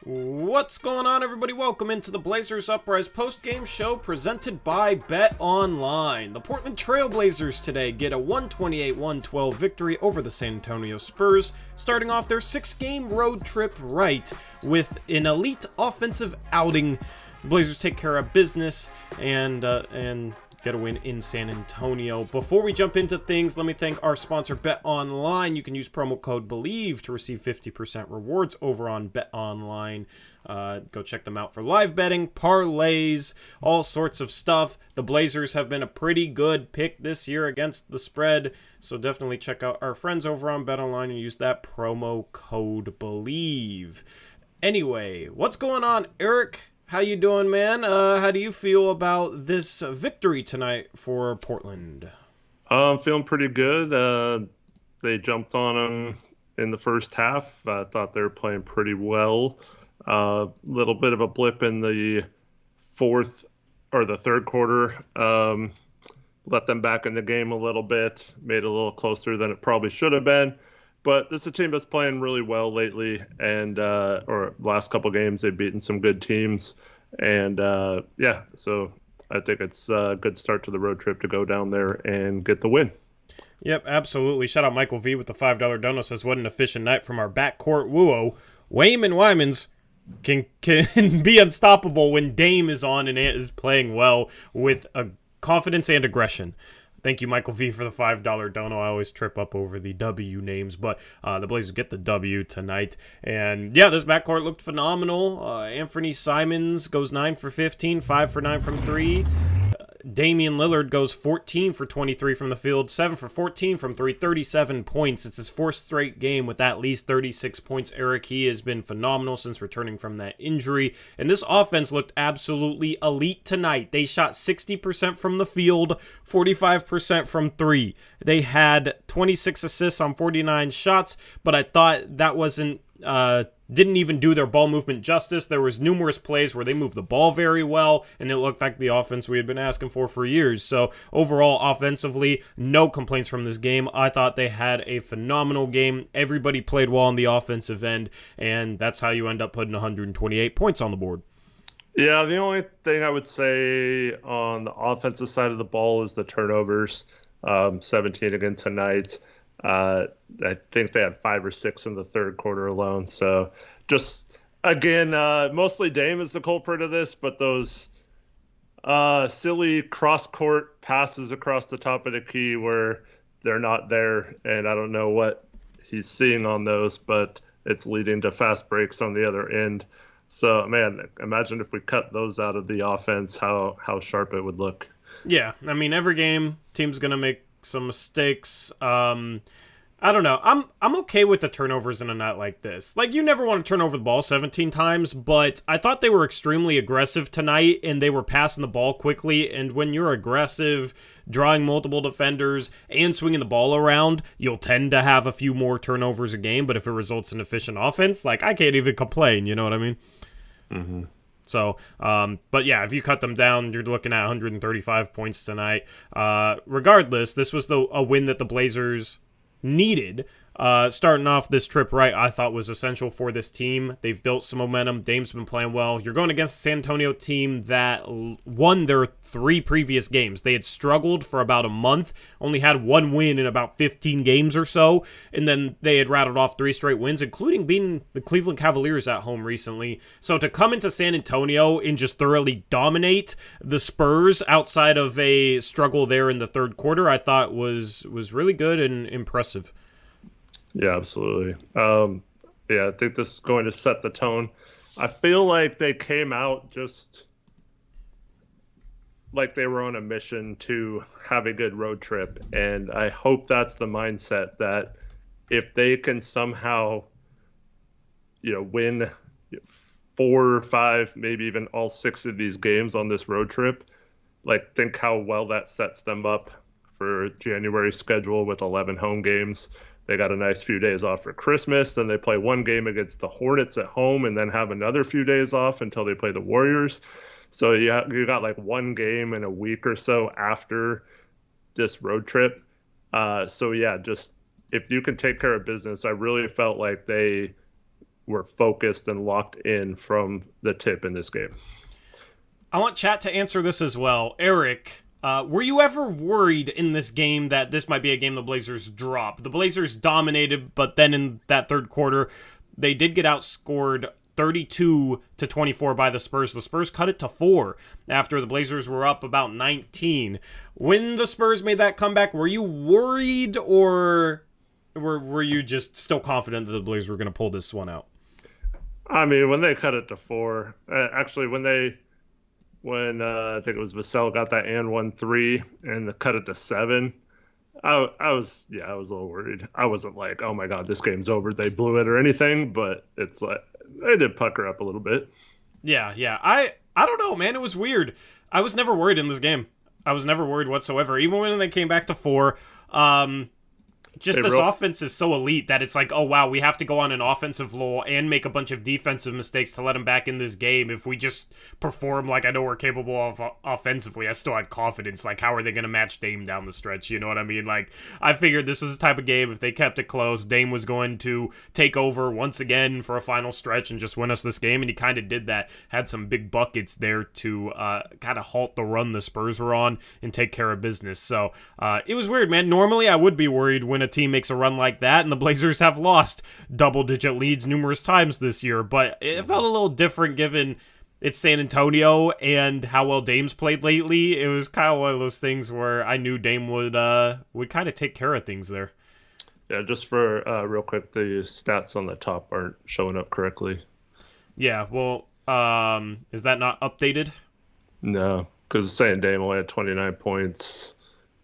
What's going on, everybody? Welcome into the Blazers Uprise postgame show presented by Bet Online. The Portland Trail Blazers today get a 128-112 victory over the San Antonio Spurs, starting off their 6-game road trip right with an elite offensive outing. The Blazers take care of business and get a win in San Antonio. Before we jump into things, let me thank our sponsor, Bet Online. You can use promo code BELIEVE to receive 50% rewards over on Bet Online. Go check them out for live betting, parlays, all sorts of stuff. The Blazers have been a pretty good pick this year against the spread, so definitely check out our friends over on Bet Online and use that promo code BELIEVE. Anyway, what's going on, Eric? How you doing, man? How do you feel about this victory tonight for Portland? I'm feeling pretty good. They jumped on them in the first half. I thought they were playing pretty well. Little bit of a blip in the third quarter. Let them back in the game a little bit. Made it a little closer than it probably should have been. But this is a team that's playing really well lately, and or last couple games they've beaten some good teams, and so I think it's a good start to the road trip to go down there and get the win. Yep, absolutely. Shout out Michael V with the $5 dono, says, what an efficient night from our backcourt woo-o. Wayman Wymans can be unstoppable when Dame is on and is playing well with confidence and aggression. Thank you, Michael V, for the $5 dono. I always trip up over the W names, but the Blazers get the W tonight. And, yeah, this backcourt looked phenomenal. Anfernee Simons goes 9 for 15, 5 for 9 from 3. Damian Lillard goes 14 for 23 from the field, 7 for 14 from 3, 37 points. It's his fourth straight game with at least 36 points. Eric, he has been phenomenal since returning from that injury. And this offense looked absolutely elite tonight. They shot 60% from the field, 45% from 3. They had 26 assists on 49 shots, but I thought that didn't even do their ball movement justice. There was numerous plays where they moved the ball very well, and it looked like the offense we had been asking for years. So overall, offensively, no complaints from this game. I thought they had a phenomenal game. Everybody played well on the offensive end, and that's how you end up putting 128 points on the board. Yeah, the only thing I would say on the offensive side of the ball is the turnovers. 17 again tonight. I think they had 5 or 6 in the third quarter alone. So just, again, mostly Dame is the culprit of this, but those silly cross-court passes across the top of the key where they're not there, and I don't know what he's seeing on those, but it's leading to fast breaks on the other end. So, man, imagine if we cut those out of the offense, how sharp it would look. Yeah, I mean, every game, team's going to make some mistakes. I don't know. I'm okay with the turnovers in a night like this. Like, you never want to turn over the ball 17 times, but I thought they were extremely aggressive tonight, and they were passing the ball quickly, and when you're aggressive, drawing multiple defenders, and swinging the ball around, you'll tend to have a few more turnovers a game, but if it results in efficient offense, like, I can't even complain, you know what I mean? Mm-hmm. So, but yeah, if you cut them down, you're looking at 135 points tonight. Regardless, this was a win that the Blazers needed. Starting off this trip right, I thought was essential for this team. They've built some momentum. Dame's been playing well. You're going against a San Antonio team that won their 3 previous games. They had struggled for about a month, only had 1 win in about 15 games or so, and then they had rattled off 3 straight wins, including beating the Cleveland Cavaliers at home recently. So to come into San Antonio and just thoroughly dominate the Spurs outside of a struggle there in the third quarter, I thought was really good and impressive. Yeah, absolutely. I think this is going to set the tone. I feel like they came out just like they were on a mission to have a good road trip, and I hope that's the mindset that if they can somehow, win 4 or 5, maybe even all 6 of these games on this road trip, like, think how well that sets them up for January schedule with 11 home games. They got a nice few days off for Christmas. Then they play 1 game against the Hornets at home and then have another few days off until they play the Warriors. So you got like 1 game in a week or so after this road trip. Just if you can take care of business, I really felt like they were focused and locked in from the tip in this game. I want chat to answer this as well. Eric, were you ever worried in this game that this might be a game the Blazers drop? The Blazers dominated, but then in that third quarter, they did get outscored 32-24 by the Spurs. The Spurs cut it to 4 after the Blazers were up about 19. When the Spurs made that comeback, were you worried, or were you just still confident that the Blazers were going to pull this one out? I mean, when they cut it to 4, actually, when I think it was Vassell got that and 1-3 and cut it to 7, I was a little worried. I wasn't like, oh my God, this game's over, they blew it or anything, but it's like they did pucker up a little bit. Yeah. I don't know, man. It was weird. I was never worried in this game. I was never worried whatsoever. Even when they came back to 4, offense is so elite that it's like, oh wow, we have to go on an offensive lull and make a bunch of defensive mistakes to let them back in this game. If we just perform like I know we're capable of offensively, I still had confidence. Like, how are they going to match Dame down the stretch? You know what I mean? Like, I figured this was the type of game, if they kept it close, Dame was going to take over once again for a final stretch and just win us this game, and he kind of did that. Had some big buckets there to kind of halt the run the Spurs were on and take care of business. So it was weird, man. Normally I would be worried when a team makes a run like that, and the Blazers have lost double-digit leads numerous times this year, but it felt a little different given it's San Antonio and how well Dame's played lately. It was kind of one of those things where I knew Dame would kind of take care of things there. Yeah, just for real quick, the stats on the top aren't showing up correctly. Yeah, well, is that not updated? No, because it's saying Dame only had 29 points.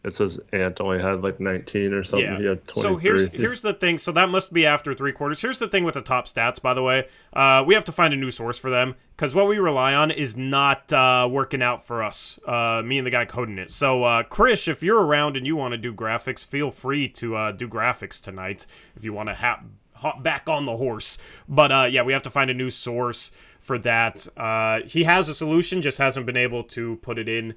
It says Ant only had like 19 or something. Yeah. He had 23. So here's the thing. So that must be after 3 quarters. Here's the thing with the top stats, by the way. We have to find a new source for them because what we rely on is not working out for us, me and the guy coding it. So, Krish, if you're around and you want to do graphics, feel free to do graphics tonight if you want to hop back on the horse. But, yeah, we have to find a new source for that. He has a solution, just hasn't been able to put it in.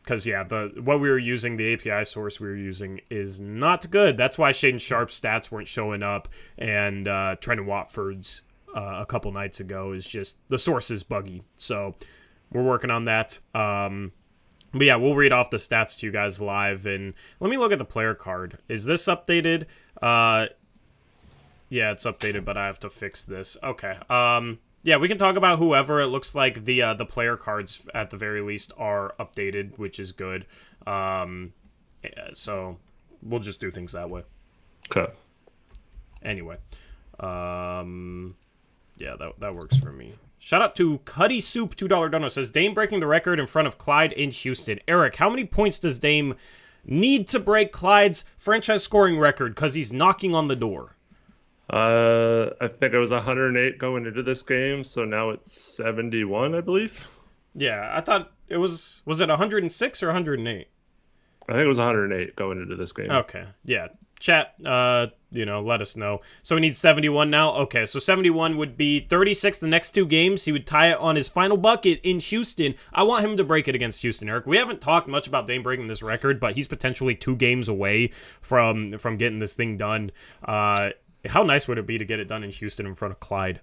Because, yeah, what we were using, the API source we were using, is not good. That's why Shaedon Sharp's stats weren't showing up, and Trendon Watford's a couple nights ago is just, the source is buggy. So we're working on that. But yeah, we'll read off the stats to you guys live, and let me look at the player card. Is this updated? Yeah, it's updated, but I have to fix this. Okay. Yeah, we can talk about whoever. It looks like the player cards, at the very least, are updated, which is good. So we'll just do things that way. Okay. Anyway. Yeah, that works for me. Shout out to Cuddy Soup, $2 dono. Says, Dame breaking the record in front of Clyde in Houston. Eric, how many points does Dame need to break Clyde's franchise scoring record? Because he's knocking on the door. I think it was 108 going into this game, so now it's 71, I believe. Yeah, I thought it was it 106 or 108? I think it was 108 going into this game. Okay, yeah. Chat, let us know. So he needs 71 now? Okay, so 71 would be 36 the next 2 games. He would tie it on his final bucket in Houston. I want him to break it against Houston, Eric. We haven't talked much about Dame breaking this record, but he's potentially 2 games away from getting this thing done. How nice would it be to get it done in Houston in front of Clyde?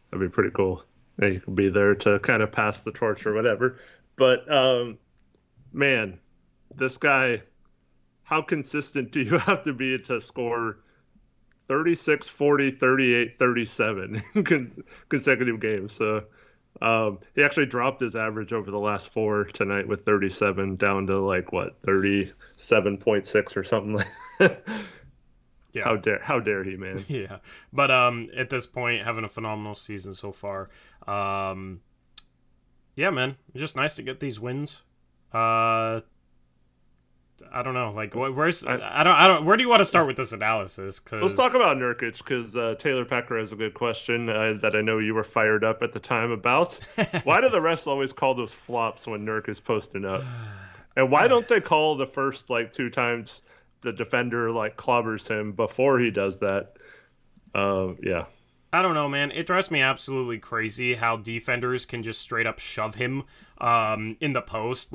That'd be pretty cool. Yeah, you could be there to kind of pass the torch or whatever. But, man, this guy, how consistent do you have to be to score 36, 40, 38, 37 consecutive games? So he actually dropped his average over the last 4 tonight with 37 down to 37.6 or something like that. Yeah. How dare he, man? Yeah. But at this point, having a phenomenal season so far. Yeah, man. It's just nice to get these wins. I don't know. Like, where do you want to start with this analysis? Let's talk about Nurkic, because Taylor Packer has a good question that I know you were fired up at the time about. Why do the refs always call those flops when Nurk is posting up? And why don't they call the first 2 times the defender clobbers him before he does that? Yeah. I don't know, man. It drives me absolutely crazy how defenders can just straight up shove him in the post.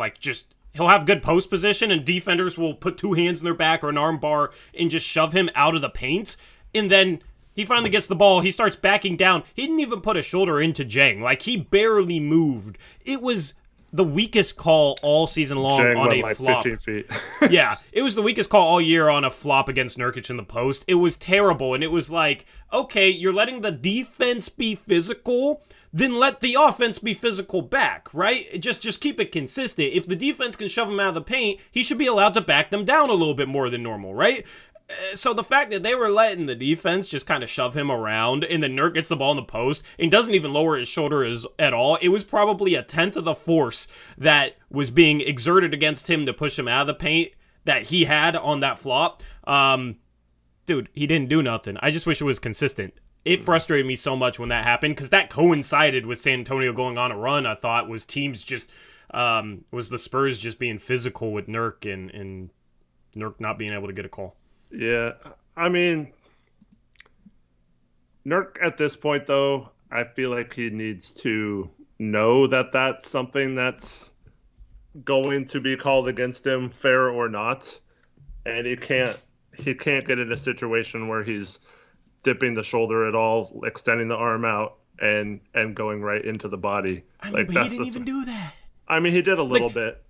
He'll have good post position, and defenders will put 2 hands in their back or an arm bar and just shove him out of the paint. And then He finally gets the ball. He starts backing down. He didn't even put a shoulder into Jang. Like, he barely moved. It was the weakest call all season long Jang on went a like flop. 15 feet. Yeah, it was the weakest call all year on a flop against Nurkic in the post. It was terrible, and it was like, okay, you're letting the defense be physical, then let the offense be physical back, right? Just keep it consistent. If the defense can shove him out of the paint, he should be allowed to back them down a little bit more than normal, right? So the fact that they were letting the defense just kind of shove him around, and then Nurk gets the ball in the post and doesn't even lower his shoulder at all, it was probably a tenth of the force that was being exerted against him to push him out of the paint that he had on that flop. Dude, he didn't do nothing. I just wish it was consistent. It frustrated me so much when that happened, because that coincided with San Antonio going on a run. I thought was teams just was the Spurs just being physical with Nurk and Nurk not being able to get a call. Yeah, I mean, Nurk at this point, though, I feel like he needs to know that that's something that's going to be called against him, fair or not, and he can't get in a situation where he's dipping the shoulder at all, extending the arm out, and going right into the body. I mean, but he didn't even do that. I mean, he did a little bit.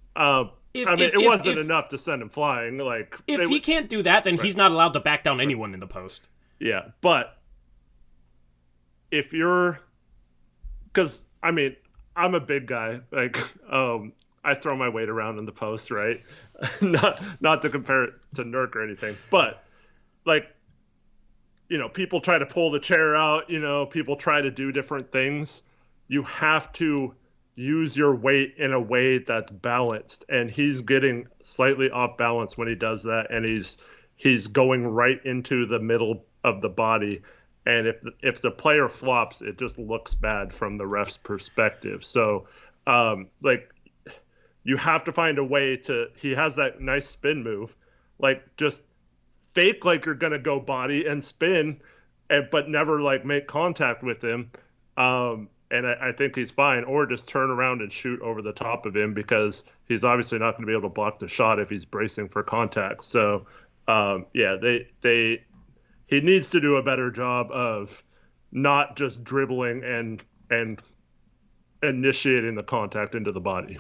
It wasn't enough to send him flying. Like, if he can't do that, then he's not allowed to back down anyone in the post. Yeah, but if you're, because I mean, I'm a big guy. Like, I throw my weight around in the post, right? not to compare it to Nurk or anything, but like, you know, people try to pull the chair out. You know, people try to do different things. You have to use your weight in a way that's balanced, and he's getting slightly off balance when he does that, and he's going right into the middle of the body, and if the player flops, it just looks bad from the ref's perspective. So like, you have to find a way to, he has that nice spin move, like, just fake like you're gonna go body and spin, but never like make contact with him. And I think he's fine, or just turn around and shoot over the top of him, because he's obviously not going to be able to block the shot if he's bracing for contact. So, yeah, he needs to do a better job of not just dribbling and initiating the contact into the body.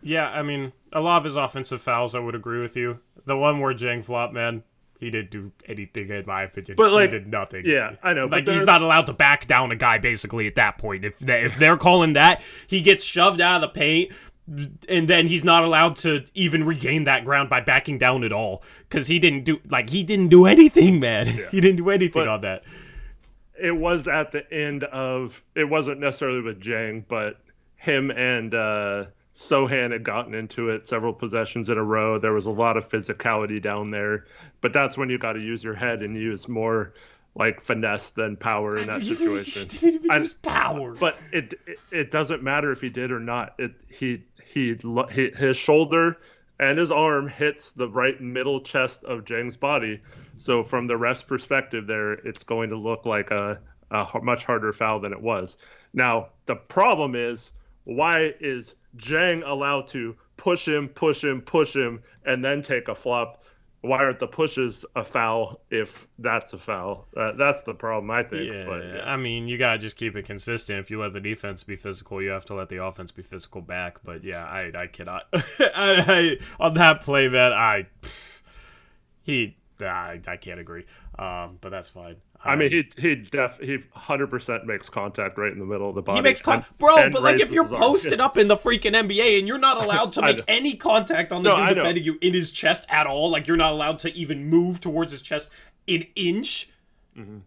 Yeah, I mean, a lot of his offensive fouls, I would agree with you. The one where Jang flopped, man, he didn't do anything, in my opinion. But, like, he did nothing. Yeah, I know. Like, he's not allowed to back down a guy, basically, at that point. If they're calling that, he gets shoved out of the paint, and then he's not allowed to even regain that ground by backing down at all. Because he didn't do anything, man. Yeah. He didn't do anything on that. It was at the end of, it wasn't necessarily with Jang, but him and Sohan had gotten into it several possessions in a row. There was a lot of physicality down there, but that's when you got to use your head and use more like finesse than power in that situation. He didn't even use power. But it doesn't matter if he did or not. His shoulder and his arm hits the right middle chest of Jang's body. So from the ref's perspective there, it's going to look like a much harder foul than it was. Now, the problem is, why is Jang allowed to push him, and then take a flop? Why aren't the pushes a foul if that's a foul? That's the problem, I think. Yeah, but, yeah. I mean, you got to just keep it consistent. If you let the defense be physical, you have to let the offense be physical back. But, yeah, I cannot. On that play, man, I can't agree. But that's fine. I mean, he 100% makes contact right in the middle of the body. He makes contact, bro. But like, if you're posted up in the freaking NBA and you're not allowed to make any contact on the dude defending you in his chest at all, like you're not allowed to even move towards his chest an inch. Mm-hmm.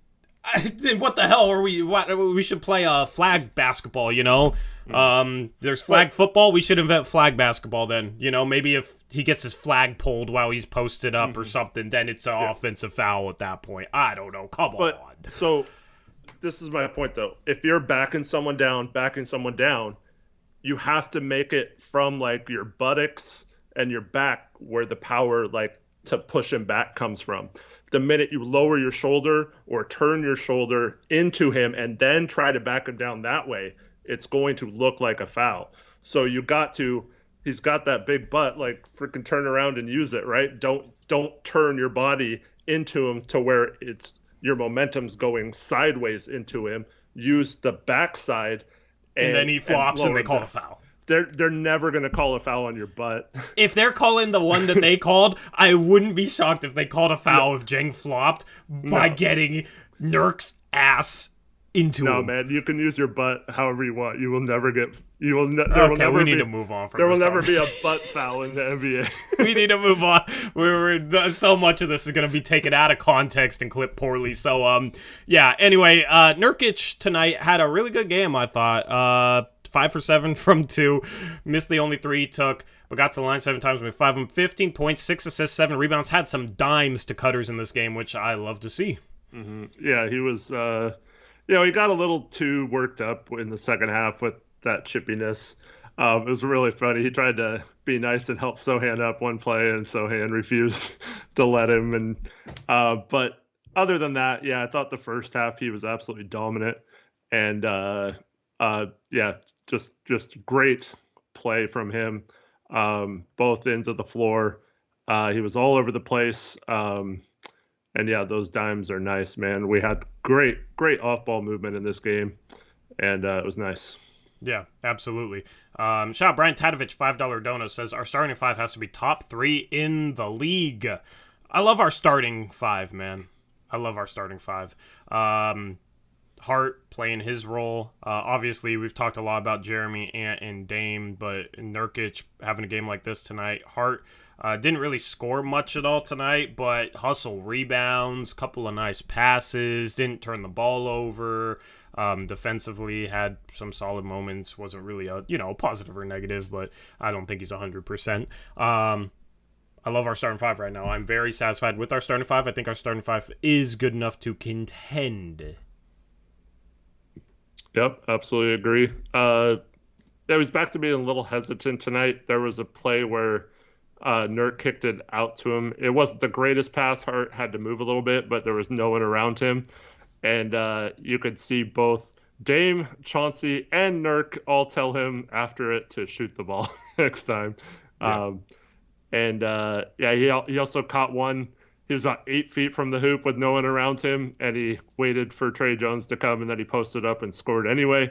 Then what the hell are we? We should play flag basketball, you know? There's flag football. We should invent flag basketball then. You know, maybe if he gets his flag pulled while he's posted up or something, then it's an offensive foul at that point. I don't know. Come on. So this is my point, though. If you're backing someone down, you have to make it from like your buttocks and your back where the power like to push him back comes from. The minute you lower your shoulder or turn your shoulder into him and then try to back him down that way, it's going to look like a foul. So he's got that big butt, like freaking turn around and use it, right? Don't turn your body into him to where it's your momentum's going sideways into him, use the backside, and then he flops and they call a foul. They're never going to call a foul on your butt. If they're calling the one that they called, I wouldn't be shocked if they called a foul if Jeng flopped by getting Nurk's ass into him. No, man, you can use your butt however you want. You will never get. We need to move on from this. There will never be a butt foul in the NBA. We need to move on. So much of this is going to be taken out of context and clipped poorly. So, yeah. Anyway, Nurkic tonight had a really good game, I thought. 5 for 7 from 2. Missed the only 3 he took, but got to the line 7 times with 5 of them. 15 points, 6 assists, 7 rebounds. Had some dimes to cutters in this game, which I love to see. Mm-hmm. Yeah, he was. He got a little too worked up in the second half with that chippiness. It was really funny. He tried to be nice and help Sohan up one play, and Sohan refused to let him. But other than that, yeah, I thought the first half he was absolutely dominant, and just great play from him. Both ends of the floor. He was all over the place. And yeah, those dimes are nice, man. We had great off-ball movement in this game, and it was nice. Yeah, absolutely. Shout out Brian Tadovich, $5 donut, says, our starting 5 has to be top 3 in the league. I love our starting 5, man. I love our starting 5. Hart playing his role. Obviously, we've talked a lot about Jeremy, Ant, and Dame, but Nurkic having a game like this tonight. Hart didn't really score much at all tonight, but hustle rebounds, couple of nice passes, didn't turn the ball over. Defensively, had some solid moments. Wasn't really a positive or negative, but I don't think he's 100%. I love our starting 5 right now. I'm very satisfied with our starting 5. I think our starting 5 is good enough to contend. Yep, absolutely agree. I was back to being a little hesitant tonight. There was a play where Nurk kicked it out to him. It wasn't the greatest pass. Hart had to move a little bit, but there was no one around him. And you could see both Dame, Chauncey, and Nurk all tell him after it to shoot the ball next time. Yeah. He also caught one. He was about 8 feet from the hoop with no one around him, and he waited for Trey Jones to come, and then he posted up and scored anyway.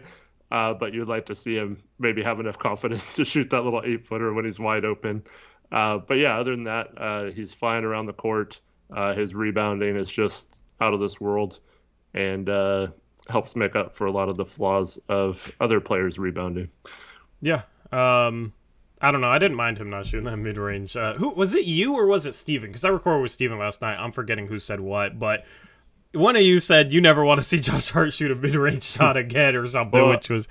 But you'd like to see him maybe have enough confidence to shoot that little 8-footer when he's wide open. But yeah, other than that, he's flying around the court. His rebounding is just out of this world, and helps make up for a lot of the flaws of other players rebounding. Yeah. I don't know. I didn't mind him not shooting that mid-range. Who was it, you or was it Steven? Because I recorded with Steven last night. I'm forgetting who said what, but one of you said you never want to see Josh Hart shoot a mid-range shot again or something, which was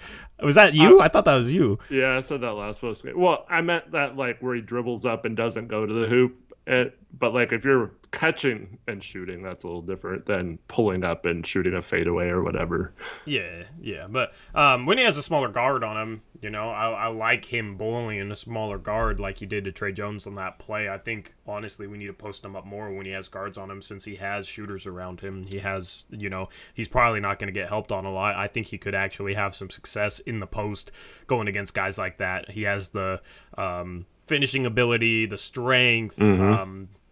that you? I thought that was you. Yeah, I said that last post game. Well, I meant that where he dribbles up and doesn't go to the hoop. But if you're catching and shooting, that's a little different than pulling up and shooting a fadeaway or whatever. Yeah. But when he has a smaller guard on him, I like him bullying a smaller guard like he did to Trey Jones on that play. I think, honestly, we need to post him up more when he has guards on him, since he has shooters around him. He has, he's probably not going to get helped on a lot. I think he could actually have some success in the post going against guys like that. He has the finishing ability, the strength,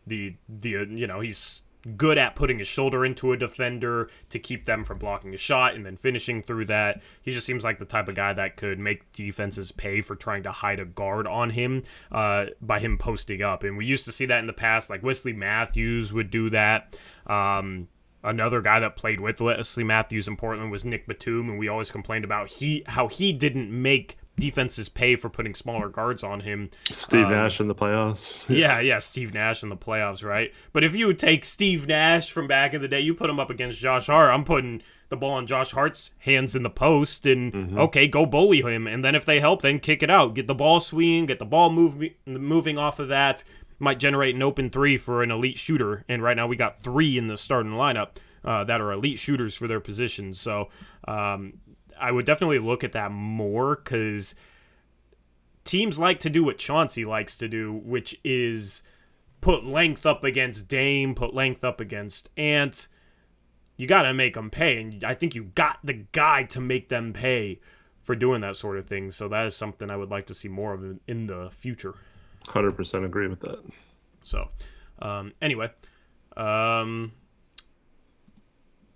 he's good at putting his shoulder into a defender to keep them from blocking a shot and then finishing through that. He just seems like the type of guy that could make defenses pay for trying to hide a guard on him by him posting up. And we used to see that in the past, like Wesley Matthews would do that. Another guy that played with Wesley Matthews in Portland was Nick Batum, and we always complained about how he didn't make defenses pay for putting smaller guards on him. Steve Nash in the playoffs. Yeah, Steve Nash in the playoffs, right? But if you would take Steve Nash from back in the day, you put him up against Josh Hart, I'm putting the ball in Josh Hart's hands in the post, and okay, go bully him. And then if they help, then kick it out. Get the ball swinging, get the ball moving off of that. Might generate an open 3 for an elite shooter. And right now we got 3 in the starting lineup that are elite shooters for their positions. So, I would definitely look at that more, because teams like to do what Chauncey likes to do, which is put length up against Dame, put length up against Ant. You got to make them pay, and I think you got the guy to make them pay for doing that sort of thing. So that is something I would like to see more of in the future. 100% agree with that. So, anyway,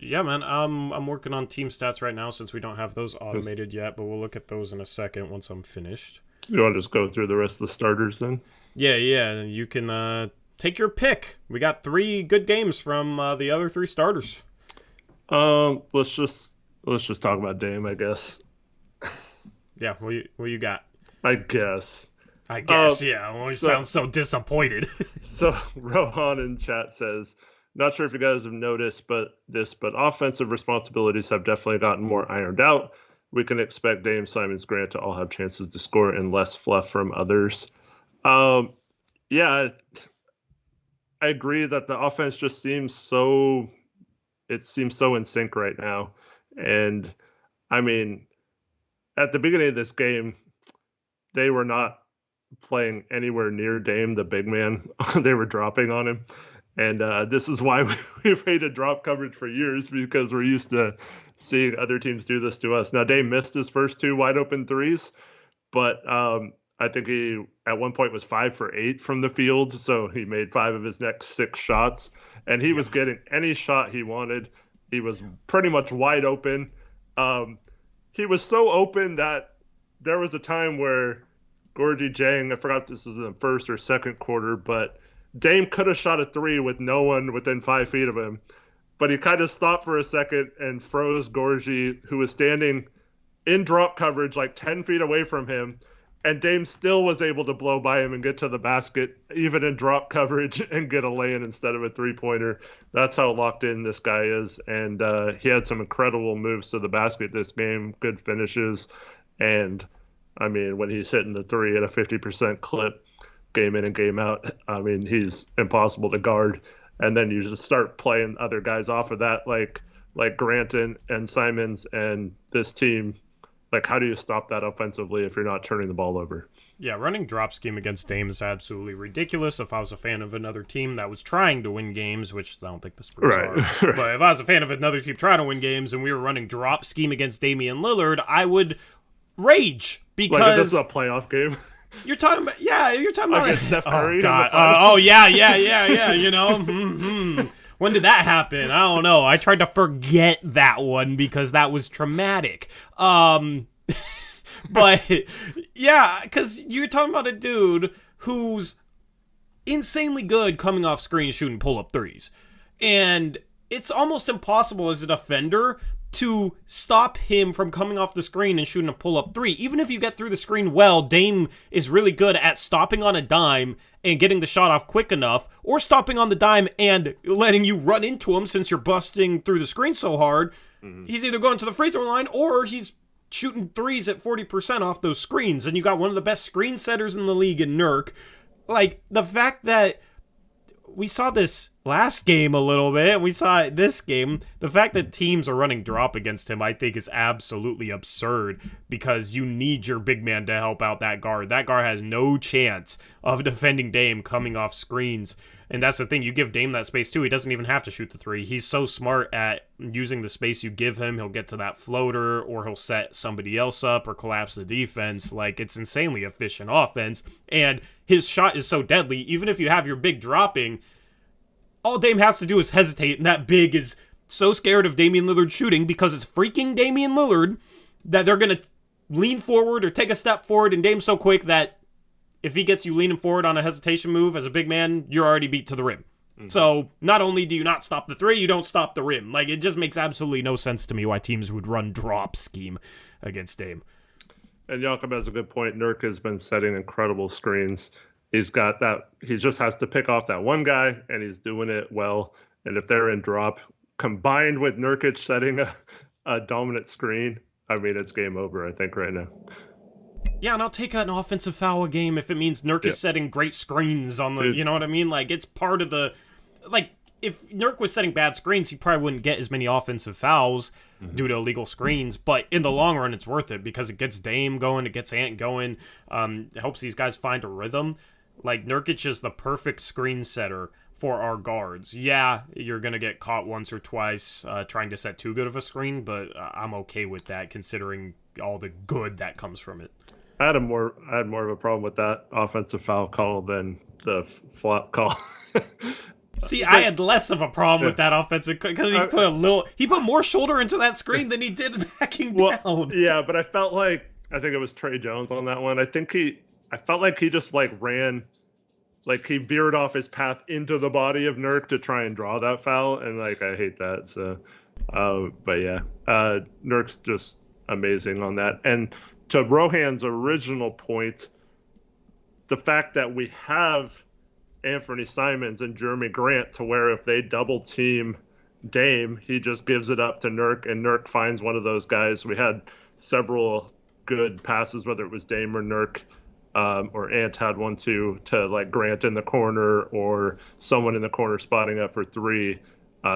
Yeah, man. I'm working on team stats right now since we don't have those automated yet, but we'll look at those in a second once I'm finished. You want to just go through the rest of the starters then? Yeah. You can take your pick. We got 3 good games from the other 3 starters. Let's just talk about Dame, I guess. Yeah, what you got? I guess. Yeah. Always sounds so disappointed. So Rohan in chat says, not sure if you guys have noticed, but offensive responsibilities have definitely gotten more ironed out. We can expect Dame, Simons, Grant to all have chances to score and less fluff from others. Yeah, I agree that the offense just seems so in sync right now. And I mean, at the beginning of this game, they were not playing anywhere near Dame, the big man. They were dropping on him. And this is why we've hated drop coverage for years, because we're used to seeing other teams do this to us. Now, Dame missed his first 2 wide open threes, but I think he at one point was 5 for 8 from the field. So he made 5 of his next 6 shots, and he was getting any shot he wanted. He was pretty much wide open. He was so open that there was a time where Gorgie Jang, I forgot if this was in the first or second quarter, but Dame could have shot a 3 with no one within 5 feet of him, but he kind of stopped for a second and froze Gorgie, who was standing in drop coverage like 10 feet away from him, and Dame still was able to blow by him and get to the basket, even in drop coverage, and get a lay-in instead of a three-pointer. That's how locked in this guy is, and he had some incredible moves to the basket this game, good finishes, and I mean, when he's hitting the 3 at a 50% clip, game in and game out, I mean, he's impossible to guard. And then you just start playing other guys off of that, like Grant and Simons and this team. Like, how do you stop that offensively if you're not turning the ball over? Yeah, running drop scheme against Dame is absolutely ridiculous. If I was a fan of another team that was trying to win games, which I don't think the Spurs are, but if I was a fan of another team trying to win games and we were running drop scheme against Damian Lillard, I would rage. Because like, this is a playoff game. You're talking about, you're talking about Steph Curry. Oh God! Yeah. You know, when did that happen? I don't know. I tried to forget that one because that was traumatic. But yeah, because you're talking about a dude who's insanely good coming off screen shooting pull-up threes, and it's almost impossible as a defender to stop him from coming off the screen and shooting a pull-up 3. Even if you get through the screen well, Dame is really good at stopping on a dime and getting the shot off quick enough, or stopping on the dime and letting you run into him since you're busting through the screen so hard. Mm-hmm. He's either going to the free throw line or he's shooting 3s at 40% off those screens, and you got one of the best screen setters in the league in Nurk. Like, the fact that we saw this last game a little bit, we saw it this game, the fact that teams are running drop against him, I think, is absolutely absurd, because you need your big man to help out that guard. That guard has no chance of defending Dame coming off screens, and that's the thing. You give Dame that space, too. He doesn't even have to shoot the 3. He's so smart at using the space you give him. He'll get to that floater, or he'll set somebody else up, or collapse the defense. Like, it's insanely efficient offense, and his shot is so deadly. Even if you have your big dropping, all Dame has to do is hesitate, and that big is so scared of Damian Lillard shooting, because it's freaking Damian Lillard, that they're going to lean forward or take a step forward, and Dame's so quick that if he gets you leaning forward on a hesitation move as a big man, you're already beat to the rim. Mm-hmm. So not only do you not stop the 3, you don't stop the rim. Like, it just makes absolutely no sense to me why teams would run drop scheme against Dame. And Jakob has a good point. Nurk has been setting incredible screens. He's got that. He just has to pick off that one guy, and he's doing it well. And if they're in drop, combined with Nurkic setting a dominant screen, I mean, it's game over, I think, right now. Yeah, and I'll take an offensive foul a game if it means Nurk is setting great screens on the, you know what I mean? Like, it's part of the, like, if Nurk was setting bad screens, he probably wouldn't get as many offensive fouls due to illegal screens. But in the long run, it's worth it, because it gets Dame going, it gets Ant going, it helps these guys find a rhythm. Like, Nurkic is the perfect screen setter for our guards. Yeah, you're going to get caught once or twice trying to set too good of a screen, but I'm okay with that, considering all the good that comes from it. I had more of a problem with that offensive foul call than the flop call. See, I had less of a problem with that offensive because he put more shoulder into that screen than he did backing down. Yeah, but I felt like I think it was Trey Jones on that one. I felt like he just like ran, like he veered off his path into the body of Nurk to try and draw that foul, and like I hate that. So, but yeah, Nurk's just amazing on that. And to Rohan's original point, the fact that we have Anfernee Simons and Jeremy Grant to where if they double team Dame, he just gives it up to Nurk, and Nurk finds one of those guys. We had several good passes, whether it was Dame or Nurk, or Ant had one too, to like Grant in the corner or someone in the corner spotting up for three.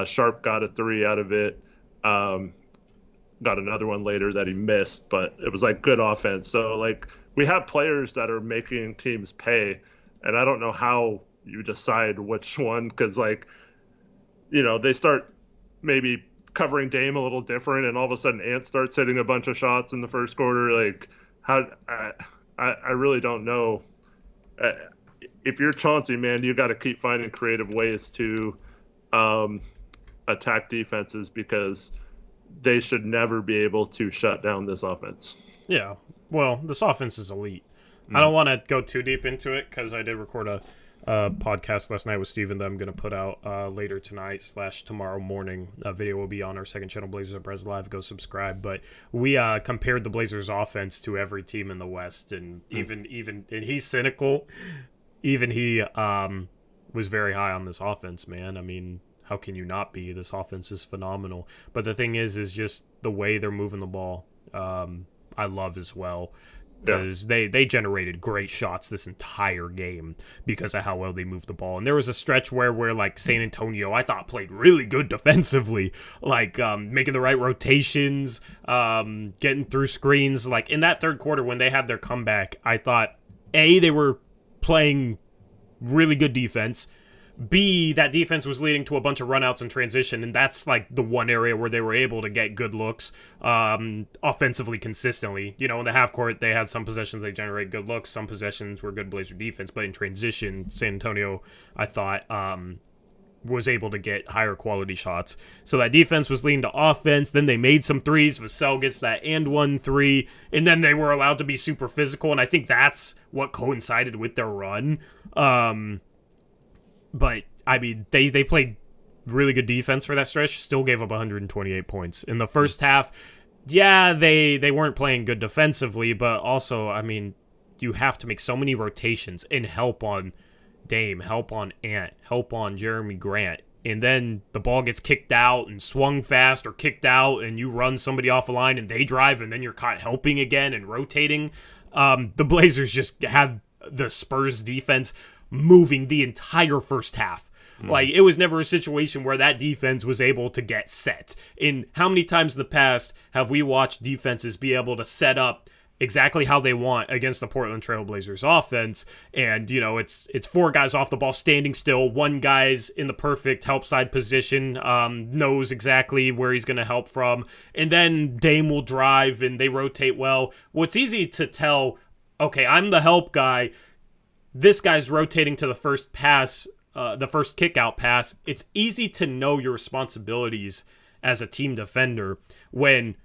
Sharp got a three out of it. Got another one later that he missed, but it was like good offense. So like we have players that are making teams pay, and I don't know how you decide which one, because like, you know, they start maybe covering Dame a little different, and all of a sudden Ant starts hitting a bunch of shots in the first quarter. Like, how I really don't know. If you're Chauncey, man, you got to keep finding creative ways to attack defenses, because they should never be able to shut down this offense. Yeah, well, this offense is elite. I don't want to go too deep into it because I did record a podcast last night with Steven that I'm going to put out later tonight / tomorrow morning. A video will be on our second channel, Blazers Uprise Live. Go subscribe. But we compared the Blazers offense to every team in the West, and even and he's cynical. Even he was very high on this offense, man. I mean, how can you not be? This offense is phenomenal. But the thing is just the way they're moving the ball. I love as well. Because they generated great shots this entire game because of how well they moved the ball. And there was a stretch where like San Antonio, I thought, played really good defensively, like making the right rotations, getting through screens. Like in that third quarter when they had their comeback, I thought, A, they were playing really good defense. B, that defense was leading to a bunch of runouts and transition, and that's like the one area where they were able to get good looks offensively consistently. You know, in the half court, they had some possessions they generate good looks, some possessions were good Blazer defense, but in transition, San Antonio, I thought, was able to get higher quality shots. So that defense was leading to offense. Then they made some threes. Vassell gets that and 1-3, and then they were allowed to be super physical, and I think that's what coincided with their run. But, I mean, they played really good defense for that stretch, still gave up 128 points. In the first half, yeah, they weren't playing good defensively, but also, I mean, you have to make so many rotations and help on Dame, help on Ant, help on Jeremy Grant. And then the ball gets kicked out and swung fast or kicked out, and you run somebody off a line and they drive, and then you're caught helping again and rotating. The Blazers just had the Spurs defense moving the entire first half. Like, it was never a situation where that defense was able to get set. And how many times in the past have we watched defenses be able to set up exactly how they want against the Portland Trail Blazers offense? And, you know, it's four guys off the ball standing still. One guy's in the perfect help side position, knows exactly where he's going to help from. And then Dame will drive and they rotate well. Well, it's easy to tell, okay, I'm the help guy. This guy's rotating to the first pass, the first kick-out pass. It's easy to know your responsibilities as a team defender when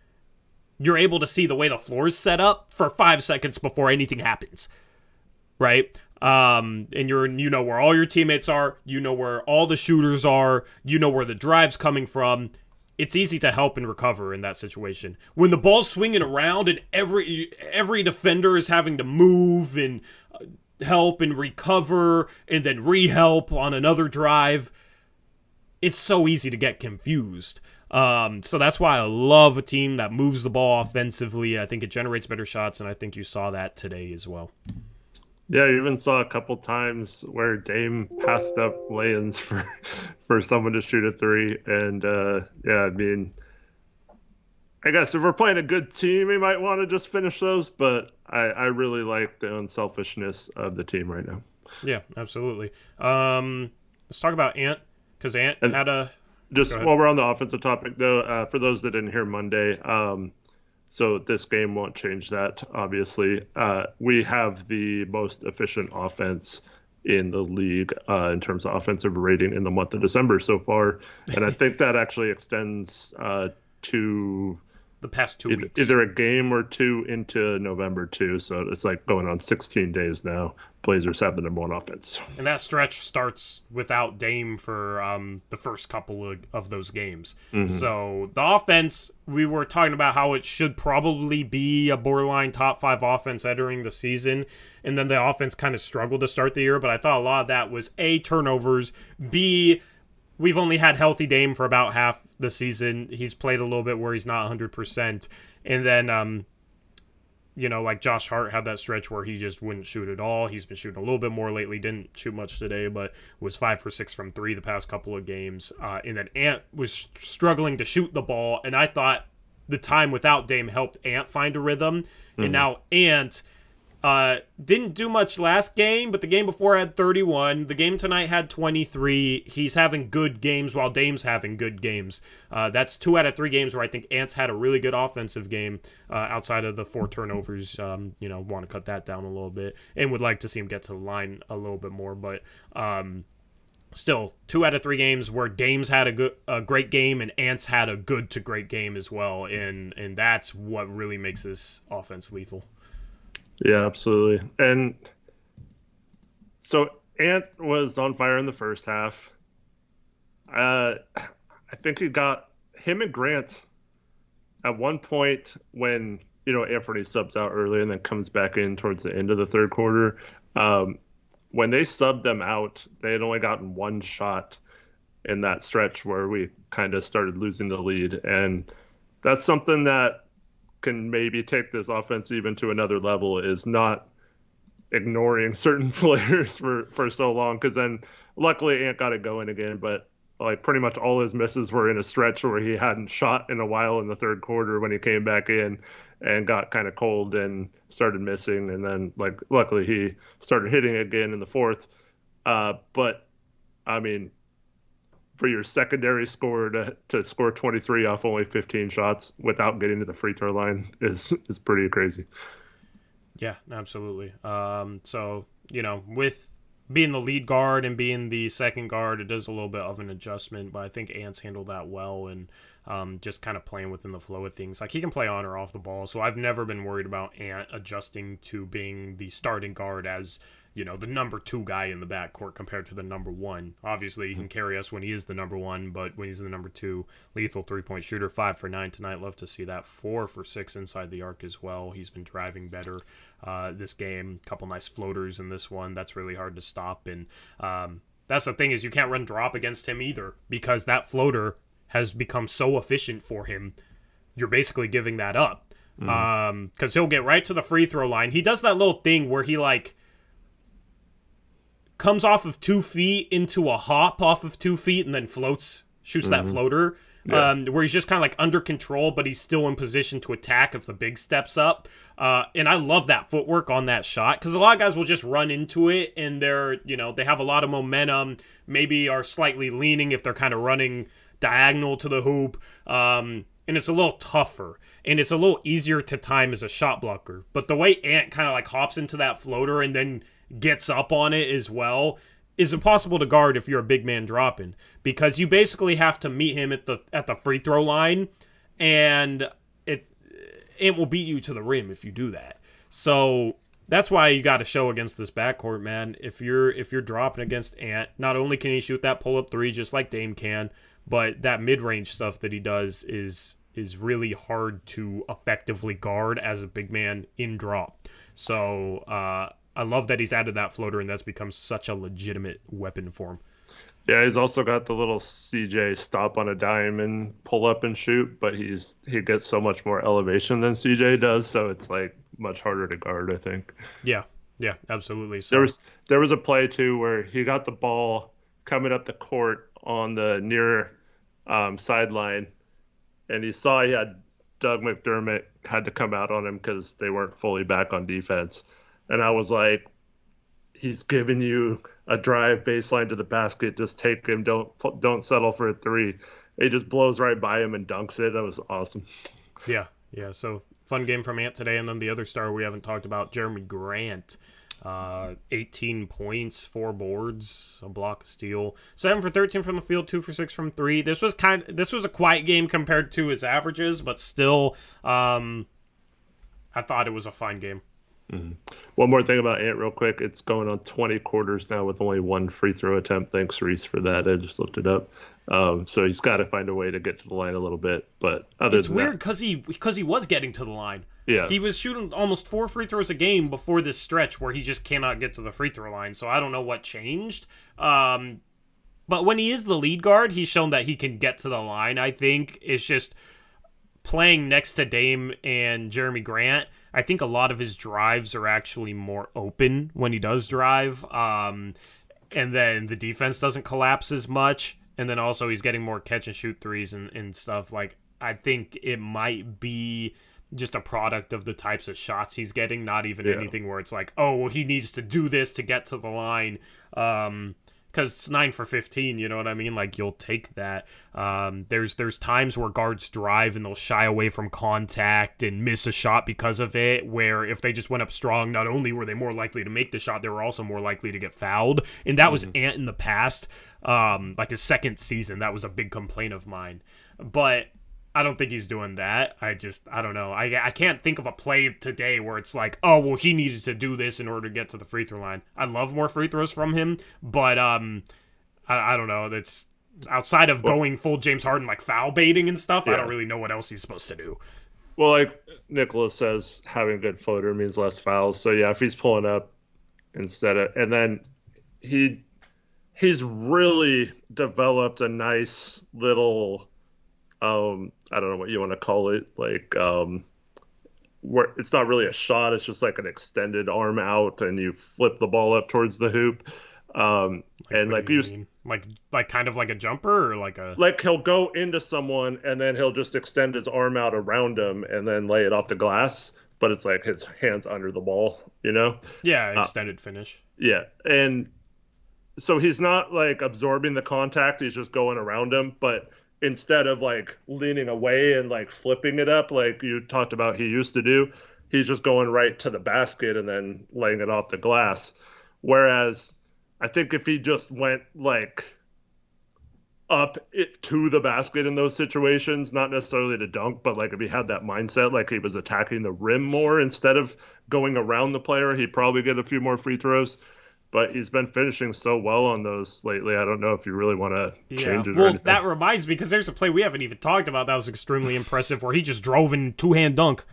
you're able to see the way the floor is set up for 5 seconds before anything happens, right? And you know where all your teammates are, you know where all the shooters are, you know where the drive's coming from. It's easy to help and recover in that situation. When the ball's swinging around and every defender is having to move and help and recover and then re-help on another drive, it's so easy to get confused. So that's why I love a team that moves the ball offensively. I think it generates better shots, and I think you saw that today as well. Yeah, you even saw a couple times where Dame passed up lay-ins for someone to shoot a three. And yeah, I mean, I guess if we're playing a good team, we might want to just finish those, but I really like the unselfishness of the team right now. Yeah, absolutely. Let's talk about Ant, because Ant had a... Just while we're on the offensive topic, though, for those that didn't hear Monday, so this game won't change that, obviously. We have the most efficient offense in the league in terms of offensive rating in the month of December so far. And I think that actually extends to the past 2 weeks. either a game or two into November too. So it's like going on 16 days now. Blazers have the number one offense. And that stretch starts without Dame for the first couple of those games. Mm-hmm. So the offense, we were talking about how it should probably be a borderline top 5 offense entering the season. And then the offense kind of struggled to start the year. But I thought a lot of that was A, turnovers, B, we've only had healthy Dame for about half the season. He's played a little bit where he's not 100%. And then, like Josh Hart had that stretch where he just wouldn't shoot at all. He's been shooting a little bit more lately. Didn't shoot much today, but was 5 for 6 from 3 the past couple of games. And then Ant was struggling to shoot the ball. And I thought the time without Dame helped Ant find a rhythm. Mm-hmm. And now Ant didn't do much last game, but the game before had 31. The game tonight had 23. He's having good games while Dame's having good games. That's 2 out of 3 games where I think Ant's had a really good offensive game outside of the 4 turnovers. Want to cut that down a little bit and would like to see him get to the line a little bit more. But still, 2 out of 3 games where Dame's had a great game and Ant's had a good to great game as well. And that's what really makes this offense lethal. Yeah, absolutely. And so Ant was on fire in the first half. I think he got him and Grant at one point when, Anfernee subs out early and then comes back in towards the end of the third quarter. When they subbed them out, they had only gotten 1 shot in that stretch where we kind of started losing the lead. And that's something that can maybe take this offense even to another level, is not ignoring certain players for so long, because then luckily Ant got it going again, but like pretty much all his misses were in a stretch where he hadn't shot in a while in the third quarter when he came back in and got kind of cold and started missing, and then like luckily he started hitting again in the fourth. But I mean, for your secondary score to score 23 off only 15 shots without getting to the free throw line is pretty crazy. Yeah, absolutely. So, with being the lead guard and being the second guard, it does a little bit of an adjustment, but I think Ant's handled that well, and just kind of playing within the flow of things. Like, he can play on or off the ball, so I've never been worried about Ant adjusting to being the starting guard as the number 2 guy in the backcourt compared to the number 1. Obviously, he can carry us when he is the number 1, but when he's the number 2, lethal 3-point shooter, 5 for 9 tonight. Love to see that. 4 for 6 inside the arc as well. He's been driving better this game. Couple nice floaters in this one. That's really hard to stop. And that's the thing, is you can't run drop against him either, because that floater has become so efficient for him. You're basically giving that up. Because he'll get right to the free throw line. He does that little thing where he comes off of 2 feet into a hop off of 2 feet and then shoots that floater, where he's just kind of like under control, but he's still in position to attack if the big steps up. And I love that footwork on that shot, because a lot of guys will just run into it and they have a lot of momentum, maybe are slightly leaning if they're kind of running diagonal to the hoop. And it's a little tougher and it's a little easier to time as a shot blocker. But the way Ant kind of like hops into that floater and then gets up on it as well is impossible to guard if you're a big man dropping, because you basically have to meet him at the free throw line, and it will beat you to the rim if you do that. So that's why you got to show against this backcourt, man. If you're dropping against Ant, not only can he shoot that pull up 3 just like Dame can, but that mid range stuff that he does is really hard to effectively guard as a big man in drop. So I love that he's added that floater, and that's become such a legitimate weapon for him. Yeah, he's also got the little CJ stop on a dime and pull up and shoot, but he gets so much more elevation than CJ does, so it's like much harder to guard, I think. Yeah, absolutely. So there was a play too where he got the ball coming up the court on the near sideline, and he saw he had Doug McDermott had to come out on him because they weren't fully back on defense. And I was like, he's giving you a drive baseline to the basket. Just take him. Don't settle for a 3. He just blows right by him and dunks it. That was awesome. Yeah. So fun game from Ant today. And then the other star we haven't talked about, Jeremy Grant. 18 points, 4 boards, a block, a steal, 7 for 13 from the field, 2 for 6 from 3. This was a quiet game compared to his averages, but still, I thought it was a fine game. Mm-hmm. One more thing about Ant real quick. It's going on 20 quarters now with only 1 free throw attempt. Thanks, Reese, for that. I just looked it up. So he's got to find a way to get to the line a little bit. But it's weird because he was getting to the line. Yeah. He was shooting almost 4 free throws a game before this stretch where he just cannot get to the free throw line. So I don't know what changed. But when he is the lead guard, he's shown that he can get to the line. I think it's just playing next to Dame and Jeremy Grant. I think a lot of his drives are actually more open when he does drive. And then the defense doesn't collapse as much. And then also he's getting more catch and shoot threes and stuff. Like, I think it might be just a product of the types of shots he's getting, not even anything where it's like, oh, well, he needs to do this to get to the line. Because it's 9 for 15, you know what I mean? Like, you'll take that. There's times where guards drive and they'll shy away from contact and miss a shot because of it, where if they just went up strong, not only were they more likely to make the shot, they were also more likely to get fouled. And that was Ant in the past. Like his second season, that was a big complaint of mine. But I don't think he's doing that. I don't know. I can't think of a play today where it's like, oh, well, he needed to do this in order to get to the free throw line. I love more free throws from him, but I don't know. That's outside of going full James Harden, like foul baiting and stuff. I don't really know what else he's supposed to do. Well, like Nicholas says, having a good floater means less fouls. So yeah, if he's pulling up instead of, and then he's really developed a nice little, I don't know what you want to call it, like where it's not really a shot, it's just like an extended arm out and you flip the ball up towards the hoop. And like you like kind of like a jumper, or like he'll go into someone and then he'll just extend his arm out around him and then lay it off the glass, but it's like his hands under the ball, you know? Yeah, extended finish. Yeah. And so he's not like absorbing the contact, he's just going around him, but instead of like leaning away and like flipping it up like you talked about he used to do, he's just going right to the basket and then laying it off the glass. Whereas I think if he just went like up it to the basket in those situations, not necessarily to dunk, but like if he had that mindset, like he was attacking the rim more instead of going around the player, he'd probably get a few more free throws. But he's been finishing so well on those lately. I don't know if you really want to change it. Well, that reminds me, because there's a play we haven't even talked about that was extremely impressive, where he just drove in two-hand dunk,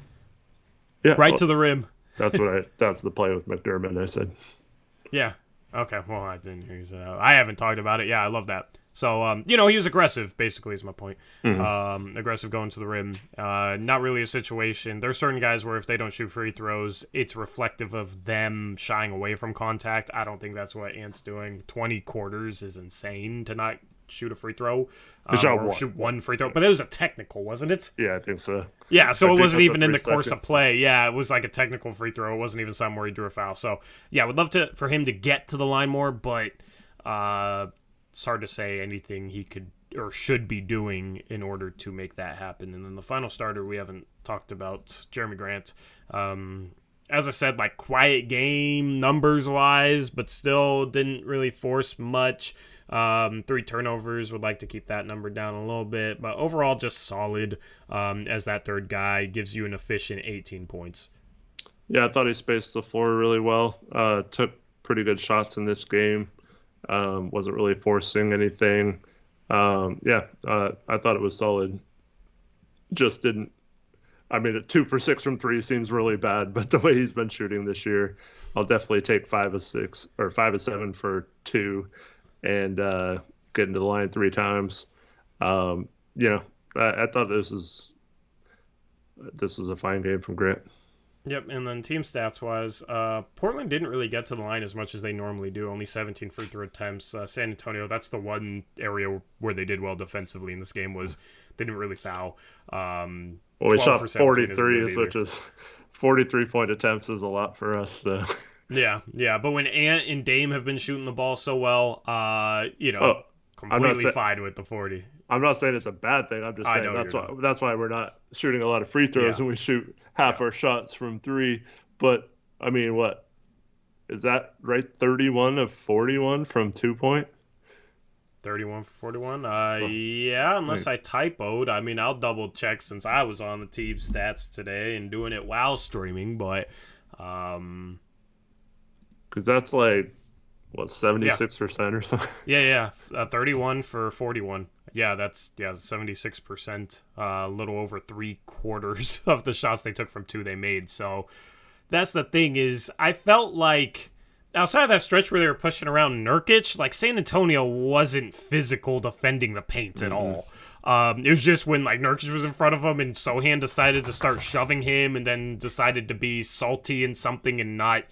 to the rim. That's the play with McDermott. I said. Yeah. Okay. Well, I didn't hear you say that. I haven't talked about it. Yeah, I love that. So, he was aggressive, basically, is my point. Mm-hmm. Aggressive going to the rim. Not really a situation. There's certain guys where if they don't shoot free throws, it's reflective of them shying away from contact. I don't think that's what Ant's doing. 20 quarters is insane to not shoot a free throw. Or shoot one free throw. But it was a technical, wasn't it? Yeah, I think so. Yeah, so it wasn't even in the course of play. Yeah, it was like a technical free throw. It wasn't even something where he drew a foul. So, yeah, I would love for him to get to the line more, but it's hard to say anything he could or should be doing in order to make that happen. And then the final starter we haven't talked about, Jeremy Grant. As I said, like quiet game numbers-wise, but still didn't really force much. 3 turnovers, would like to keep that number down a little bit. But overall, just solid as that third guy. Gives you an efficient 18 points. Yeah, I thought he spaced the floor really well. Took pretty good shots in this game. Wasn't really forcing anything. I thought it was solid. Just didn't. I mean, a 2 for 6 from 3 seems really bad, but the way he's been shooting this year, I'll definitely take 5 of 6 or 5 of 7 for 2, and get into the line 3 times. I thought this was a fine game from Grant. Yep, and then team stats-wise, Portland didn't really get to the line as much as they normally do, only 17 free throw attempts. San Antonio, that's the one area where they did well defensively in this game, was they didn't really foul. We shot 43, which is 43-point attempts is a lot for us. So. Yeah, but when Ant and Dame have been shooting the ball so well, completely fine with the 40. I'm not saying it's a bad thing. I'm just saying that's why we're not shooting a lot of free throws and we shoot half our shots from 3. But I mean, Is that right? 31 of 41 from 2-point? 31 for 41? So, Yeah, unless like, I typoed. I mean, I'll double check since I was on the team stats today and doing it while streaming, but because that's like, what, yeah. 76% or something? Yeah, 31 for 41. Yeah, that's 76%. A little over 3/4 of the shots they took from two they made. So that's the thing is, I felt like outside of that stretch where they were pushing around Nurkic, like San Antonio wasn't physical defending the paint at all. It was just when like Nurkic was in front of him and Sohan decided to start shoving him and then decided to be salty and something and not,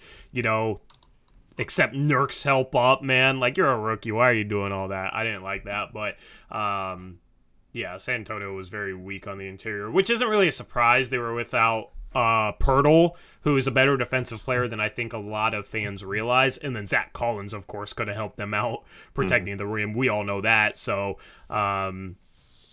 accept Nurk's help up, man. Like, you're a rookie. Why are you doing all that? I didn't like that. But, San Antonio was very weak on the interior, which isn't really a surprise. They were without Pirtle, who is a better defensive player than I think a lot of fans realize. And then Zach Collins, of course, could have helped them out protecting the rim. We all know that. So,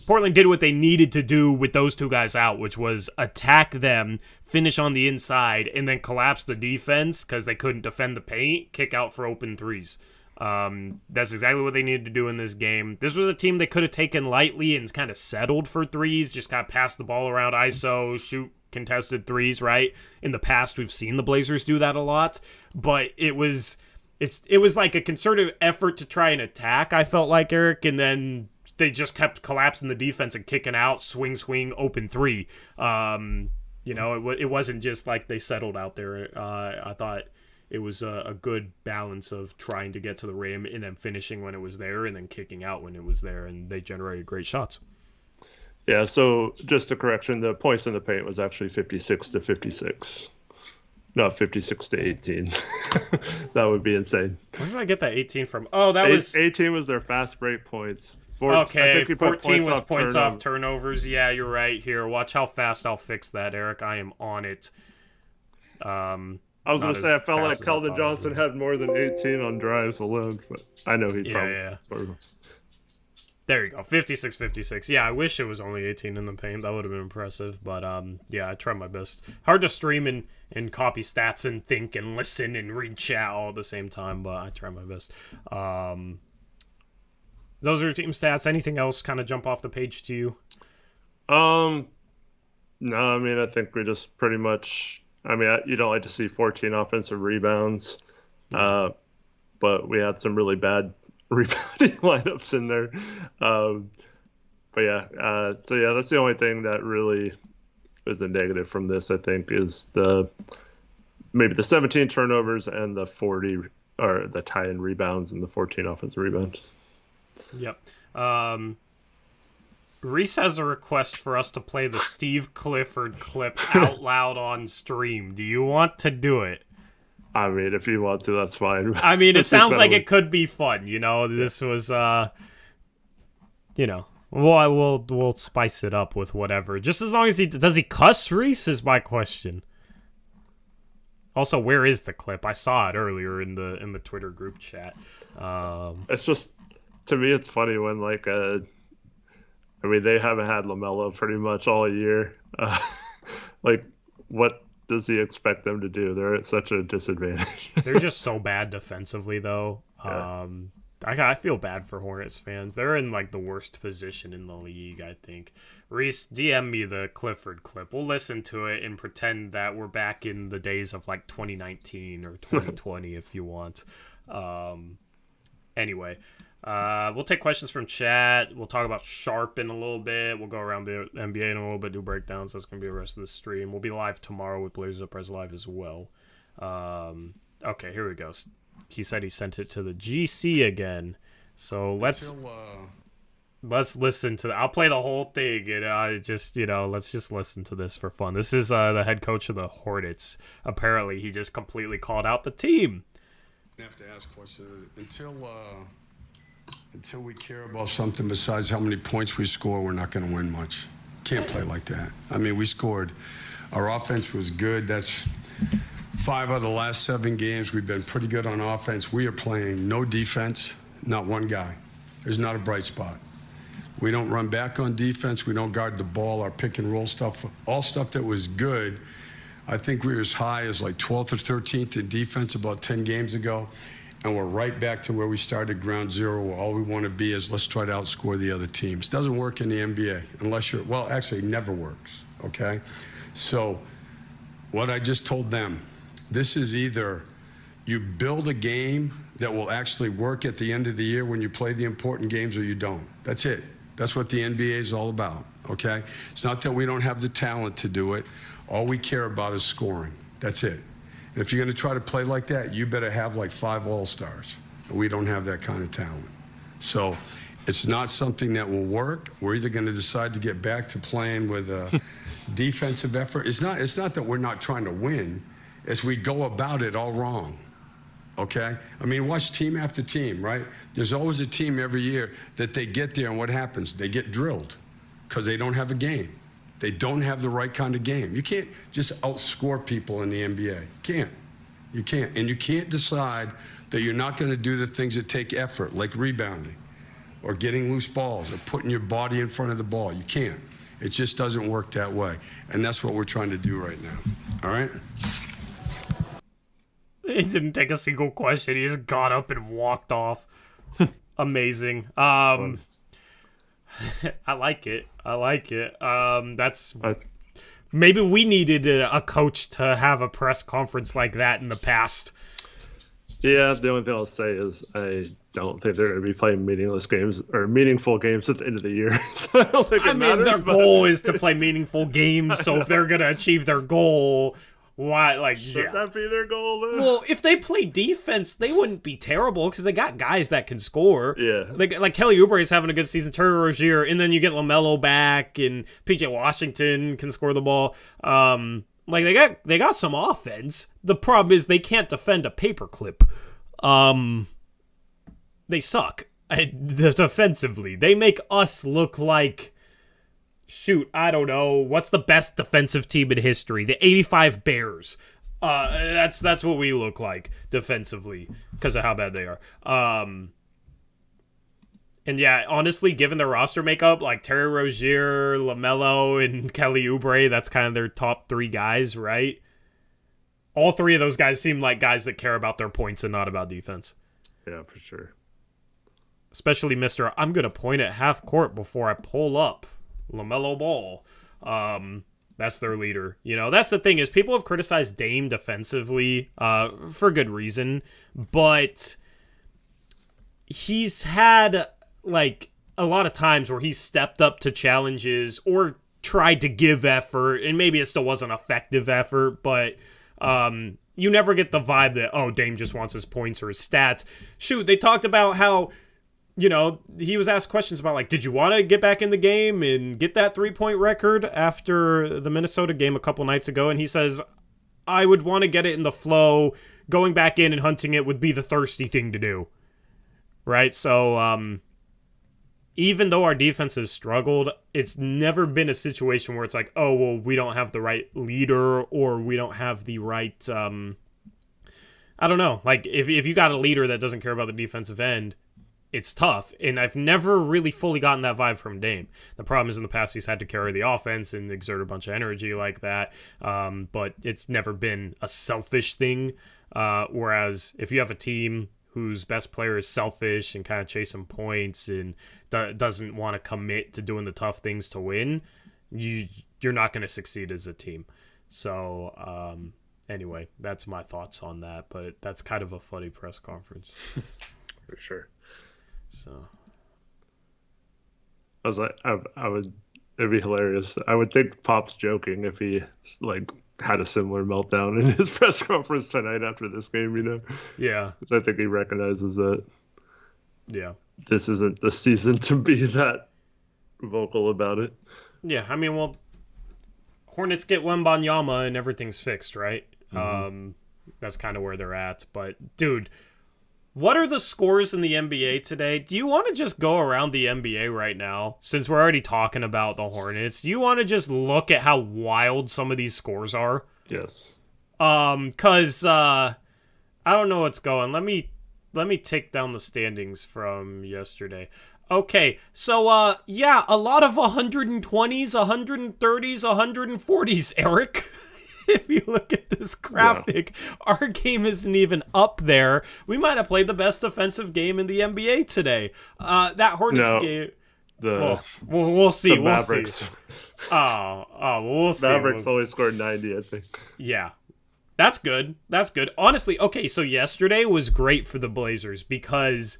Portland did what they needed to do with those two guys out, which was attack them, finish on the inside, and then collapse the defense because they couldn't defend the paint, kick out for open threes. That's exactly what they needed to do in this game. This was a team they could have taken lightly and kind of settled for threes, just kind of pass the ball around ISO, shoot contested threes, right? In the past, we've seen the Blazers do that a lot, but it was like a concerted effort to try and attack, I felt like, Eric, and then they just kept collapsing the defense and kicking out, swing, open three. It wasn't just like they settled out there. I thought it was a good balance of trying to get to the rim and then finishing when it was there and then kicking out when it was there, and they generated great shots. Yeah, so just a correction, the points in the paint was actually 56 to 56. Not 56 to 18. That would be insane. Where did I get that 18 from? Oh, that was 18 was their fast break points. Okay, 14 was points off turnovers. Yeah, you're right. Here, watch how fast I'll fix that, Eric. I am on it. I was going to say, I felt like Keldon Johnson had more than 18 on drives alone, but I know he probably scored. There you go, 56-56. Yeah, I wish it was only 18 in the paint. That would have been impressive, but I tried my best. Hard to stream and copy stats and think and listen and read chat all at the same time, but I tried my best. Those are your team stats. Anything else kind of jump off the page to you? No, I mean, I think we just pretty much, you don't like to see 14 offensive rebounds, but we had some really bad rebounding lineups in there. That's the only thing that really is a negative from this, I think, is maybe the 17 turnovers and the 40 or the tie-in rebounds and the 14 offensive rebounds. Yep. Reese has a request for us to play the Steve Clifford clip out loud on stream. Do you want to do it? I mean, if you want to, that's fine. I mean, it sounds like it could be fun. This was, we'll spice it up with whatever. Just as long as does he cuss, Reese, is my question. Also, where is the clip? I saw it earlier in the Twitter group chat. It's just, to me, it's funny when they haven't had LaMelo pretty much all year. What does he expect them to do? They're at such a disadvantage. They're just so bad defensively, though. Yeah. I feel bad for Hornets fans. They're in the worst position in the league, I think. Reese, DM me the Clifford clip. We'll listen to it and pretend that we're back in the days of 2019 or 2020 if you want. Anyway. We'll take questions from chat. We'll talk about Sharp in a little bit. We'll go around the NBA in a little bit, do breakdowns. That's going to be the rest of the stream. We'll be live tomorrow with Blazers Uprise Live as well. Okay, here we go. He said he sent it to the GC again. So let's listen to that. I'll play the whole thing, and let's just listen to this for fun. This is the head coach of the Hornets. Apparently, he just completely called out the team. I have to ask questions until we care about something besides how many points we score. We're not going to win much. Can't play like that. I mean, we scored. Our offense was good. That's 5 out of the last 7 games. We've been pretty good on offense. We are playing no defense, not one guy. There's not a bright spot. We don't run back on defense. We don't guard the ball. Our pick and roll stuff, all stuff that was good, I think we were as high as like 12th or 13th in defense about 10 games ago. And we're right back to where we started, ground zero, where all we want to be is let's try to outscore the other teams. Doesn't work in the NBA unless you're, well, actually, it never works, okay? So what I just told them, this is either you build a game that will actually work at the end of the year when you play the important games, or you don't. That's it. That's what the NBA is all about, okay? It's not that we don't have the talent to do it. All we care about is scoring. That's it. And if you're going to try to play like that, you better have like 5 all-stars. We don't have that kind of talent. So it's not something that will work. We're either going to decide to get back to playing with a defensive effort. It's not that we're not trying to win. It's we go about it all wrong. Okay? I mean, watch team after team, right? There's always a team every year that they get there, and what happens? They get drilled because they don't have a game. They don't have the right kind of game. You can't just outscore people in the NBA. You can't. You can't. And you can't decide that you're not going to do the things that take effort, like rebounding or getting loose balls or putting your body in front of the ball. You can't. It just doesn't work that way. And that's what we're trying to do right now. All right? He didn't take a single question. He just got up and walked off. Amazing. I like it. That's maybe we needed a coach to have a press conference like that in the past. Yeah, the only thing I'll say is I don't think they're going to be playing meaningless games or meaningful games at the end of the year. So I don't think it matters. Their goal is to play meaningful games. So if they're going to achieve their goal, why? Like, should that be their goal then? Well, if they play defense, they wouldn't be terrible because they got guys that can score. Yeah, like Kelly Oubre is having a good season. Terry Rozier, and then you get LaMelo back, and PJ Washington can score the ball. Like they got some offense. The problem is they can't defend a paperclip. They suck defensively. They make us look like. Shoot, I don't know. What's the best defensive team in history? The 85 Bears. That's what we look like defensively because of how bad they are. And yeah, honestly, given their roster makeup, like Terry Rozier, LaMelo, and Kelly Oubre, that's kind of their top 3 guys, right? All 3 of those guys seem like guys that care about their points and not about defense. Yeah, for sure. Especially Mr. I'm going to point at half court before I pull up. LaMelo Ball. That's their leader. You know, that's the thing is people have criticized Dame defensively for good reason, but he's had like a lot of times where he's stepped up to challenges or tried to give effort, and maybe it still wasn't effective effort, but you never get the vibe that, oh, Dame just wants his points or his stats. Shoot, they talked about how, you know, he was asked questions about, like, did you want to get back in the game and get that 3-point record after the Minnesota game a couple nights ago? And he says, I would want to get it in the flow. Going back in and hunting it would be the thirsty thing to do. Right? So, even though our defense has struggled, it's never been a situation where it's like, oh, well, we don't have the right leader or we don't have the right, I don't know. Like, if you got a leader that doesn't care about the defensive end, it's tough, and I've never really fully gotten that vibe from Dame. The problem is in the past he's had to carry the offense and exert a bunch of energy like that, but it's never been a selfish thing, whereas if you have a team whose best player is selfish and kind of chasing points and doesn't want to commit to doing the tough things to win, you're not going to succeed as a team. So, anyway, that's my thoughts on that, but that's kind of a funny press conference. For sure. So I was like, it'd be hilarious. I would think Pop's joking if he like had a similar meltdown in his press conference tonight after this game, you know? Yeah. Because I think he recognizes that. Yeah. This isn't the season to be that vocal about it. Yeah, I mean, well, Hornets get Wembanyama and everything's fixed, right? Mm-hmm. That's kind of where they're at. But, dude, what are the scores in the NBA today? Do you want to just go around the NBA right now, since we're already talking about the Hornets? Do you want to just look at how wild some of these scores are? Yes. Because I don't know what's going. Let me take down the standings from yesterday. Okay, so yeah, a lot of 120s, 130s, 140s, Eric. if you look at this graphic, our game isn't even up there. We might have played the best defensive game in the NBA today. That Hornets game. We'll see. We'll Mavericks. See. We'll see. Mavericks only scored 90, I think. Yeah. That's good. That's good. Honestly, okay, so yesterday was great for the Blazers because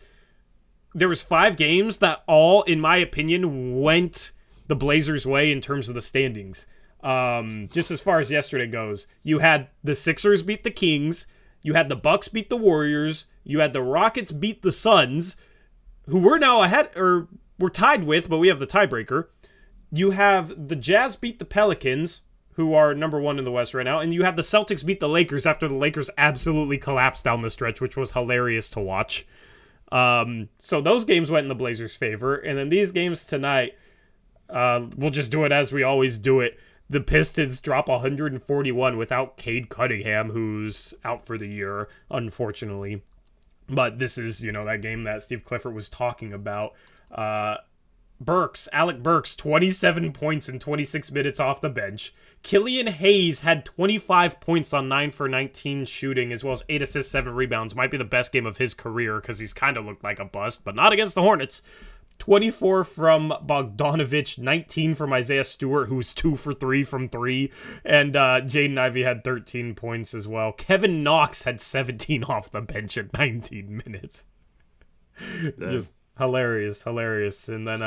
there was 5 games that all, in my opinion, went the Blazers' way in terms of the standings. Just as far as yesterday goes, you had the Sixers beat the Kings, you had the Bucks beat the Warriors, you had the Rockets beat the Suns, who we're now ahead, or we're tied with, but we have the tiebreaker. You have the Jazz beat the Pelicans, who are number 1 in the West right now, and you have the Celtics beat the Lakers after the Lakers absolutely collapsed down the stretch, which was hilarious to watch. So those games went in the Blazers' favor, and then these games tonight, we'll just do it as we always do it. The Pistons drop 141 without Cade Cunningham, who's out for the year, unfortunately. But this is, that game that Steve Clifford was talking about. Alec Burks, 27 points in 26 minutes off the bench. Killian Hayes had 25 points on 9 for 19 shooting, as well as 8 assists, 7 rebounds. Might be the best game of his career because he's kind of looked like a bust, but not against the Hornets. 24 from Bogdanovich, 19 from Isaiah Stewart, who was 2 for 3 from 3, and Jaden Ivey had 13 points as well. Kevin Knox had 17 off the bench at 19 minutes. Just hilarious. And then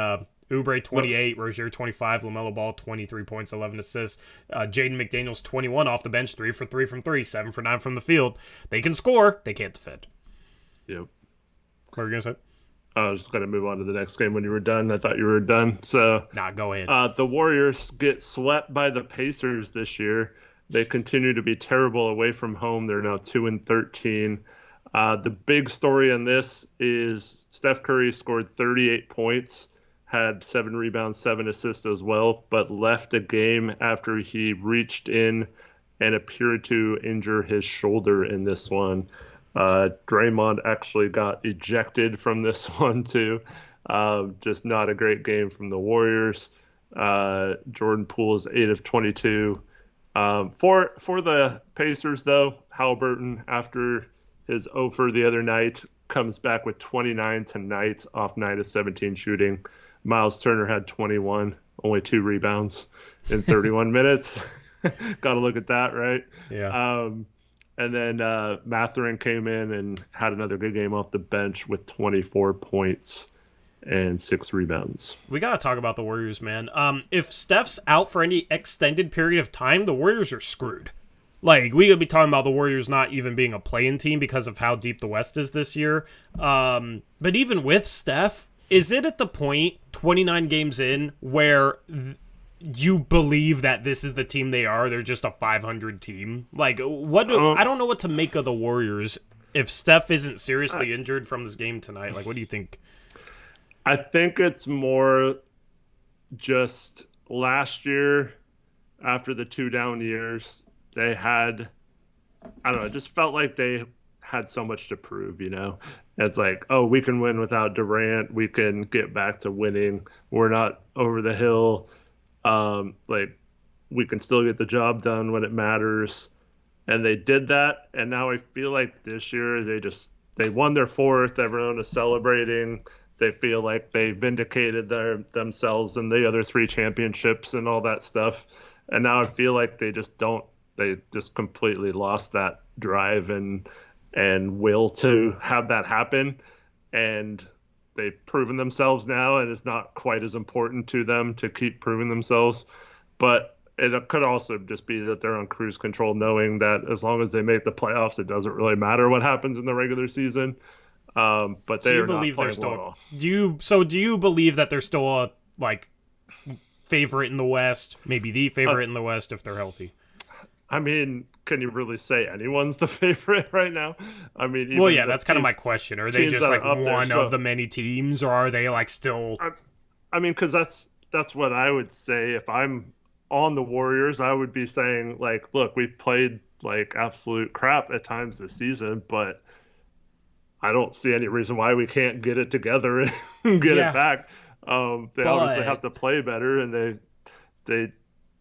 Oubre 28, Rozier 25, LaMelo Ball 23 points, 11 assists. Jaden McDaniels 21 off the bench, 3 for 3 from 3, 7 for 9 from the field. They can score, they can't defend. Yep. What were you gonna say? I was just going to move on to the next game when you were done. I thought you were done. So, go ahead. The Warriors get swept by the Pacers this year. They continue to be terrible away from home. They're now 2-13. The big story in this is Steph Curry scored 38 points, had 7 rebounds, 7 assists as well, but left a game after he reached in and appeared to injure his shoulder in this one. Draymond actually got ejected from this one too. Just not a great game from the Warriors. Jordan Poole is 8 of 22. For the Pacers though, Halliburton after his 0 the other night comes back with 29 tonight off 9 of 17 shooting. Miles Turner had 21, only 2 rebounds in 31 minutes. Got to look at that, right? Yeah. And then Mathurin came in and had another good game off the bench with 24 points and 6 rebounds. We got to talk about the Warriors, man. If Steph's out for any extended period of time, the Warriors are screwed. Like, we could be talking about the Warriors not even being a play-in team because of how deep the West is this year. But even with Steph, is it at the point, 29 games in, where you believe that this is the team they are? They're just a 500 team. Like, I don't know what to make of the Warriors if Steph isn't seriously injured from this game tonight. Like, what do you think? I think it's more just last year, after the 2 down years, they had, I don't know, it just felt like they had so much to prove, It's like, oh, we can win without Durant. We can get back to winning. We're not over the hill. We can still get the job done when it matters. And they did that. And now I feel like this year they won their 4th. Everyone is celebrating. They feel like they vindicated themselves in the other 3 championships and all that stuff. And now I feel like they just completely lost that drive and will to have that happen. And they've proven themselves now, and it's not quite as important to them to keep proving themselves. But it could also just be that they're on cruise control, knowing that as long as they make the playoffs, it doesn't really matter what happens in the regular season. But they are not playing well at all. Do you believe that they're still a favorite in the West? Maybe the favorite in the West if they're healthy. I mean, can you really say anyone's the favorite right now? I mean, well, yeah, that's kind of my question. Are they just one of the many teams, or are they still? I mean, because that's what I would say if I'm on the Warriors. I would be saying look, we played absolute crap at times this season, but I don't see any reason why we can't get it together and get it back. They obviously have to play better, and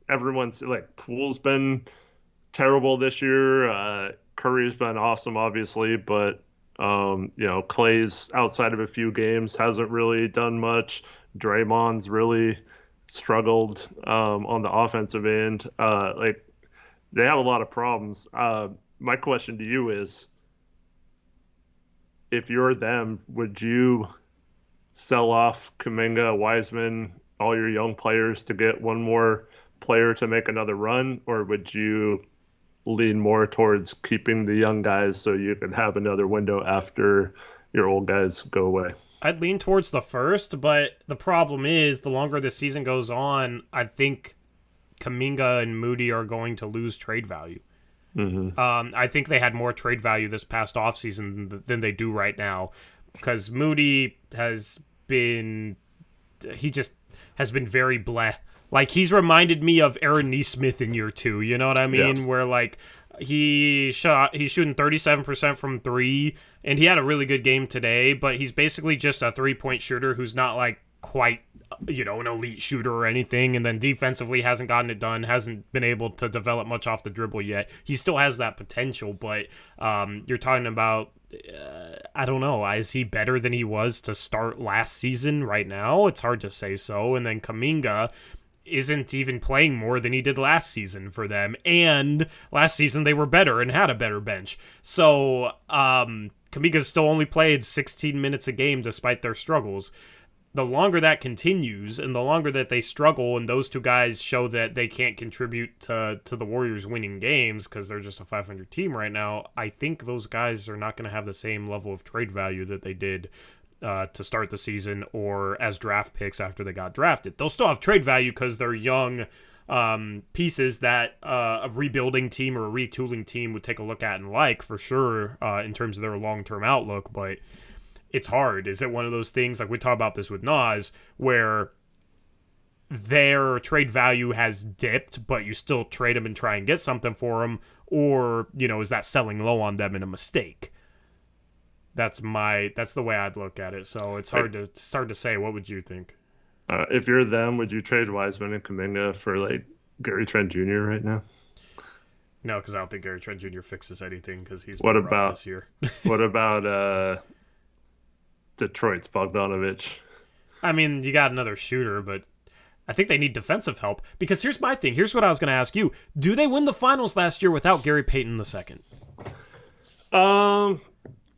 everyone's Poole's been terrible this year. Curry's been awesome, obviously, but Clay's outside of a few games hasn't really done much. Draymond's really struggled on the offensive end. They have a lot of problems. My question to you is, if you're them, would you sell off Kuminga, Wiseman, all your young players to get one more player to make another run, or would you lean more towards keeping the young guys so you can have another window after your old guys go away? I'd lean towards the first, but the problem is the longer the season goes on, I think Kuminga and Moody are going to lose trade value. Mm-hmm. I think they had more trade value this past offseason than they do right now, because Moody has been very bleh. Like, he's reminded me of Aaron Nesmith in year 2, you know what I mean? Yeah. Where, like, he's shooting 37% from 3, and he had a really good game today, but he's basically just a 3-point shooter who's not, like, quite, an elite shooter or anything, and then defensively hasn't gotten it done, hasn't been able to develop much off the dribble yet. He still has that potential, but you're talking about, I don't know, is he better than he was to start last season right now? It's hard to say so. And then Kuminga isn't even playing more than he did last season for them, and last season they were better and had a better bench. So Kuminga's still only played 16 minutes a game despite their struggles. The longer that continues and the longer that they struggle and those two guys show that they can't contribute to the Warriors winning games because they're just a 500 team right now, I think those guys are not going to have the same level of trade value that they did to start the season or as draft picks after they got drafted. They'll still have trade value because they're young pieces that a rebuilding team or a retooling team would take a look at and like for sure in terms of their long-term outlook, but it's hard. Is it one of those things, like we talk about this with Nas, where their trade value has dipped, but you still trade them and try and get something for them, or, is that selling low on them and a mistake? That's the way I'd look at it. So it's hard to say. What would you think? If you're them, would you trade Wiseman and Kuminga for like Gary Trent Jr. right now? No, because I don't think Gary Trent Jr. fixes anything because he's rough this year. What about Detroit's Bogdanovich? I mean, you got another shooter, but I think they need defensive help. Because here's my thing. Here's what I was going to ask you. Do they win the finals last year without Gary Payton II?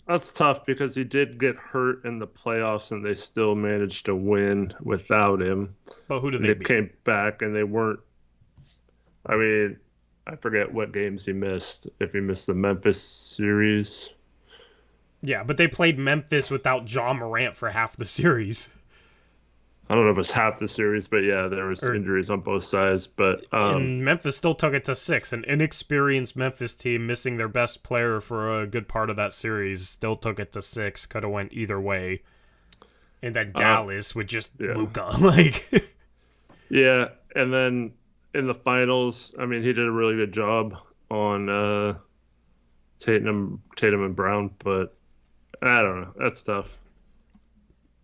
That's tough because he did get hurt in the playoffs and they still managed to win without him. But who did they beat? They came back and they weren't. I mean, I forget what games he missed. If he missed the Memphis series. Yeah, but they played Memphis without Ja Morant for half the series. I don't know if it was half the series, but yeah, there was injuries on both sides. But and Memphis still took it to 6. An inexperienced Memphis team missing their best player for a good part of that series still took it to 6. Could have went either way. And then Dallas with just Luka. Yeah, and then in the finals, I mean, he did a really good job on Tatum and Brown, but I don't know. That's tough.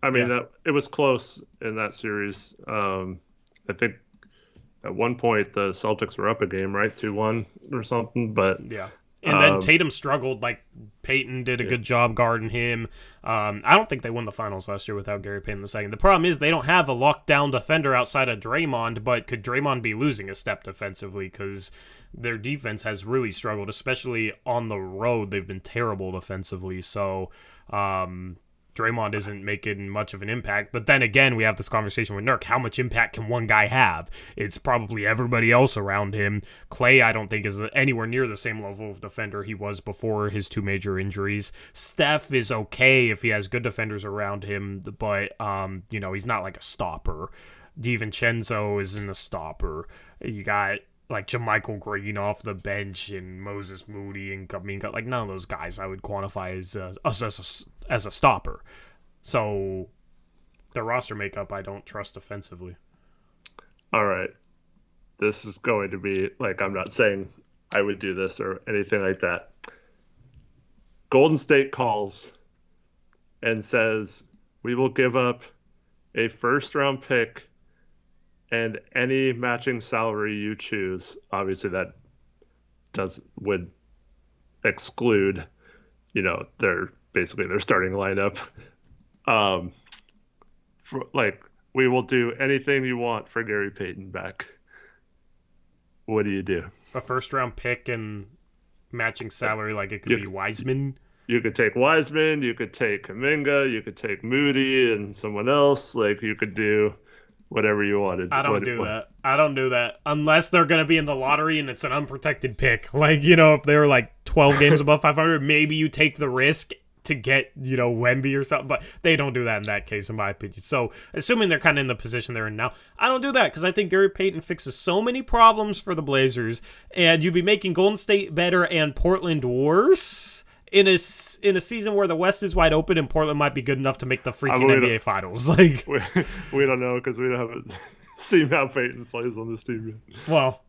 I mean, it was close in that series. I think at one point the Celtics were up a game, right? 2-1 or something. But yeah. And then Tatum struggled. Like, Peyton did a good job guarding him. I don't think they won the finals last year without Gary Payton II. The problem is they don't have a lockdown defender outside of Draymond, but could Draymond be losing a step defensively? Because their defense has really struggled, especially on the road. They've been terrible defensively. So, Draymond isn't making much of an impact. But then again, we have this conversation with Nurk. How much impact can one guy have? It's probably everybody else around him. Clay, I don't think, is anywhere near the same level of defender he was before his 2 major injuries. Steph is okay if he has good defenders around him, but, he's not like a stopper. DiVincenzo isn't a stopper. You got like JaMychal Green off the bench and Moses Moody and Kuminga. Like, none of those guys I would quantify as a stopper. So their roster makeup I don't trust defensively. All right. This is going to be, like, I'm not saying I would do this or anything like that. Golden State calls and says, we will give up a first-round pick and any matching salary you choose. Obviously, that would exclude, their starting lineup. We will do anything you want for Gary Payton back. What do you do? A first-round pick and matching salary, like it could be Wiseman. You could take Wiseman, you could take Kuminga, you could take Moody and someone else. Like, you could do whatever you wanted. I don't do that. Unless they're going to be in the lottery and it's an unprotected pick. Like, if they're like 12 games above 500, maybe you take the risk to get, Wemby or something. But they don't do that in that case, in my opinion. So, assuming they're kind of in the position they're in now, I don't do that because I think Gary Payton fixes so many problems for the Blazers, and you'd be making Golden State better and Portland worse in a season where the West is wide open and Portland might be good enough to make the freaking NBA Finals. Like, we don't know because we haven't seen how Payton plays on this team yet. Well,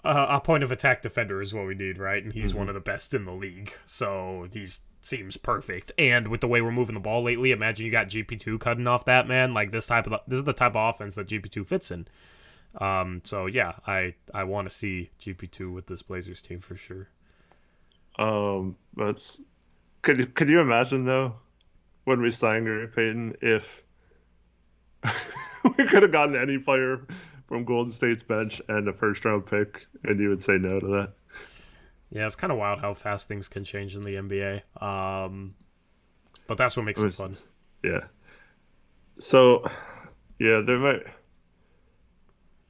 a point of attack defender is what we need, right? And he's one of the best in the league, so he seems perfect. And with the way we're moving the ball lately, imagine you got GP2 cutting off that, man. Like, this is the type of offense that GP2 fits in. So yeah, I want to see GP2 with this Blazers team for sure. Could you imagine though, when we signed Gary Payton, if we could have gotten any player from Golden State's bench and a first round pick, and you would say no to that? Yeah, it's kind of wild how fast things can change in the NBA. But that's what makes it fun. Yeah. So, yeah,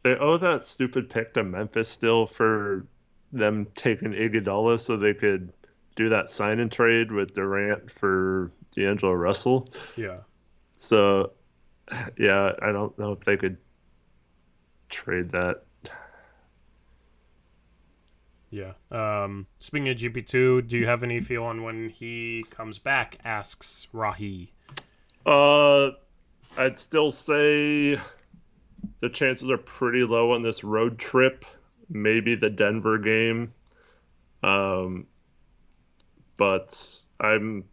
they owe that stupid pick to Memphis still for them taking Iguodala so they could do that sign and trade with Durant for D'Angelo Russell. Yeah. So, yeah, I don't know if they could trade that. Yeah. Speaking of GP2, do you have any feel on when he comes back? Asks Rahi. I'd still say the chances are pretty low on this road trip. Maybe the Denver game. But I'm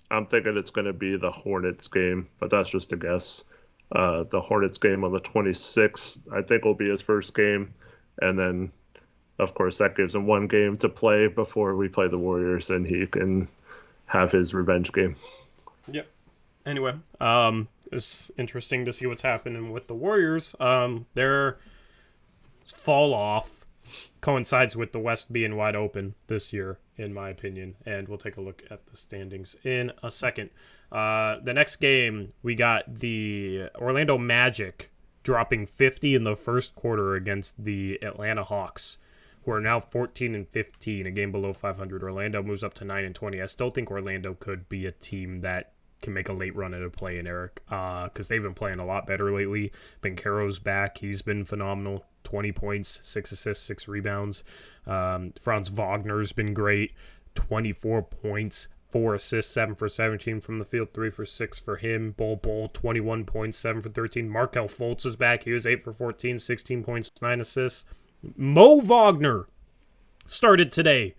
thinking it's going to be the Hornets game, but that's just a guess. The Hornets game on the 26th, I think, will be his first game, and then, of course, that gives him one game to play before we play the Warriors, and he can have his revenge game. Yep. Anyway, it's interesting to see what's happening with the Warriors. Their fall off coincides with the West being wide open this year, in my opinion, and we'll take a look at the standings in a second. The next game, we got the Orlando Magic dropping 50 in the first quarter against the Atlanta Hawks, who are now 14-15, a game below 500. Orlando moves up to 9-20. I still think Orlando could be a team that can make a late run at a play-in, Eric, because they've been playing a lot better lately. Banchero's back. He's been phenomenal. 20 points, 6 assists, 6 rebounds. Franz Wagner's been great. 24 points, 4 assists, 7 for 17 from the field, 3 for 6 for him. Bol, 21 points, 7 for 13. Markelle Fultz is back. He was 8 for 14, 16 points, 9 assists. Mo Wagner started today.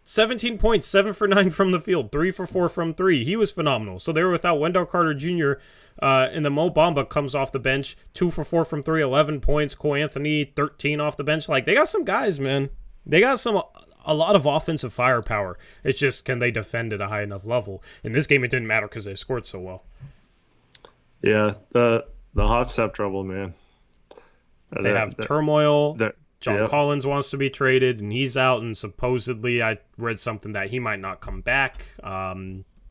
17 points, 7 for 9 from the field, 3 for 4 from 3. He was phenomenal. So they were without Wendell Carter Jr., and then Mo Bamba comes off the bench, 2 for 4 from 3, 11 points. Cole Anthony, 13 off the bench. Like, they got some guys, man. They got a lot of offensive firepower. It's just, can they defend at a high enough level? In this game, it didn't matter because they scored so well. Yeah, the Hawks have trouble, man. They have turmoil. John Collins wants to be traded, and he's out, and supposedly I read something that he might not come back.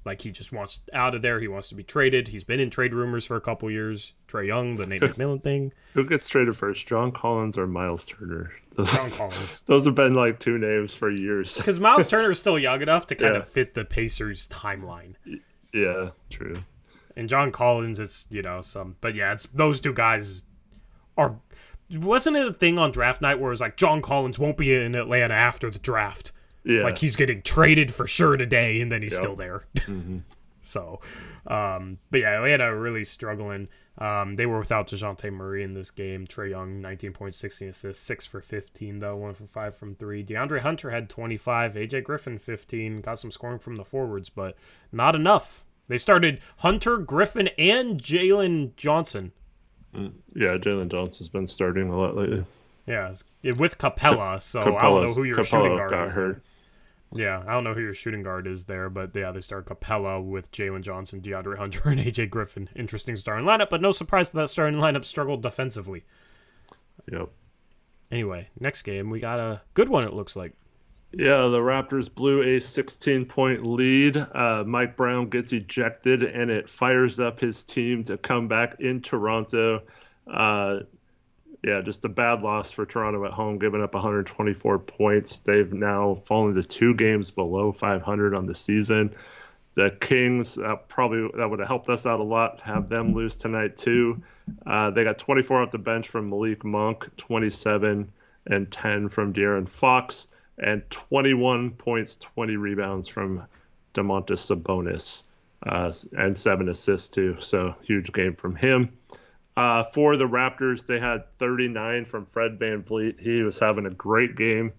Like, he just wants out of there. He wants to be traded. He's been in trade rumors for a couple years. Trae Young, the Nate McMillan thing. Who gets traded first, John Collins or Miles Turner? John Collins. Those have been like two names for years. Because Miles Turner is still young enough to kind of fit the Pacers' timeline. Yeah, true. And John Collins, it's, but yeah, it's those two guys are... Wasn't it a thing on draft night where it was like John Collins won't be in Atlanta after the draft? Yeah. Like, he's getting traded for sure today, and then he's still there. Mm-hmm. So, but yeah, Atlanta really struggling. They were without DeJounte Murray in this game. Trae Young, 19 points, 16 assists, 6 for 15, though, 1 for 5 from 3. DeAndre Hunter had 25. AJ Griffin, 15. Got some scoring from the forwards, but not enough. They started Hunter, Griffin, and Jalen Johnson. Yeah, Jalen Johnson's been starting a lot lately. Yeah, with Capella, so I don't know who your shooting guard got is hurt. there. Yeah, I don't know who your shooting guard is there, but yeah, they start Capella with Jalen Johnson, DeAndre Hunter, and AJ Griffin. Interesting starting lineup, but no surprise that starting lineup struggled defensively. Yep. Anyway, next game, we got a good one, it looks like. Yeah, the Raptors blew a 16-point lead. Mike Brown gets ejected, and it fires up his team to come back in Toronto. Yeah, just a bad loss for Toronto at home, giving up 124 points. They've now fallen to 2 games below 500 on the season. The Kings, that would have helped us out a lot to have them lose tonight too. They got 24 off the bench from Malik Monk, 27 and 10 from De'Aaron Fox, and 21 points, 20 rebounds from Domantas Sabonis, and 7 assists too. So huge game from him. For the Raptors, they had 39 from Fred VanVleet. He was having a great game,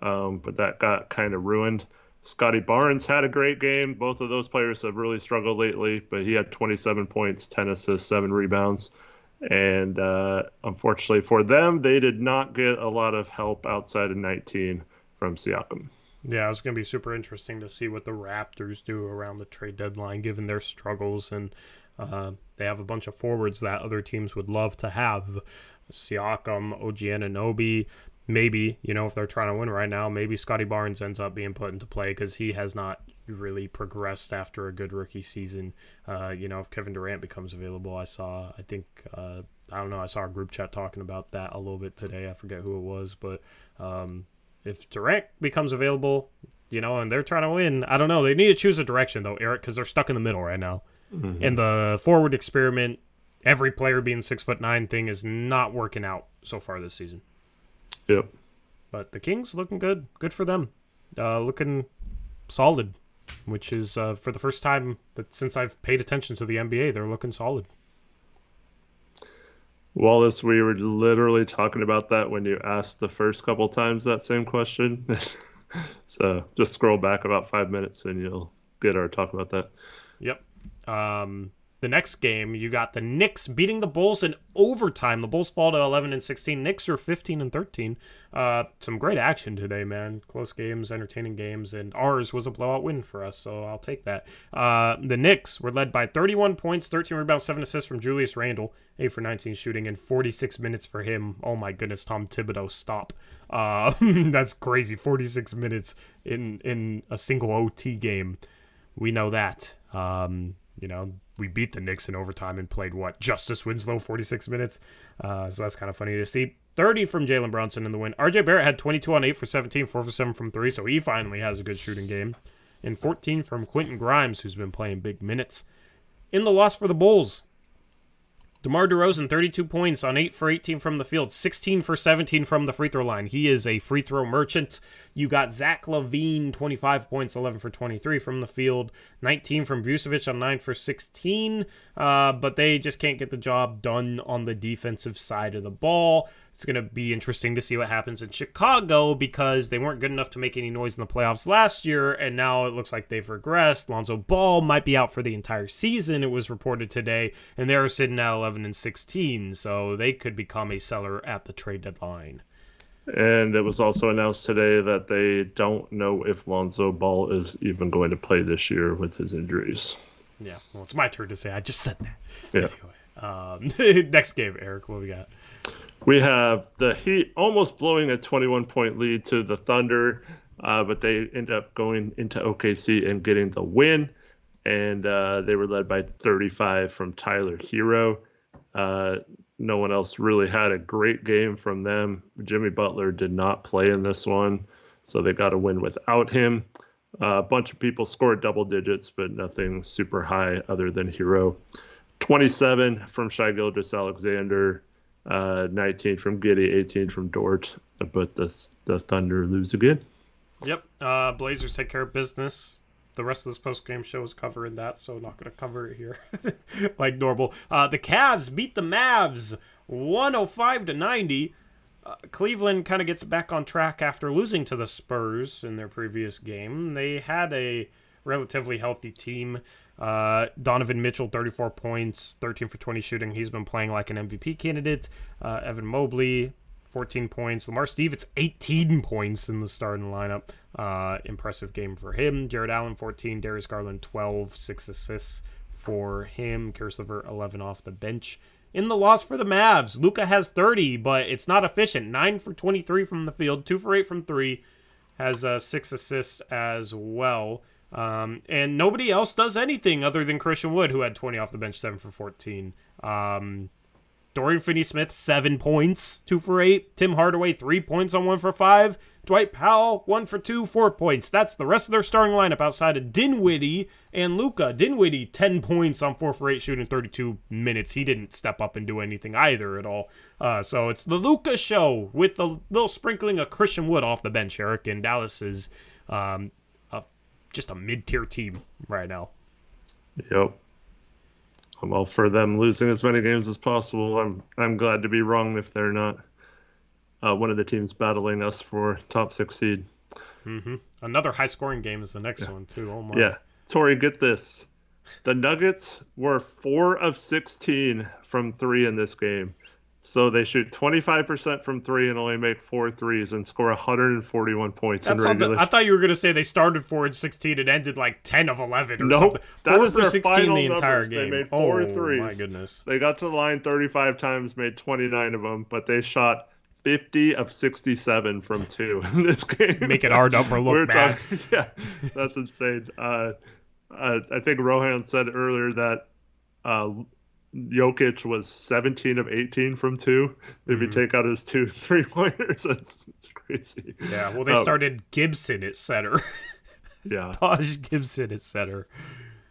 but that got kind of ruined. Scotty Barnes had a great game. Both of those players have really struggled lately, but he had 27 points, 10 assists, 7 rebounds. And unfortunately for them, they did not get a lot of help outside of 19 from Siakam. Yeah, it's going to be super interesting to see what the Raptors do around the trade deadline, given their struggles. And they have a bunch of forwards that other teams would love to have. Siakam, OG Anunoby, maybe, if they're trying to win right now, maybe Scotty Barnes ends up being put into play because he has not really progressed after a good rookie season. If Kevin Durant becomes available, I saw a group chat talking about that a little bit today. I forget who it was, but if Durant becomes available, and they're trying to win, I don't know. They need to choose a direction, though, Eric, because they're stuck in the middle right now. Mm-hmm. And the forward experiment, every player being 6'9" thing is not working out so far this season. Yep. But the Kings looking good. Good for them. Looking solid, which is for the first time since I've paid attention to the NBA, they're looking solid. Wallace, we were literally talking about that when you asked the first couple times that same question. So just scroll back about 5 minutes and you'll get our talk about that. Yep. The next game, you got the Knicks beating the Bulls in overtime. The Bulls fall to 11-16. Knicks are 15-13. Some great action today, man. Close games, entertaining games, and ours was a blowout win for us, so I'll take that. The Knicks were led by 31 points, 13 rebounds, 7 assists from Julius Randle, 8 for 19 shooting, and 46 minutes for him. Oh my goodness, Tom Thibodeau, stop. That's crazy. 46 minutes in a single OT game. We know that. We beat the Knicks in overtime and played, Justice Winslow, 46 minutes. So that's kind of funny to see. 30 from Jalen Brunson in the win. RJ Barrett had 22 on 8 for 17, 4 for 7 from 3, so he finally has a good shooting game. And 14 from Quentin Grimes, who's been playing big minutes. In the loss for the Bulls, DeMar DeRozan, 32 points on 8 for 18 from the field, 16 for 17 from the free throw line. He is a free throw merchant. You got Zach LaVine, 25 points, 11 for 23 from the field, 19 from Vucevic on 9 for 16, but they just can't get the job done on the defensive side of the ball. It's going to be interesting to see what happens in Chicago because they weren't good enough to make any noise in the playoffs last year, and now it looks like they've regressed. Lonzo Ball might be out for the entire season, it was reported today, and they're sitting at 11-16, so they could become a seller at the trade deadline. And it was also announced today that they don't know if Lonzo Ball is even going to play this year with his injuries. Yeah, well, it's my turn to say. I just said that. Yeah. Anyway, next game, Eric, what we got? We have the Heat almost blowing a 21-point lead to the Thunder, but they end up going into OKC and getting the win. And they were led by 35 from Tyler Hero. No one else really had a great game from them. Jimmy Butler did not play in this one, so they got a win without him. A bunch of people scored double digits, but nothing super high other than Hero. 27 from Shai Gilgeous-Alexander, 19 from Giddey, 18 from Dort, but the Thunder lose again. Yep. Blazers take care of business. The rest of this post-game show is covering that, so I'm not going to cover it here like normal. The Cavs beat the Mavs 105-90. Cleveland kind of gets back on track after losing to the Spurs in their previous game. They had a relatively healthy team. Donovan Mitchell, 34 points, 13 for 20 shooting. He's been playing like an MVP candidate. Evan Mobley, 14 points. Lamar Stevens, 18 points in the starting lineup. Impressive game for him. Jared Allen, 14. Darius Garland, 12. 6 assists for him. Karis LeVert, 11 off the bench. In the loss for the Mavs, Luka has 30, but it's not efficient. 9 for 23 from the field, 2 for 8 from 3. Has 6 assists as well. And nobody else does anything other than Christian Wood, who had 20 off the bench, 7 for 14. Dorian Finney-Smith, 7 points, 2 for 8. Tim Hardaway, 3 points on 1 for 5. Dwight Powell, 1 for 2, 4 points. That's the rest of their starting lineup outside of Dinwiddie and Luka. Dinwiddie, 10 points on 4 for 8, shooting 32 minutes. He didn't step up and do anything either at all. So it's the Luka show with a little sprinkling of Christian Wood off the bench, Eric. And Dallas is just a mid-tier team right now. Yep. I'm all for them losing as many games as possible. I'm glad to be wrong if they're not one of the teams battling us for top 6 seed. Mm-hmm. Another high-scoring game is the next one, too. Oh, my. Yeah. Tori, get this. The Nuggets were 4 of 16 from 3 in this game. So they shoot 25% from 3 and only make 4 threes and score 141 points in regulation. I thought you were going to say they started 4 and 16 and ended like 10 of 11 or nope, something. That was their 16 final the entire numbers. game. They made 4 threes. Oh, my goodness. They got to the line 35 times, made 29 of them, but they shot 50 of 67 from 2 in this game. Making our number look bad. Yeah, that's insane. I think Rohan said earlier that Jokic was 17 of 18 from 2. If you take out his 2 3-pointers, it's crazy. Yeah, well, they started Gibson at center. Yeah. Taj Gibson at center.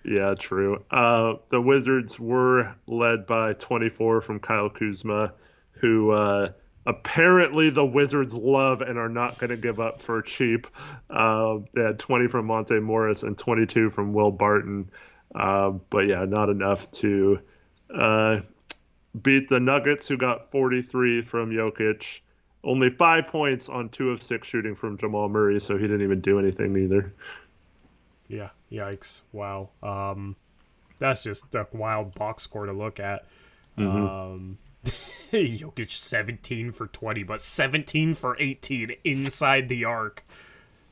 Yeah, true. The Wizards were led by 24 from Kyle Kuzma, who apparently the Wizards love and are not going to give up for cheap. They had 20 from Monte Morris and 22 from Will Barton. But yeah, not enough to beat the Nuggets, who got 43 from Jokic. Only 5 points on 2 of 6 shooting from Jamal Murray, so he didn't even do anything either. Yeah, yikes. Wow. That's just a wild box score to look at. Mm-hmm. Jokic 17 for 20, but 17 for 18 inside the arc.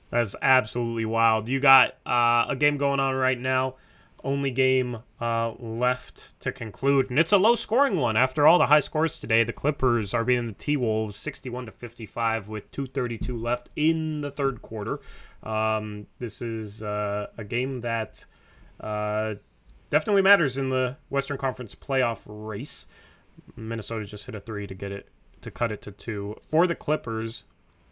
That's absolutely wild. You got a game going on right now. Only game left to conclude, and it's a low-scoring one. After all the high scores today, the Clippers are beating the T-Wolves 61-55 with 2:32 left in the third quarter. This is a game that definitely matters in the Western Conference playoff race. Minnesota just hit a 3 to cut it to 2. For the Clippers,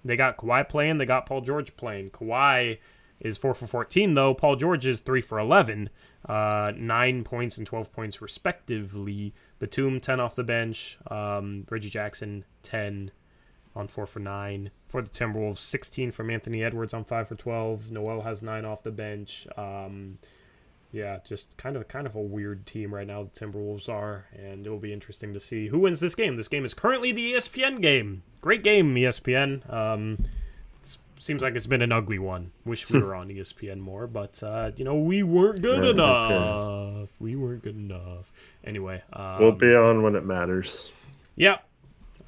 they got Kawhi playing, they got Paul George playing. Kawhi is 4 for 14, though. Paul George is 3 for 11. 9 points and 12 points, respectively. Batum, 10 off the bench. Reggie Jackson, 10 on 4 for 9. For the Timberwolves, 16 from Anthony Edwards on 5 for 12. Noel has 9 off the bench. Yeah, just kind of a weird team right now, the Timberwolves are, and it will be interesting to see who wins this game. This game is currently the ESPN game. Great game, ESPN. Seems like it's been an ugly one. Wish we were on ESPN more, but, we weren't good enough. We weren't good enough. Anyway. We'll be on when it matters. Yep.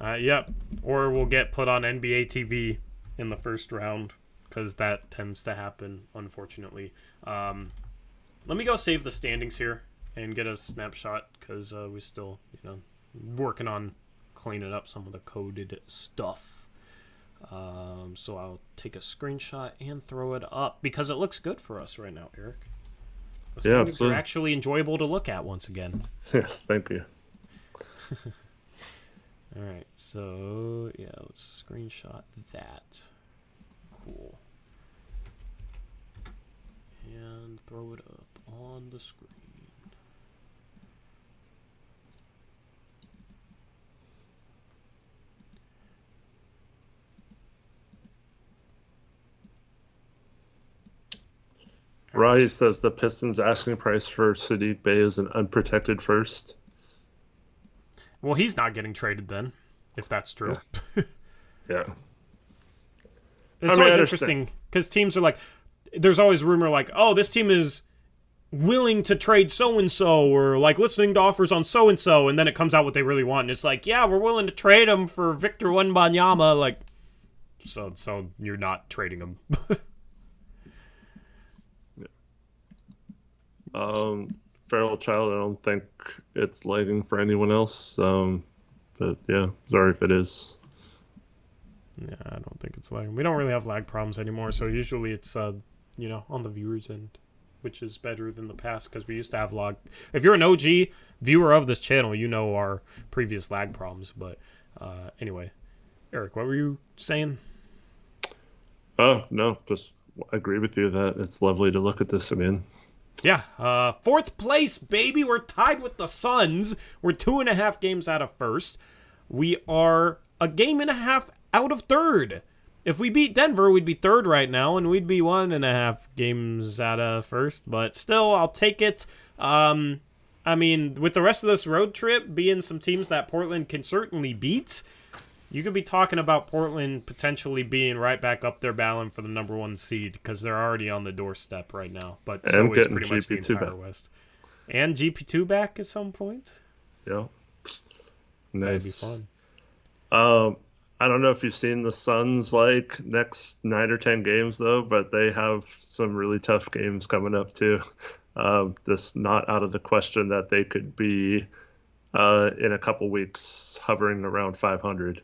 Yep. Or we'll get put on NBA TV in the first round, because that tends to happen, unfortunately. Let me go save the standings here and get a snapshot, because we still, working on cleaning up some of the coded stuff. So I'll take a screenshot and throw it up, because it looks good for us right now, Eric. The standings are actually enjoyable to look at once again. Yes, thank you. All right, so yeah, let's screenshot that. Cool. And throw it up on the screen. Rai says the Pistons' asking price for Sadiq Bey is an unprotected first. Well, he's not getting traded then, if that's true. Yeah. It's always interesting, because teams are like, there's always rumor like, oh, this team is willing to trade so-and-so or like listening to offers on so-and-so, and then it comes out what they really want, and it's like, yeah, we're willing to trade him for Victor Wembanyama, like, so you're not trading him. Fairchild, I don't think it's lagging for anyone else, but yeah, sorry if it is. Yeah, I don't think it's lagging. We don't really have lag problems anymore, so usually it's on the viewers end, which is better than the past, because we used to have lag. If you're an OG viewer of this channel, you know our previous lag problems. But anyway, Eric, what were you saying? Oh, no, just agree with you that it's lovely to look at this again. Yeah, fourth place, baby. We're tied with the Suns. We're 2.5 games out of first. We are a game and a half out of third. If we beat Denver, we'd be third right now, and we'd be 1.5 games out of first. But still, I'll take it. I mean, with the rest of this road trip being some teams that Portland can certainly beat, you could be talking about Portland potentially being right back up there battling for the number 1 seed, because they're already on the doorstep right now. But and so is pretty GP2 much the entire back. West. And GP2 back at some point. Yeah. That'd Nice. be fun. I don't know if you've seen the Suns like next 9 or 10 games though, but they have some really tough games coming up too. This not out of the question that they could be in a couple weeks hovering around 500.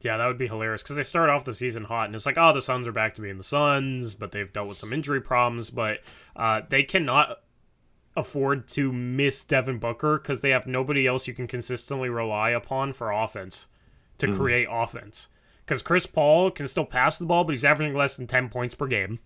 Yeah, that would be hilarious, because they start off the season hot, and it's like, oh, the Suns are back to being the Suns, but they've dealt with some injury problems, but they cannot afford to miss Devin Booker, because they have nobody else you can consistently rely upon for offense, to create offense. Because Chris Paul can still pass the ball, but he's averaging less than 10 points per game.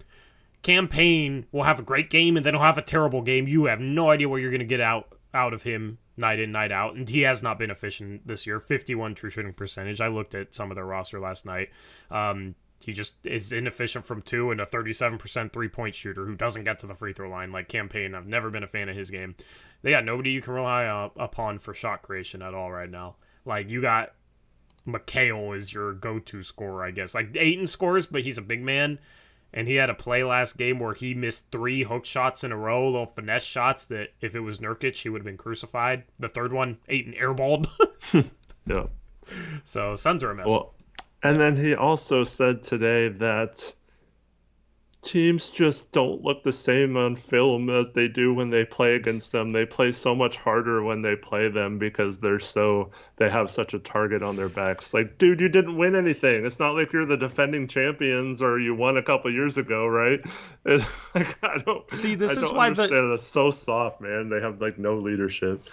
Cam Payne will have a great game, and then he'll have a terrible game. You have no idea what you're going to get out of him night in, night out, and he has not been efficient this year. 51 true shooting percentage. I looked at some of their roster last night. He just is inefficient from 2 and a 37% three-point shooter who doesn't get to the free throw line like Cam Payne. I've never been a fan of his game. They got nobody you can rely upon for shot creation at all right now. Like, you got McHale is your go-to scorer, I guess. Like, Ayton scores, but he's a big man. And he had a play last game where he missed 3 hook shots in a row, little finesse shots that if it was Nurkic, he would have been crucified. The third one, Ayton airballed. Yeah. So, Suns are a mess. Well, and then he also said today that teams just don't look the same on film as they do when they play against them. They play so much harder when they play them because they have such a target on their backs. Like, dude, you didn't win anything. It's not like you're the defending champions or you won a couple years ago, right? Like, I don't understand. That's so soft, man. They have like no leadership.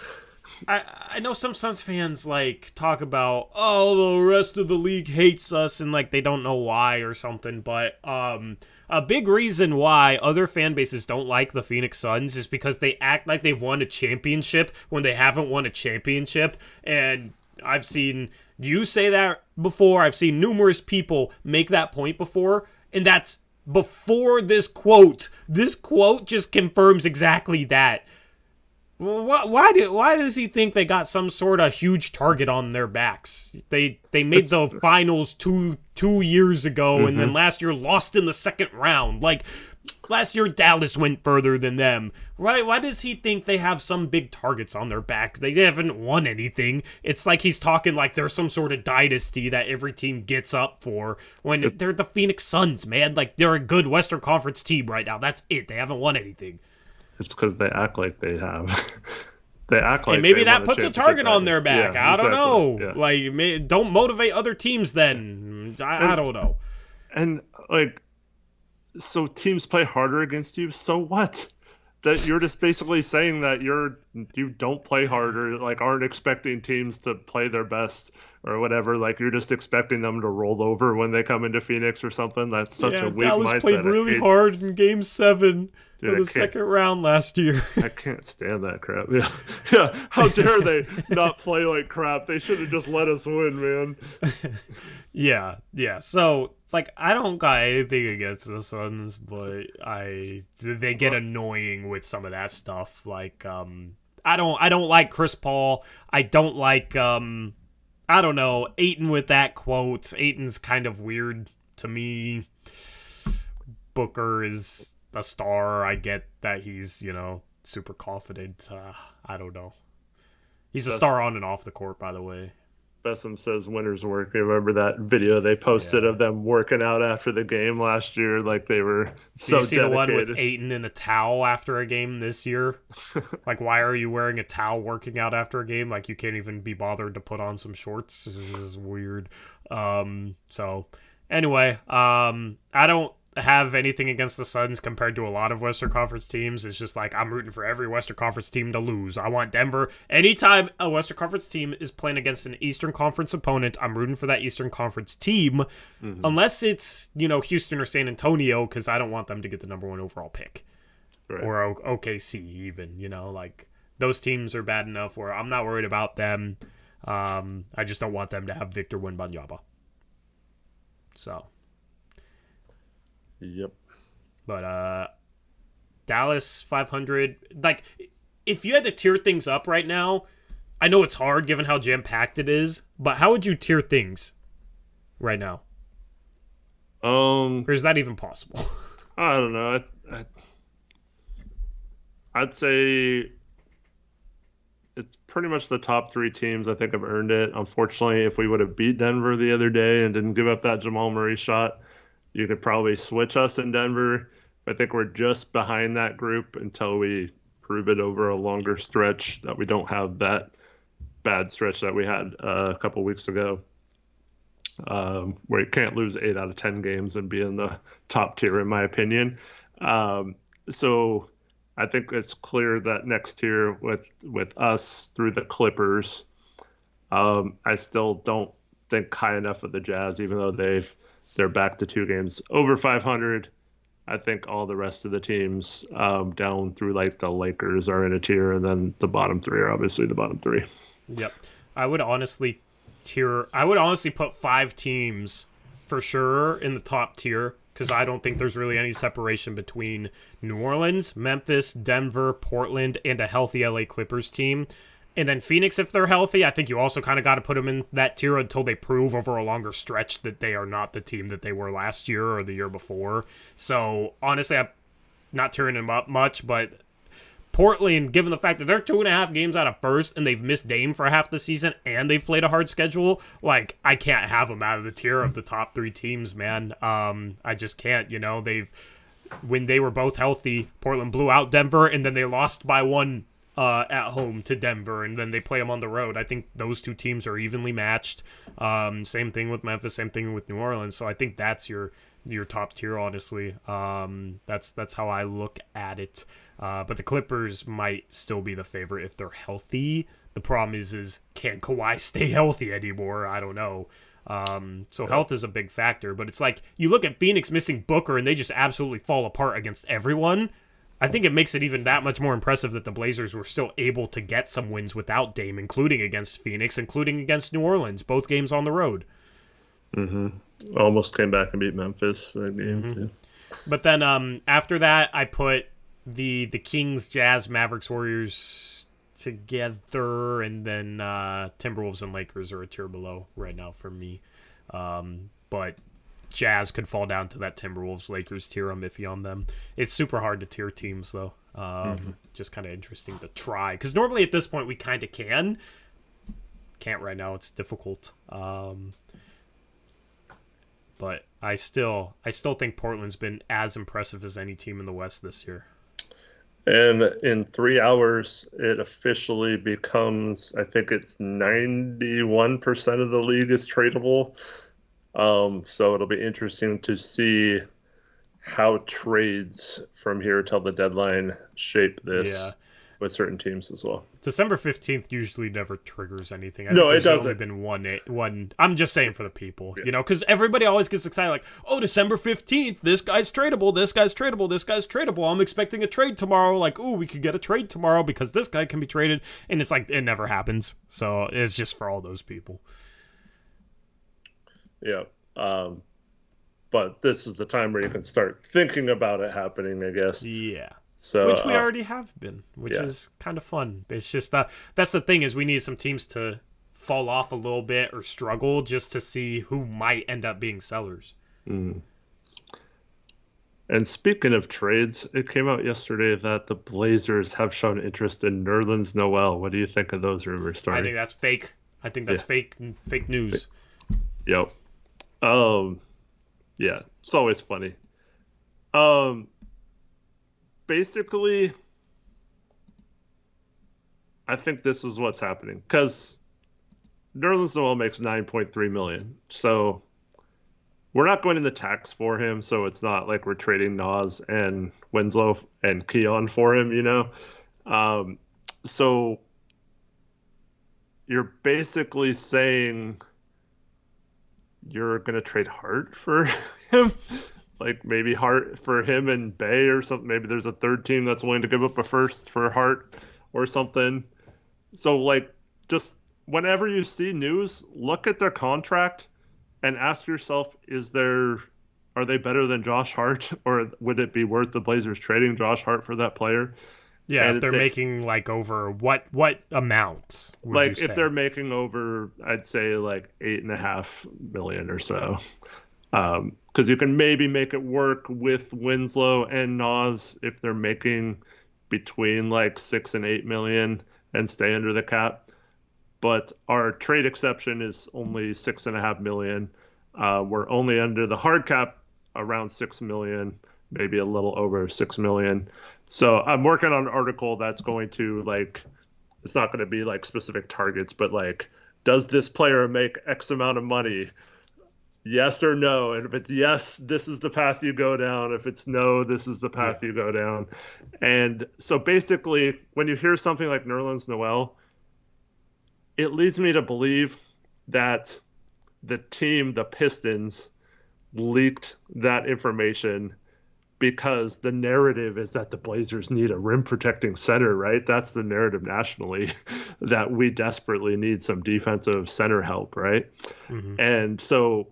I know some Suns fans like talk about, oh, the rest of the league hates us, and like they don't know why or something, but a big reason why other fan bases don't like the Phoenix Suns is because they act like they've won a championship when they haven't won a championship. And I've seen you say that before. I've seen numerous people make that point before. And that's before this quote. This quote just confirms exactly that. Why does he think they got some sort of huge target on their backs? They made the finals two years ago, and then last year lost in the second round. Like, last year Dallas went further than them. Right? Why does he think they have some big targets on their backs? They haven't won anything. It's like he's talking like there's some sort of dynasty that every team gets up for when they're the Phoenix Suns, man. Like, they're a good Western Conference team right now. That's it. They haven't won anything. It's because they act like they have. They act like, and maybe that puts a target on their back. Yeah, I don't know. Yeah. Like, don't motivate other teams then. I don't know. And like, so teams play harder against you. So what? That you're just basically saying that you don't play harder, like aren't expecting teams to play their best or whatever. Like, you're just expecting them to roll over when they come into Phoenix or something. That's such a weak mindset. Dallas played really hard in Game 7 of the second round last year. I can't stand that crap. Yeah. How dare they not play like crap? They should have just let us win, man. Yeah. So, like, I don't got anything against the Suns, but they get annoying with some of that stuff. Like, I don't like Chris Paul. I don't like I don't know, Ayton with that quote. Ayton's kind of weird to me. Booker is a star. I get that he's, super confident. I don't know. He's a star on and off the court, by the way. Bessem says winners work. You remember that video they posted of them working out after the game last year? Like they were so dedicated. Did you see the one with Ayton in a towel after a game this year? Like, why are you wearing a towel working out after a game? Like, you can't even be bothered to put on some shorts. This is weird. So, anyway, I don't have anything against the Suns compared to a lot of Western Conference teams. It's just like I'm rooting for every Western Conference team to lose. I want Denver. Anytime a Western Conference team is playing against an Eastern Conference opponent, I'm rooting for that Eastern Conference team, unless it's, Houston or San Antonio, because I don't want them to get the number 1 overall pick. Right. Or OKC even, like those teams are bad enough where I'm not worried about them. I just don't want them to have Victor Wembanyama. So... Yep. But Dallas 500, like if you had to tier things up right now, I know it's hard given how jam-packed it is, but how would you tier things right now? Or is that even possible? I don't know. I'd say it's pretty much the top 3 teams I think have earned it. Unfortunately, if we would have beat Denver the other day and didn't give up that Jamal Murray shot, you could probably switch us in Denver. I think we're just behind that group until we prove it over a longer stretch that we don't have that bad stretch that we had a couple weeks ago, where you can't lose 8 out of 10 games and be in the top tier, in my opinion. So I think it's clear that next tier with us through the Clippers, I still don't think high enough of the Jazz, even though they're back to 2 games over 500. I think all the rest of the teams down through like the Lakers are in a tier, and then the bottom 3 are obviously the bottom 3. Yep. I would honestly put 5 teams for sure in the top tier, because I don't think there's really any separation between New Orleans, Memphis, Denver, Portland, and a healthy LA Clippers team. And then Phoenix, if they're healthy, I think you also kind of got to put them in that tier until they prove over a longer stretch that they are not the team that they were last year or the year before. So, honestly, I'm not tearing them up much, but Portland, given the fact that they're 2.5 games out of first and they've missed Dame for half the season and they've played a hard schedule, like, I can't have them out of the tier of the top 3 teams, man. I just can't, when they were both healthy, Portland blew out Denver, and then they lost by 1 at home to Denver, and then they play them on the road. I think those 2 teams are evenly matched. Same thing with Memphis, same thing with New Orleans. So I think that's your top tier, honestly. That's how I look at it. But the Clippers might still be the favorite if they're healthy. The problem is can Kawhi stay healthy anymore? I don't know. So health is a big factor, but it's like you look at Phoenix missing Booker and they just absolutely fall apart against everyone. I think it makes it even that much more impressive that the Blazers were still able to get some wins without Dame, including against Phoenix, including against New Orleans, both games on the road. Mm-hmm. Almost came back and beat Memphis that game too. But then after that, I put the Kings, Jazz, Mavericks, Warriors together, and then Timberwolves and Lakers are a tier below right now for me. But Jazz could fall down to that Timberwolves-Lakers tier. I'm iffy on them. It's super hard to tier teams, though. Just kind of interesting to try. Because normally at this point we kind of can. Can't right now. It's difficult. But I still think Portland's been as impressive as any team in the West this year. And in 3 hours, it officially becomes, I think it's 91% of the league is tradable. So it'll be interesting to see how trades from here till the deadline shape this with certain teams as well. December 15th usually never triggers anything. No, it doesn't. There's only been one. I'm just saying for the people, because everybody always gets excited like, oh, December 15th, this guy's tradable, this guy's tradable, this guy's tradable. I'm expecting a trade tomorrow. Like, ooh, we could get a trade tomorrow because this guy can be traded. And it's like, it never happens. So it's just for all those people. Yeah. But this is the time where you can start thinking about it happening, I guess. Yeah. So, which we already have been, which is kind of fun. It's just that's the thing is we need some teams to fall off a little bit or struggle just to see who might end up being sellers. Mm. And speaking of trades, it came out yesterday that the Blazers have shown interest in Nerlens Noel. What do you think of those rumors, I Tori? think that's fake. I think that's fake news. Yep. Yeah, it's always funny. Um, Basically, I think this is what's happening because Nerlens Noel makes 9.3 million, so we're not going in the tax for him. So it's not like we're trading Nas and Winslow and Keon for him, you know. So you're basically saying you're going to trade Hart for him, like maybe Hart for him and Bay or something. Maybe there's a third team that's willing to give up a first for Hart or something. So like, just whenever you see news, look at their contract and ask yourself, are they better than Josh Hart, or would it be worth the Blazers trading Josh Hart for that player? Yeah, And if they're making like over what amount would like you say? if they're making over, I'd say like 8.5 million or so. Because you can maybe make it work with Winslow and Nas if they're making between like 6 and 8 million and stay under the cap. But our trade exception is only 6.5 million. We're only under the hard cap around 6 million, maybe a little over 6 million. So I'm working on an article that's going to like, it's not going to be like specific targets, but like, does this player make X amount of money? Yes or no? And if it's yes, this is the path you go down. If it's no, this is the path you go down. And so basically, when you hear something like Nerlens Noel, it leads me to believe that the team, the Pistons, leaked that information because the narrative is that the Blazers need a rim protecting center, right? That's the narrative nationally, that we desperately need some defensive center help, right? Mm-hmm. And so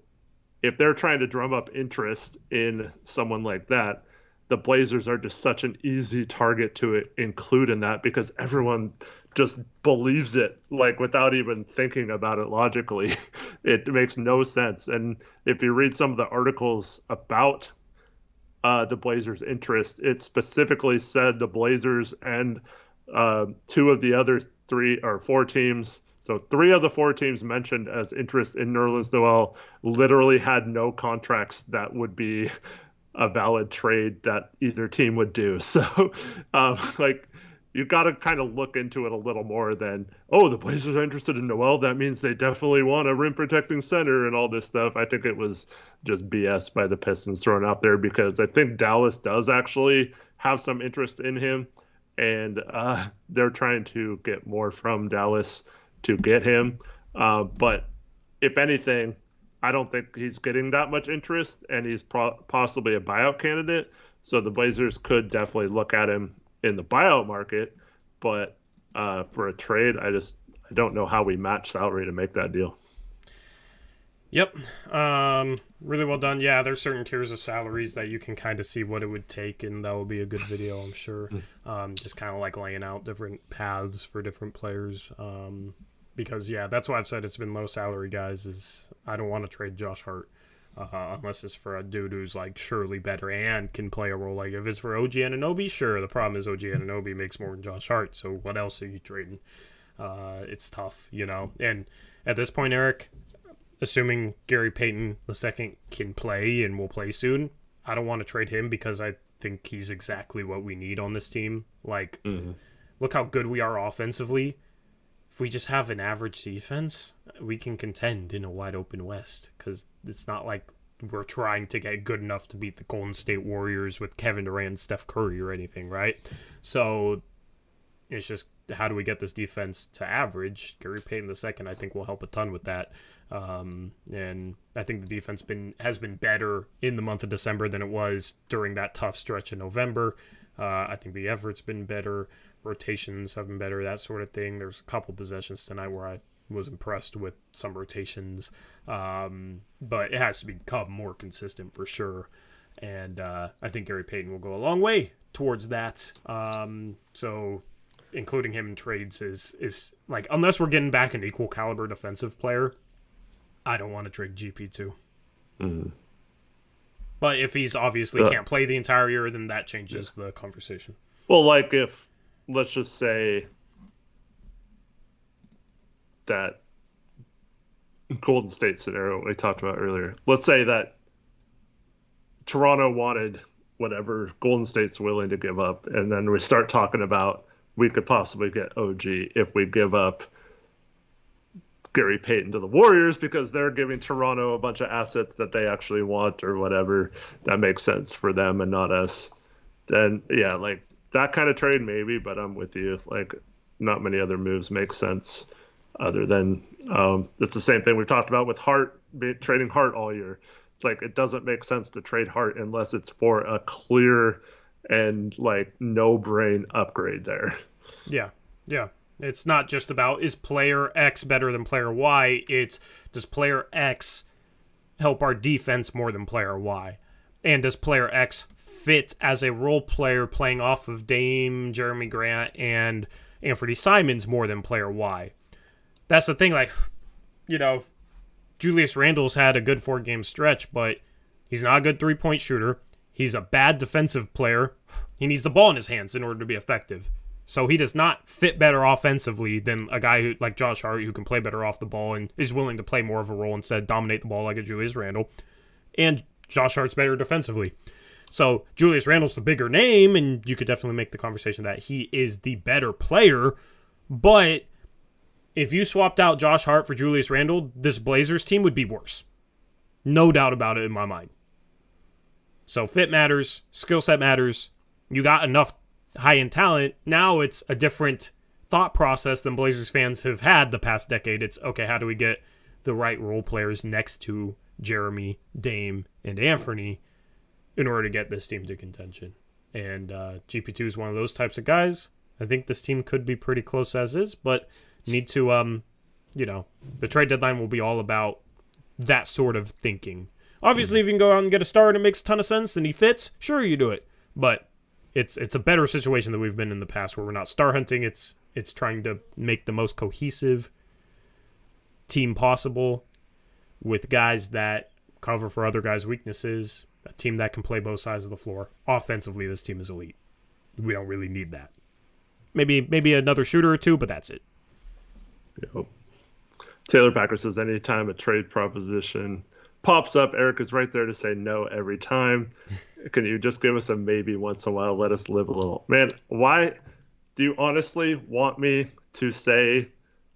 if they're trying to drum up interest in someone like that, the Blazers are just such an easy target to include in that because everyone just believes it, like without even thinking about it logically. It makes no sense. And if you read some of the articles about the Blazers' interest, it specifically said the Blazers and 2 of the other 3 or 4 teams. So 3 of the 4 teams mentioned as interest in Nerlens Noel literally had no contracts that would be a valid trade that either team would do. So like, you got to kind of look into it a little more than, oh, the Blazers are interested in Noel. That means they definitely want a rim protecting center and all this stuff. I think it was just BS by the Pistons thrown out there because I think Dallas does actually have some interest in him, and they're trying to get more from Dallas to get him. But if anything, I don't think he's getting that much interest, and he's possibly a buyout candidate. So the Blazers could definitely look at him in the buyout market, but for a trade, I don't know how we match salary to make that deal. Yep. Really well done. Yeah, there's certain tiers of salaries that you can kind of see what it would take, and that will be a good video, I'm sure. Just kind of like laying out different paths for different players. Because, yeah, that's why I've said it's been low salary, guys, is I don't want to trade Josh Hart. Unless it's for a dude who's like surely better and can play a role. Like if it's for OG Anunoby, sure. The problem is OG Anunoby makes more than Josh Hart. So what else are you trading? It's tough, you know. And at this point, Eric, assuming Gary Payton II can play and will play soon, I don't want to trade him because I think he's exactly what we need on this team. Like, look how good we are offensively. If we just have an average defense, we can contend in a wide open West because it's not like we're trying to get good enough to beat the Golden State Warriors with Kevin Durant and Steph Curry or anything, right? So it's just how do we get this defense to average? Gary Payton II, I think, will help a ton with that. And I think the defense has been better in the month of December than it was during that tough stretch in November. I think the effort's been better. Rotations have been better, that sort of thing. There's a couple possessions tonight where I was impressed with some rotations. But it has to become more consistent for sure. And I think Gary Payton will go a long way towards that. So including him in trades is like, unless we're getting back an equal caliber defensive player, I don't want to trade GP2. But if he's obviously can't play the entire year, then that changes the conversation. Well, like if, let's just say that Golden State scenario we talked about earlier. Let's say that Toronto wanted whatever Golden State's willing to give up, and then we start talking about we could possibly get OG if we give up Gary Payton to the Warriors because they're giving Toronto a bunch of assets that they actually want or whatever. That makes sense for them and not us. Then, yeah, like that kind of trade maybe, but I'm with you. Like, not many other moves make sense other than it's the same thing we've talked about with Hart, trading Hart all year. It's like it doesn't make sense to trade Hart unless it's for a clear and like no-brain upgrade there. Yeah, yeah. It's not just about is player X better than player Y. It's does player X help our defense more than player Y? And does player X fit as a role player playing off of Dame, Jeremy Grant, and Anfernee Simons more than player Y? That's the thing, like, you know, Julius Randle's had a good 4-game stretch, but he's not a good three-point shooter. He's a bad defensive player. He needs the ball in his hands in order to be effective. So he does not fit better offensively than a guy who like Josh Hart who can play better off the ball and is willing to play more of a role instead of dominate the ball like a Julius Randle. And Josh Hart's better defensively. So Julius Randle's the bigger name, and you could definitely make the conversation that he is the better player, but if you swapped out Josh Hart for Julius Randle, this Blazers team would be worse. No doubt about it in my mind. So fit matters, skill set matters. You got enough high-end talent. Now it's a different thought process than Blazers fans have had the past decade. It's, okay, how do we get the right role players next to Jeremy, Dame, and Anfernee in order to get this team to contention? And GP2 is one of those types of guys. I think this team could be pretty close as is, but need to, the trade deadline will be all about that sort of thinking. Obviously, if you can go out and get a star and it makes a ton of sense and he fits, sure, you do it. But it's a better situation than we've been in the past where we're not star hunting. It's trying to make the most cohesive team possible with guys that cover for other guys' weaknesses, a team that can play both sides of the floor. Offensively, this team is elite. We don't really need that. Maybe another shooter or two, but that's it. Yep. Taylor Packer says anytime a trade proposition pops up, Eric is right there to say no every time. Can you just give us a maybe once in a while? Let us live a little. Man, why do you honestly want me to say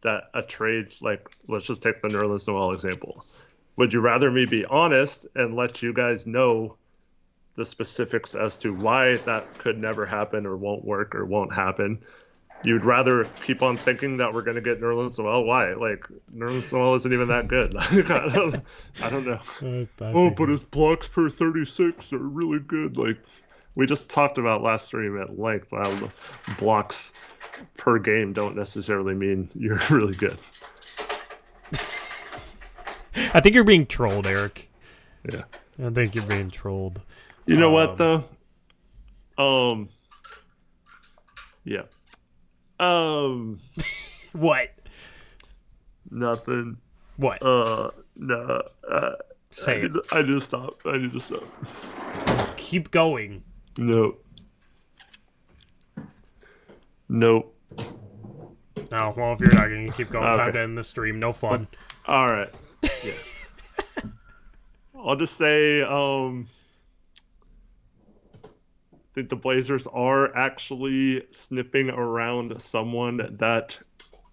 that a trade, like, let's just take the Nerlens Noel example. Would you rather me be honest and let you guys know the specifics as to why that could never happen or won't work or won't happen? You'd rather keep on thinking that we're going to get Nerlens Noel? Why? Like, Nerlens Noel isn't even that good. I don't know. But his blocks per 36 are really good. Like, we just talked about last stream at length how the blocks per game don't necessarily mean you're really good. I think you're being trolled, Eric. Yeah. I think you're being trolled. You know what, though? Yeah. What? Nothing. What? No. Say it. I need to stop. Keep going. Nope. No, well, if you're not going to keep going, Okay. time to end the stream. No fun. All right. Yeah. I'll just say, I think the Blazers are actually sniffing around someone that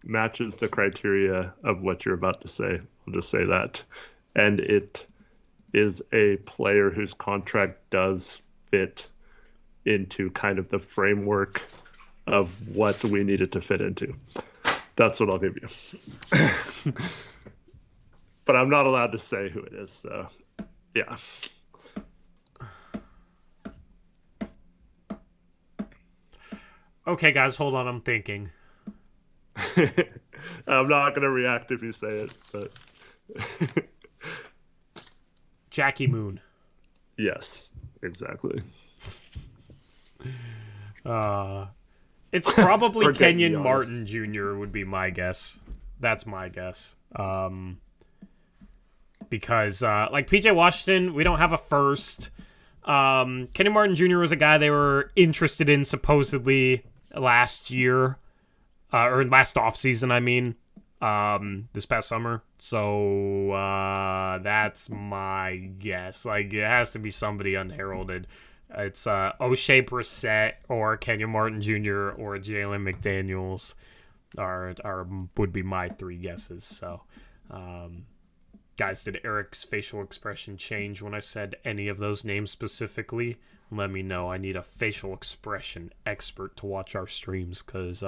matches the criteria of what you're about to say. I'll just say that. And it is a player whose contract does fit into kind of the framework of what we need it to fit into. That's what I'll give you. But I'm not allowed to say who it is, so yeah. Okay, guys, hold on. I'm thinking. I'm not going to react if you say it, but... Jackie Moon. Yes, exactly. It's probably Or Kenyon Giannis. Martin Jr. would be my guess. That's my guess. because like PJ Washington, we don't have a first. Kenny Martin Jr. was a guy they were interested in supposedly last year, or last offseason, I mean, this past summer. So that's my guess. Like, it has to be somebody unheralded. It's O'Shea Brissett or Kenyon Martin Jr. or Jalen McDaniels would be my three guesses. So, guys, did Eric's facial expression change when I said any of those names specifically? Let me know. I need a facial expression expert to watch our streams because,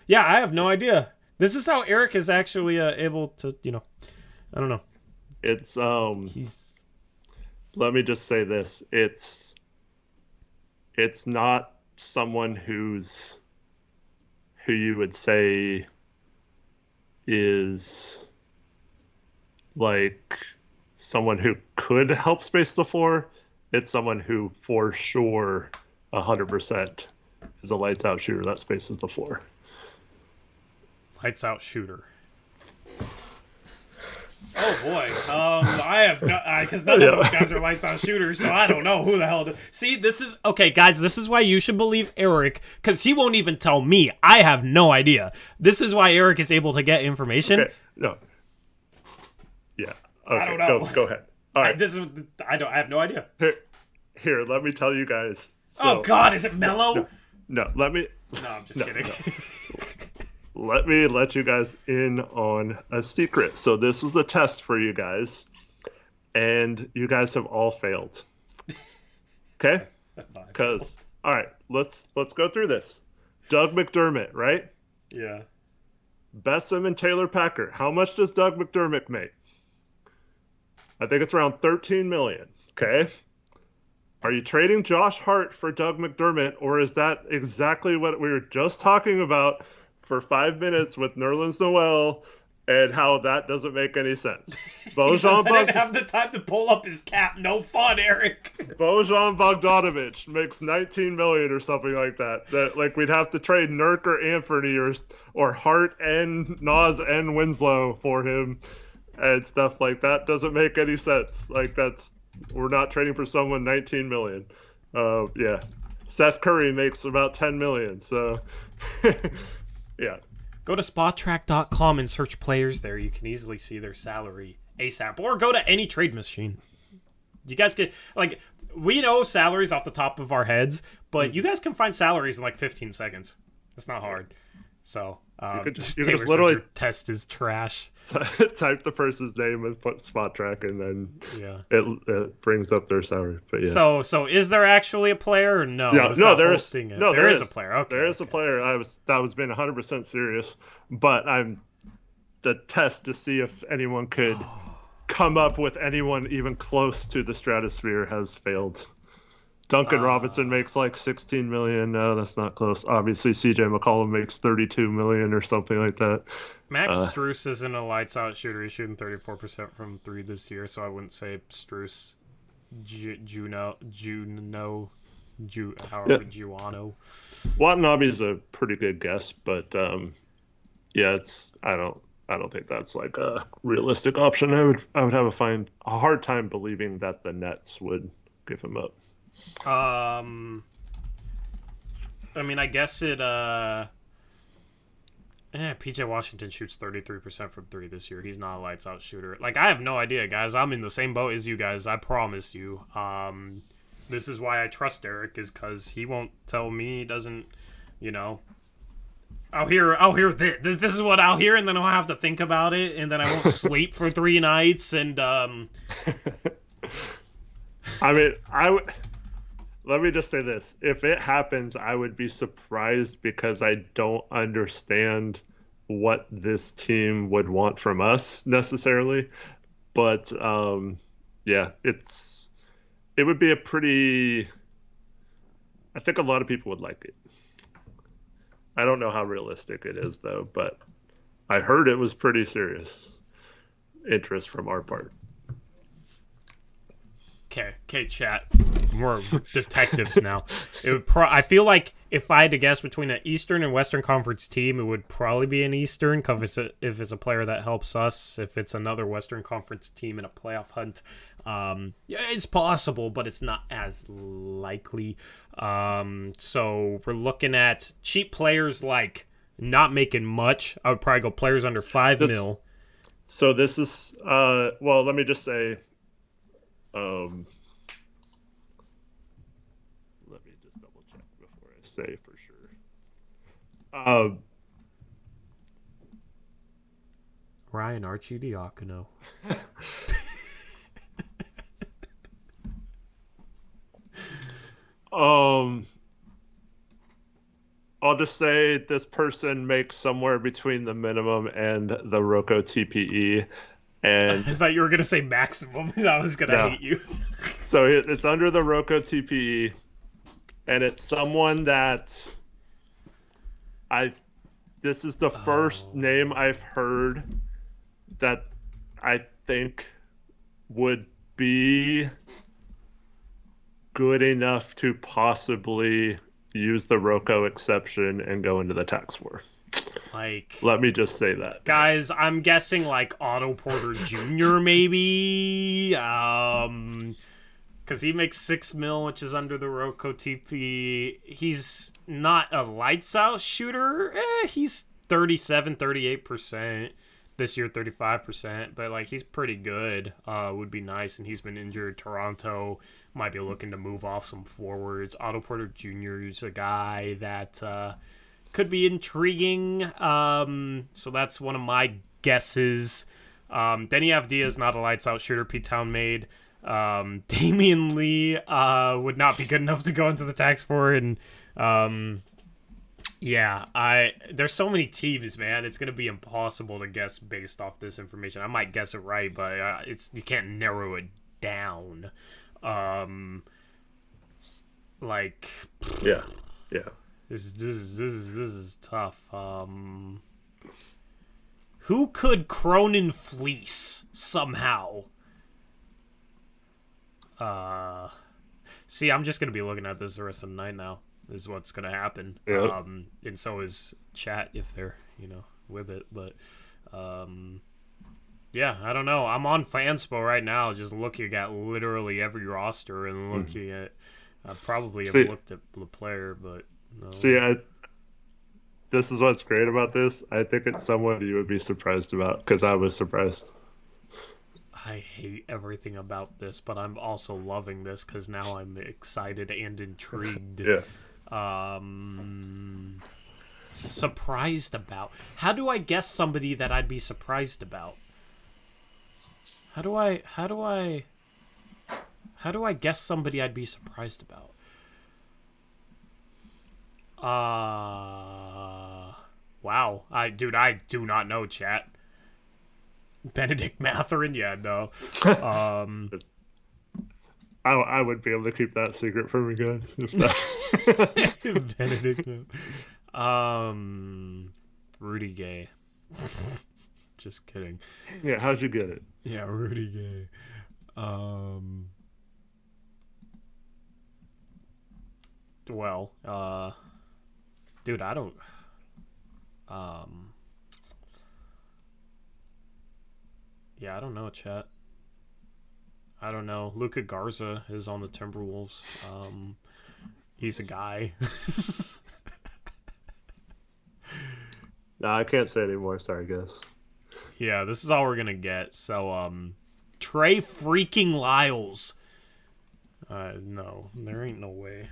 yeah, I have no idea. This is how Eric is actually able to, I don't know. It's let me just say this. It's not someone who you would say is like someone who could help space the floor. It's someone who for sure 100% is a lights out shooter that spaces the floor. Lights out shooter. Oh boy, I have no, because none of those guys are lights out shooters, so I don't know who the hell. See, this is okay, guys. This is why you should believe Eric, because he won't even tell me. I have no idea. This is why Eric is able to get information. Okay. No. Yeah. Okay. I don't know. Go ahead. All right. I have no idea. Here, let me tell you guys. Oh God, is it Melo? No, let me. No, I'm just kidding. No. Let me let you guys in on a secret. So this was a test for you guys, and you guys have all failed. Okay? Because all right, let's go through this. Doug McDermott, right? Yeah. Bessem and Taylor Packer. How much does Doug McDermott make? I think it's around $13 million. Okay. Are you trading Josh Hart for Doug McDermott, or is that exactly what we were just talking about for 5 minutes with Nerlens Noel and how that doesn't make any sense? He says, I didn't have the time to pull up his cap. No fun, Eric. Bojan Bogdanovic makes $19 million or something like that. That like we'd have to trade Nurk or Anfernee or Hart and Nas and Winslow for him and stuff like that. Doesn't make any sense. Like we're not trading for someone $19 million. Yeah. Seth Curry makes about $10 million. So yeah. Go to spottrack.com and search players there. You can easily see their salary ASAP. Or go to any trade machine. You guys can, like, we know salaries off the top of our heads, but you guys can find salaries in like 15 seconds. It's not hard. So, you could just literally test is trash. Type the person's name and put spot track, and then it brings up their salary. But yeah. So is there actually a player or no? Yeah, there is a player. Okay, there is a player. That was being 100% serious, but the test to see if anyone could come up with anyone even close to the stratosphere has failed. Duncan Robinson makes like $16 million. No, that's not close. Obviously, CJ McCollum makes $32 million or something like that. Max Strus isn't a lights-out shooter. He's shooting 34% from three this year, so I wouldn't say Strus. Juano. Watanabe is a pretty good guess, but yeah, I don't think that's like a realistic option. I would have a hard time believing that the Nets would give him up. I mean, I guess it. PJ Washington shoots 33% from three this year. He's not a lights out shooter. Like, I have no idea, guys. I'm in the same boat as you guys. I promise you. This is why I trust Eric, is because he won't tell me. He doesn't, I'll hear this. This is what I'll hear, and then I'll have to think about it, and then I won't sleep for 3 nights. And I mean, let me just say this. If it happens, I would be surprised because I don't understand what this team would want from us necessarily. But, yeah, it would be I think a lot of people would like it. I don't know how realistic it is, though, but I heard it was pretty serious interest from our part. Okay, chat. We're detectives now. I feel like if I had to guess between an Eastern and Western Conference team, it would probably be an Eastern, because if it's a player that helps us. If it's another Western Conference team in a playoff hunt, yeah, it's possible, but it's not as likely. So we're looking at cheap players, like not making much. I would probably go players under 5 mil. So this is, well, let me just say, let me just double check before I say for sure. Ryan Arcidiacono. I'll just say this person makes somewhere between the minimum and the Rocco TPE. And I thought you were going to say maximum, and I was going to hate you. So it's under the Rocco TPE, and it's someone that this is the first name I've heard that I think would be good enough to possibly use the Rocco exception and go into the tax for. Like, let me just say that, guys. I'm guessing like Otto Porter Jr. maybe, because he makes 6 mil, which is under the Rocco TP. He's not a lights out shooter. He's 38%. This year 35%, but like he's pretty good. Would be nice, and he's been injured. Toronto might be looking to move off some forwards. Otto Porter Jr. is a guy that could be intriguing. So that's one of my guesses. Denny Avdia is not a lights out shooter. Pete Town made. Damian Lee would not be good enough to go into the tax for, and yeah, there's so many teams, man. It's gonna be impossible to guess based off this information. I might guess it right, but you can't narrow it down. Like, yeah. This is tough. Who could Cronin fleece somehow? See, I'm just gonna be looking at this the rest of the night now. Is what's gonna happen. Yep. And so is chat if they're with it. But yeah, I don't know. I'm on Fanspo right now, just looking at literally every roster and looking at. I probably have looked at the player, but no. See, this is what's great about this. I think it's someone you would be surprised about, because I was surprised. I hate everything about this, but I'm also loving this because now I'm excited and intrigued. Yeah. Surprised about. How do I guess somebody that I'd be surprised about? How do I guess somebody I'd be surprised about? Wow. I do not know, chat. Benedict Mathurin? Yeah, no. I would be able to keep that secret from you guys. If that... Benedict. Rudy Gay. Just kidding. Yeah, how'd you get it? Yeah, Rudy Gay. Well, dude, I don't. Yeah, I don't know, chat. I don't know. Luka Garza is on the Timberwolves. He's a guy. No, I can't say anymore. Sorry, guys. Yeah, this is all we're gonna get. So, Trey freaking Lyles. No, there ain't no way.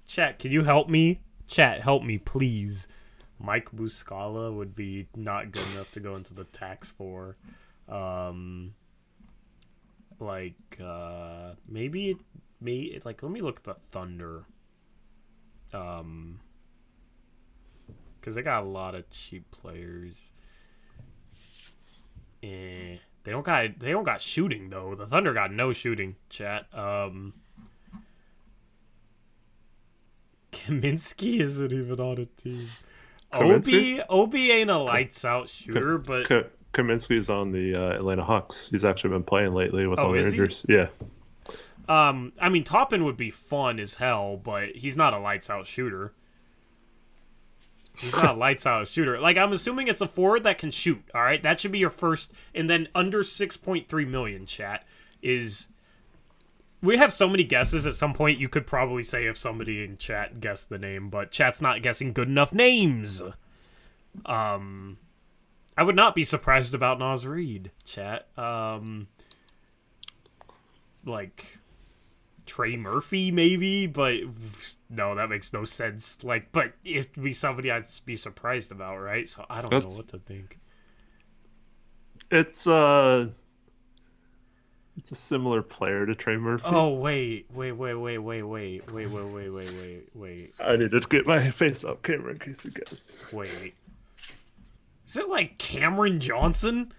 Chat, can you help me? Chat, help me, please. Mike Muscala would be not good enough to go into the tax for. Maybe let me look at the Thunder. Because they got a lot of cheap players. They don't got shooting though. The Thunder got no shooting, chat. Kaminsky isn't even on a team. Obi ain't a lights out shooter, but Kaminsky's on the Atlanta Hawks. He's actually been playing lately with all the is injuries. he? Yeah. I mean, Toppin would be fun as hell, but he's not a lights out shooter. He's not a lights out shooter. Like, I'm assuming it's a forward that can shoot. All right, that should be your first. And then under 6.3 million. Chat is. We have so many guesses. At some point, you could probably say if somebody in chat guessed the name, but chat's not guessing good enough names. I would not be surprised about Naz Reid, chat. Like Trey Murphy, maybe, but no, that makes no sense. Like, but it'd be somebody I'd be surprised about, right? So I don't know what to think. It's a similar player to Trey Murphy. Oh wait. I need to get my face up camera in case you guess. Wait. Is it like Cameron Johnson?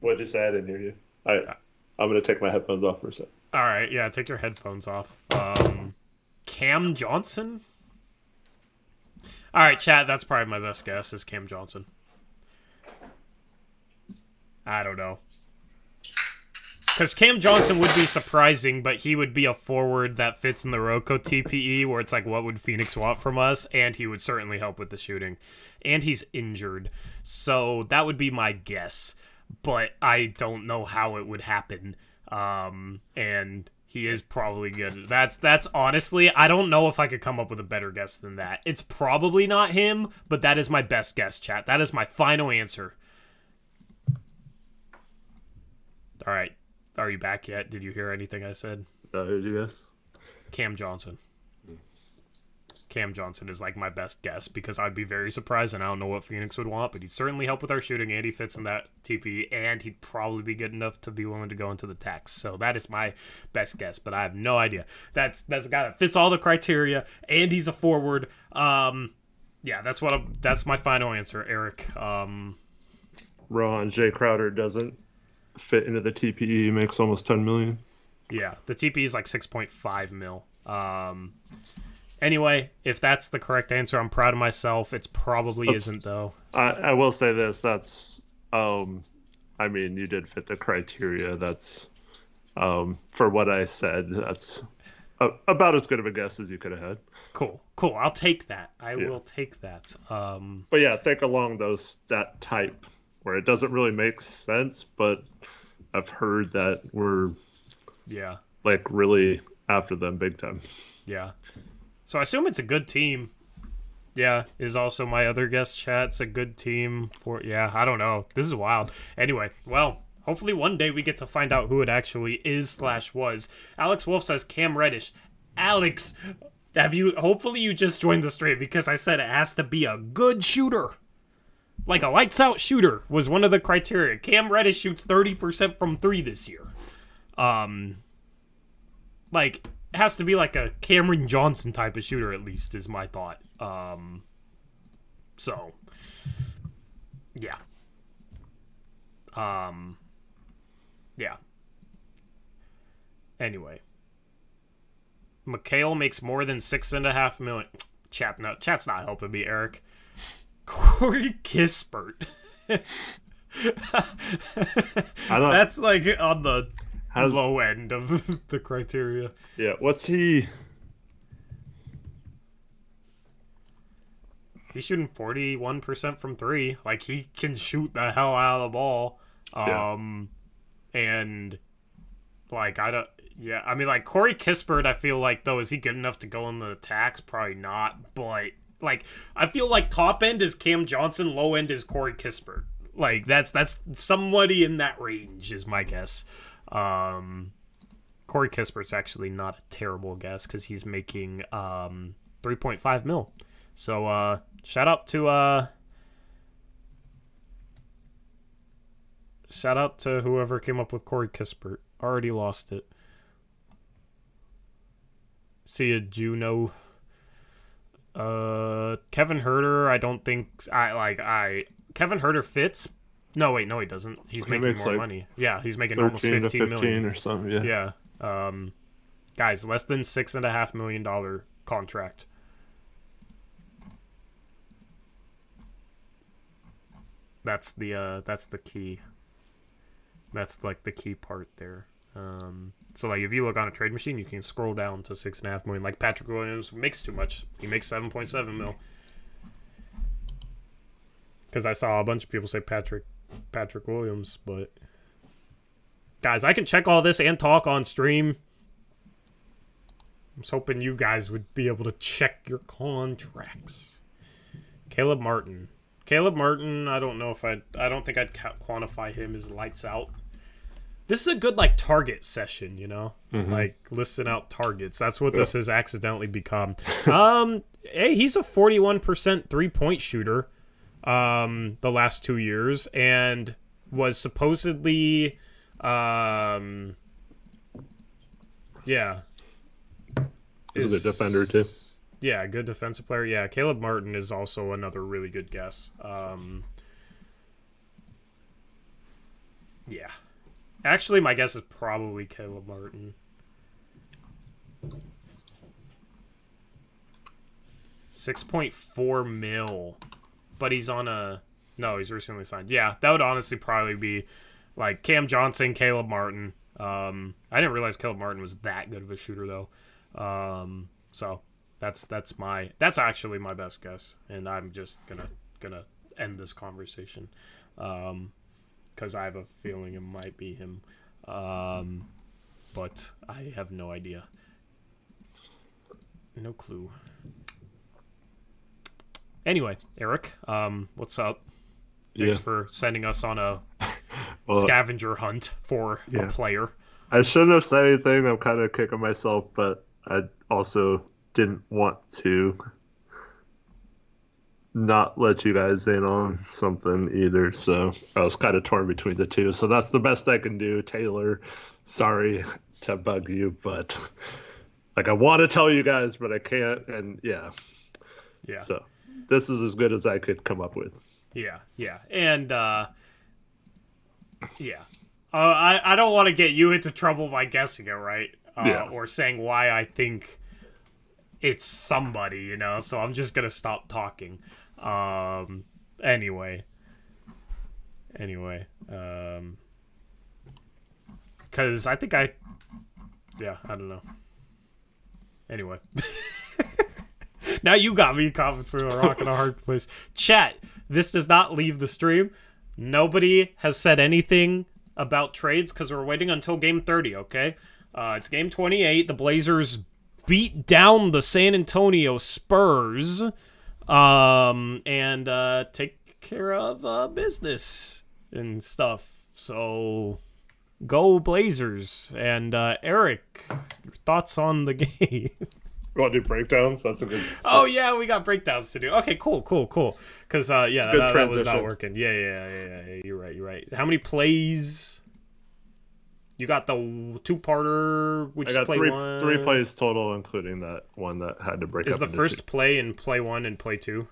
What did you say? I didn't hear you. I'm gonna take my headphones off for a sec. All right, yeah, take your headphones off. Cam Johnson? All right, chat, that's probably my best guess is Cam Johnson. I don't know. Because Cam Johnson would be surprising, but he would be a forward that fits in the Roko TPE, where it's like, what would Phoenix want from us? And he would certainly help with the shooting. And he's injured. So that would be my guess. But I don't know how it would happen. And he is probably good. That's honestly, I don't know if I could come up with a better guess than that. It's probably not him, but that is my best guess, chat. That is my final answer. All right. Are you back yet? Did you hear anything I said? Who did you guess? Cam Johnson. Cam Johnson is like my best guess because I'd be very surprised, and I don't know what Phoenix would want, but he'd certainly help with our shooting, and he fits in that TP, and he'd probably be good enough to be willing to go into the tax. So that is my best guess, but I have no idea. That's a guy that fits all the criteria, and he's a forward. Yeah, that's my final answer, Eric. Ron Jay Crowder doesn't fit into the TPE. He makes almost 10 million. Yeah, the TPE is like 6.5 mil. Anyway, if that's the correct answer, I'm proud of myself. It probably isn't, though. I will say this. That's, I mean, you did fit the criteria. That's, for what I said, that's about as good of a guess as you could have had. Cool. I'll take that. I will take that. But yeah, think along that type where it doesn't really make sense, but I've heard that we're, like, really after them big time. Yeah. So I assume it's a good team. Yeah, is also my other guest, chat. It's a good team for, I don't know. This is wild. Anyway, well, hopefully one day we get to find out who it actually is/was. Alex Wolf says Cam Reddish. Alex, hopefully you just joined the stream because I said it has to be a good shooter. Like a lights out shooter was one of the criteria. Cam Reddish shoots 30% from 3 this year. Like, it has to be like a Cameron Johnson type of shooter, at least, is my thought. So, yeah. Yeah. Anyway. Mikhail makes more than 6.5 million. Chat's not helping me, Eric. Corey Kispert. That's like on the low end of the criteria. Yeah, what's he? He's shooting 41% from 3. Like, he can shoot the hell out of the ball. And like I mean, like Corey Kispert, I feel like, though, is he good enough to go in the tax? Probably not, but like I feel like top end is Cam Johnson, low end is Corey Kispert. Like that's somebody in that range is my guess. Corey Kispert's actually not a terrible guess because he's making 3.5 mil. So shout out to whoever came up with Corey Kispert. Already lost it. See ya, Juno. Kevin Herter, I don't think Kevin Herter fits. No, wait, no, he doesn't. He's making more money. Yeah, he's making almost 15 million or something. Yeah. Guys, less than $6.5 million contract. That's the key. That's like the key part there. So like if you look on a trade machine, you can scroll down to $6.5 million. Like Patrick Williams makes too much. He makes 7.7 mil. Because I saw a bunch of people say Patrick Williams, but guys, I can check all this and talk on stream. I was hoping you guys would be able to check your contracts. Caleb Martin, I don't know if I don't think I'd quantify him as lights out. This is a good like target session, you know, like listing out targets. That's what this has accidentally become. Hey, he's a 41% 3-point shooter, the last 2 years, and was supposedly, yeah. He's a defender too. Yeah, good defensive player. Yeah, Caleb Martin is also another really good guess. Yeah. Actually, my guess is probably Caleb Martin. 6.4 mil. But he's on a... No, he's recently signed. Yeah, that would honestly probably be like Cam Johnson, Caleb Martin. I didn't realize Caleb Martin was that good of a shooter, though. So that's actually my best guess, and I'm just gonna end this conversation, because I have a feeling it might be him, but I have no idea, no clue. Anyway, Eric, what's up? Thanks for sending us on a scavenger hunt for a player. I shouldn't have said anything. I'm kind of kicking myself, but I also didn't want to not let you guys in on something either. So I was kind of torn between the two. So that's the best I can do. Taylor, sorry to bug you, but like I want to tell you guys, but I can't. And yeah. So this is as good as I could come up with. Yeah. And I don't want to get you into trouble by guessing it right, or saying why I think it's somebody, you know. So I'm just gonna stop talking. Anyway, because I think I don't know. Anyway, now you got me caught between a rock and a hard place. Chat. This does not leave the stream. Nobody has said anything about trades because we're waiting until game 30, okay? It's game 28. The Blazers beat down the San Antonio Spurs and take care of business and stuff. So go Blazers. And Eric, your thoughts on the game? You want to do breakdowns? That's a good... Oh, yeah, we got breakdowns to do. Okay, cool. Because, that was not working. Yeah. You're right. How many plays? You got the two-parter, which I got play one? three plays total, including that one that had to break up. Is the first play in play one and play two?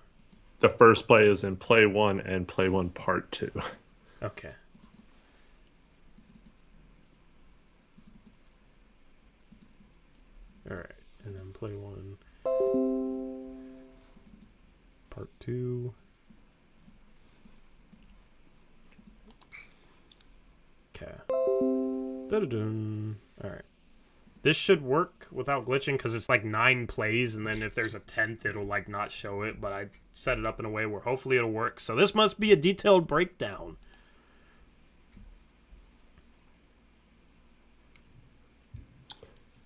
The first play is in play one and play one part two. Okay. All right. And then play one, part two. Okay. All right. This should work without glitching because it's like 9 plays, and then if there's a 10th, it'll like not show it. But I set it up in a way where hopefully it'll work. So this must be a detailed breakdown.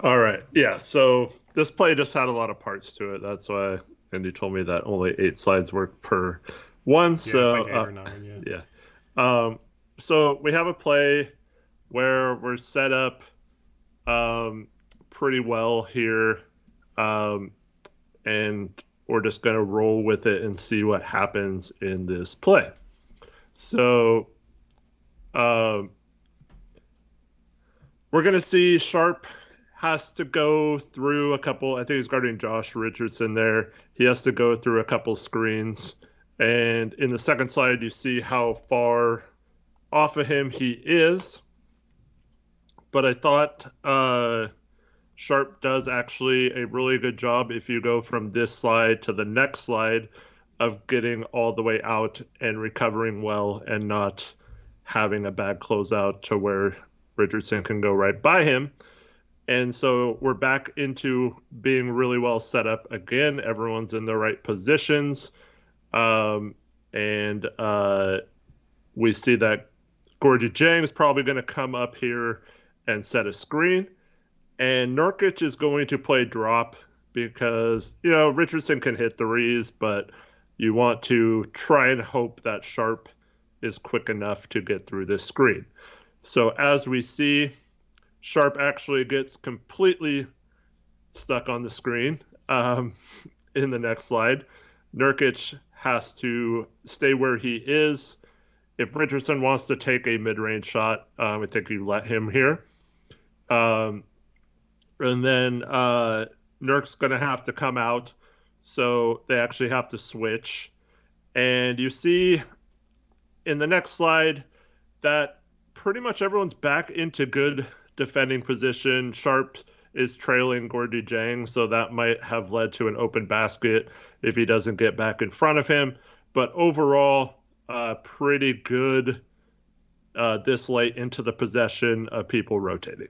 All right. Yeah. So this play just had a lot of parts to it. That's why Andy told me that only 8 slides work per one. Yeah, so it's like 8 or 9. Yeah. So we have a play where we're set up pretty well here, and we're just going to roll with it and see what happens in this play. So we're going to see Sharp has to go through a couple. I think he's guarding Josh Richardson there. He has to go through a couple screens. And in the second slide, you see how far off of him he is. But I thought Sharp does actually a really good job if you go from this slide to the next slide of getting all the way out and recovering well and not having a bad closeout to where Richardson can go right by him. And so we're back into being really well set up again. Everyone's in the right positions. And we see that Gorgie Jang is probably going to come up here and set a screen. And Nurkic is going to play drop because, Richardson can hit threes, but you want to try and hope that Sharp is quick enough to get through this screen. So as we see, Sharp actually gets completely stuck on the screen in the next slide. Nurkic has to stay where he is. If Richardson wants to take a mid-range shot, I think you let him here. And then Nurk's going to have to come out, so they actually have to switch. And you see in the next slide that pretty much everyone's back into good defending position. Sharp is trailing Gorgie Jang, so that might have led to an open basket if he doesn't get back in front of him. But overall, pretty good this late into the possession of people rotating.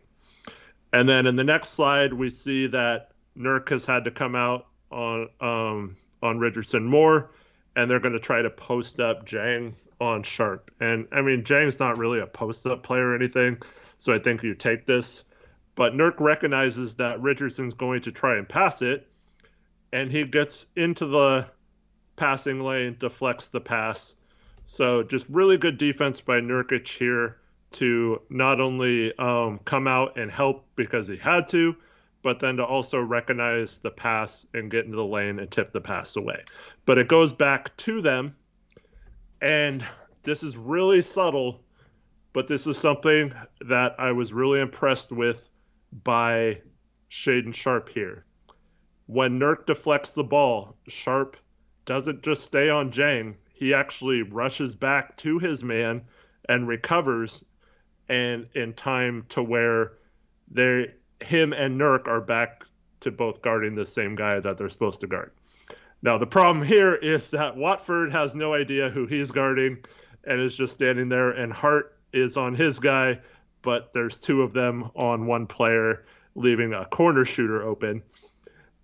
And then in the next slide, we see that Nurk has had to come out on Richardson more, and they're going to try to post up Jang on Sharp. And, Jang's not really a post-up player or anything, so I think you take this. But Nurk recognizes that Richardson's going to try and pass it, and he gets into the passing lane, deflects the pass. So just really good defense by Nurkic here to not only come out and help because he had to, but then to also recognize the pass and get into the lane and tip the pass away. But it goes back to them, and this is really subtle, but this is something that I was really impressed with by Shaedon Sharp here. When Nurk deflects the ball, Sharp doesn't just stay on Jang. He actually rushes back to his man and recovers, and in time to where him and Nurk are back to both guarding the same guy that they're supposed to guard. Now, the problem here is that Watford has no idea who he's guarding and is just standing there, and Hart is on his guy, but there's two of them on one player, leaving a corner shooter open.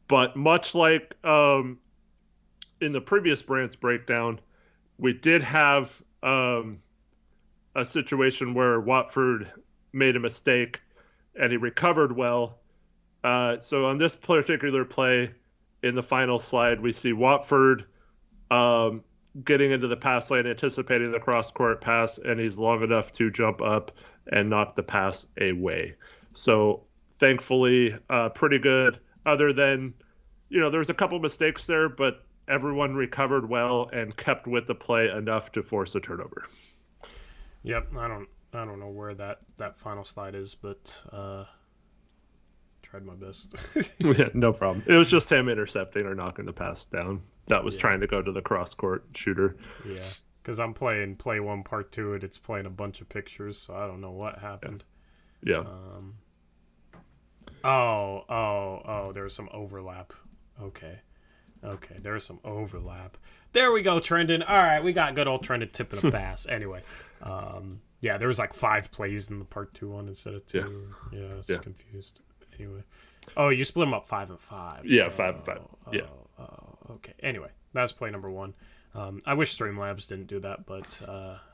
But much like in the previous Brandt's breakdown, we did have a situation where Watford made a mistake and he recovered well. So on this particular play in the final slide, we see Watford getting into the pass lane, anticipating the cross-court pass, and he's long enough to jump up and knock the pass away. So thankfully, pretty good. Other than, there was a couple mistakes there, but everyone recovered well and kept with the play enough to force a turnover. Yep, I don't know where that final slide is, but tried my best. Yeah, no problem. It was just him intercepting or knocking the pass down. That was trying to go to the cross-court shooter. Yeah, because I'm playing Play 1 Part 2, and it's playing a bunch of pictures, so I don't know what happened. Yeah. There's some overlap. Okay, there's some overlap. There we go, Trendon. All right, we got good old Trendon tipping a pass. Anyway, there was like 5 plays in the Part 2 one instead of 2. Yeah, I was confused. Anyway. Oh, you split them up 5 and 5. Yeah, 5 and 5. Yeah. Okay. Anyway, that's play number 1. I wish Streamlabs didn't do that, but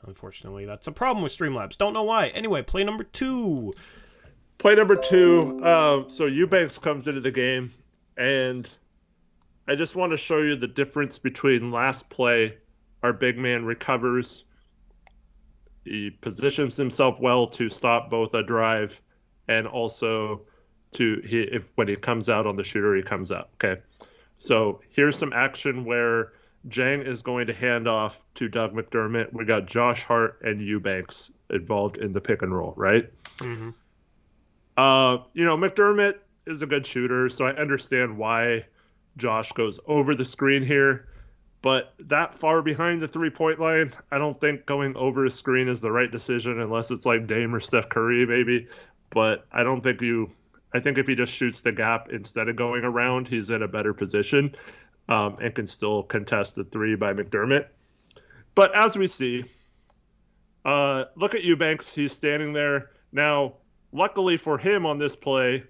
unfortunately, that's a problem with Streamlabs. Don't know why. Anyway, play number 2. Play number 2. So Eubanks comes into the game, and I just want to show you the difference between last play. Our big man recovers. He positions himself well to stop both a drive and also when he comes out on the shooter, he comes out. Okay. So here's some action where Jang is going to hand off to Doug McDermott. We got Josh Hart and Eubanks involved in the pick and roll, right? Mm-hmm. McDermott is a good shooter, so I understand why Josh goes over the screen here. But that far behind the three-point line, I don't think going over a screen is the right decision unless it's like Dame or Steph Curry maybe. But I think if he just shoots the gap instead of going around, he's in a better position and can still contest the 3 by McDermott. But as we see, look at Eubanks. He's standing there. Now, luckily for him on this play,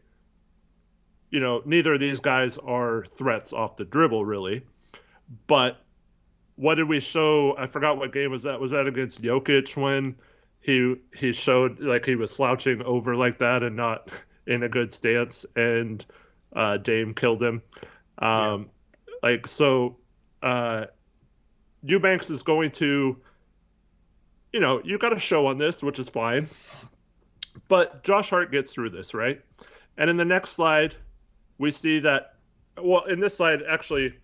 neither of these guys are threats off the dribble, really. But what did we show? I forgot what game was that. Was that against Jokic when he showed like he was slouching over like that and not in a good stance, and Dame killed him. Eubanks is going to, you got a show on this, which is fine. But Josh Hart gets through this, right? And in the next slide, we see that, in this slide, actually,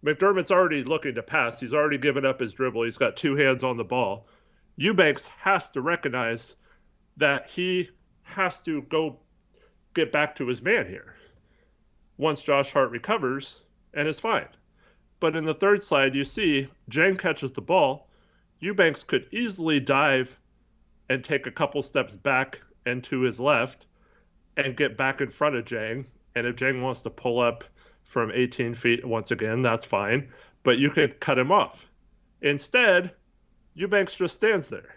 McDermott's already looking to pass. He's already given up his dribble. He's got two hands on the ball. Eubanks has to recognize that he has to go get back to his man here once Josh Hart recovers and is fine. But in the third slide, you see Jang catches the ball. Eubanks could easily dive and take a couple steps back and to his left and get back in front of Jang. And if Jang wants to pull up from 18 feet once again, that's fine. But you could cut him off. Instead, Eubanks just stands there.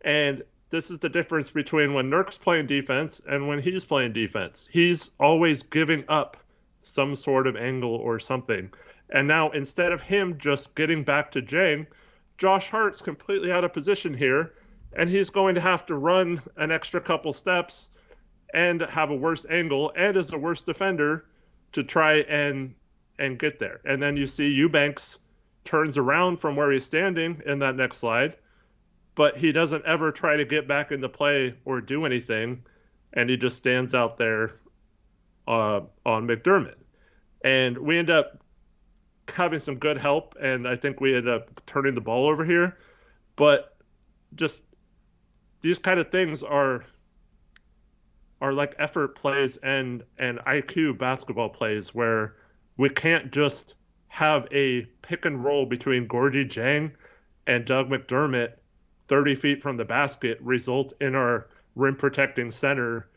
And this is the difference between when Nurk's playing defense and when he's playing defense. He's always giving up some sort of angle or something. And now instead of him just getting back to Jang, Josh Hart's completely out of position here, and he's going to have to run an extra couple steps and have a worse angle and is the worst defender to try and get there. And then you see Eubanks turns around from where he's standing in that next slide, but he doesn't ever try to get back into play or do anything, and he just stands out there on McDermott. And we end up having some good help, and I think we end up turning the ball over here. But just these kind of things are like effort plays and IQ basketball plays where we can't just have a pick and roll between Gorgie Jang and Doug McDermott 30 feet from the basket result in our rim protecting center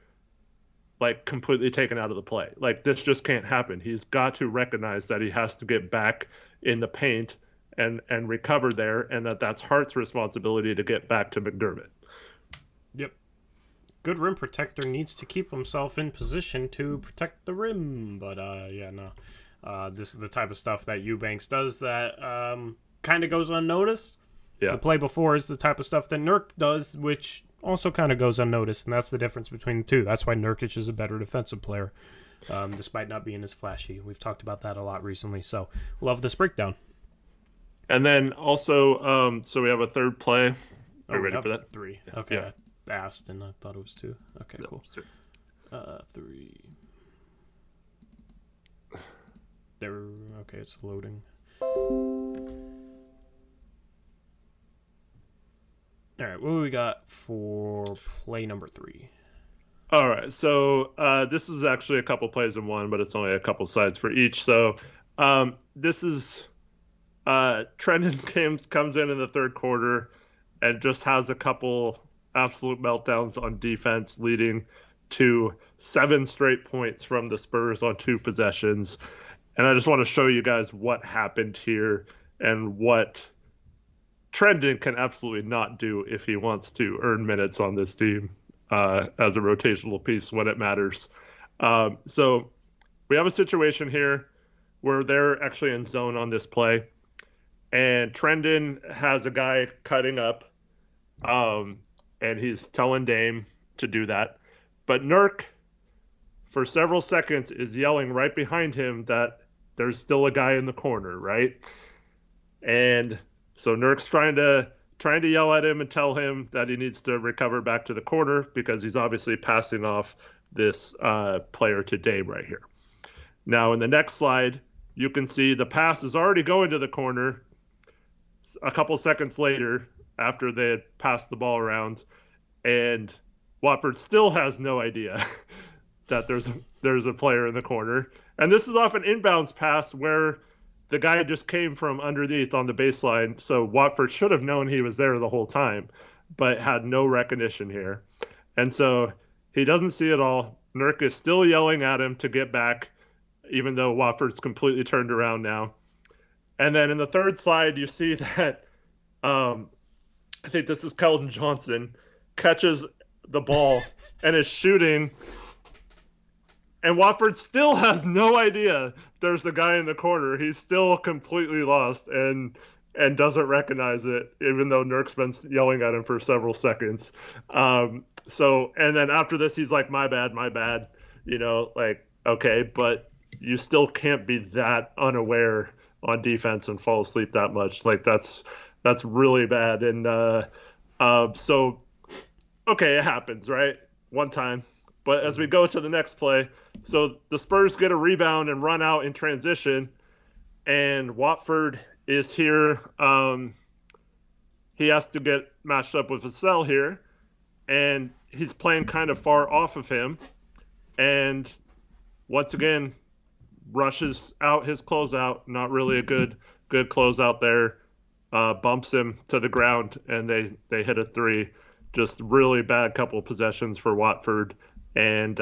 like completely taken out of the play. Like this just can't happen. He's got to recognize that he has to get back in the paint and recover there, and that's Hart's responsibility to get back to McDermott. Yep. Good rim protector needs to keep himself in position to protect the rim, but this is the type of stuff that Eubanks does that kind of goes unnoticed. Yeah. The play before is the type of stuff that Nurk does, which also kind of goes unnoticed, and that's the difference between the two. That's why Nurkic is a better defensive player, despite not being as flashy. We've talked about that a lot recently, so love this breakdown. And then also, so we have a third play. Are you ready for that? 3. Okay, yeah. I asked, and I thought it was 2. Okay, no, cool. 3. There. Okay, it's loading. All right, what do we got for play number 3? All right, so this is actually a couple plays in one, but it's only a couple sides for each. So this is Trendon comes in the third quarter and just has a couple absolute meltdowns on defense, leading to 7 straight points from the Spurs on 2 possessions. And I just want to show you guys what happened here and what Trendon can absolutely not do if he wants to earn minutes on this team as a rotational piece when it matters. So we have a situation here where they're actually in zone on this play, and Trendon has a guy cutting up, and he's telling Dame to do that. But Nurk, for several seconds, is yelling right behind him that there's still a guy in the corner, right? And so Nurk's trying to yell at him and tell him that he needs to recover back to the corner because he's obviously passing off this player to Dame right here. Now in the next slide, you can see the pass is already going to the corner a couple seconds later after they had passed the ball around, and Watford still has no idea that there's a player in the corner. And this is off an inbounds pass where the guy just came from underneath on the baseline, so Watford should have known he was there the whole time, but had no recognition here. And so he doesn't see it all. Nurk is still yelling at him to get back, even though Watford's completely turned around now. And then in the third slide, you see that I think this is Keldon Johnson, catches the ball and is shooting, and Watford still has no idea there's a guy in the corner. He's still completely lost and doesn't recognize it, even though Nurk's been yelling at him for several seconds. So, and then after this, he's like, my bad. Like, okay, but you still can't be that unaware on defense and fall asleep that much. Like, that's really bad. And so, okay, it happens, right? One time. But as we go to the next play, so the Spurs get a rebound and run out in transition, and Watford is here. He has to get matched up with Vassell here, and he's playing kind of far off of him, and once again rushes out his closeout. Not really a good closeout there. Bumps him to the ground, and they hit a three. Just really bad couple of possessions for Watford, and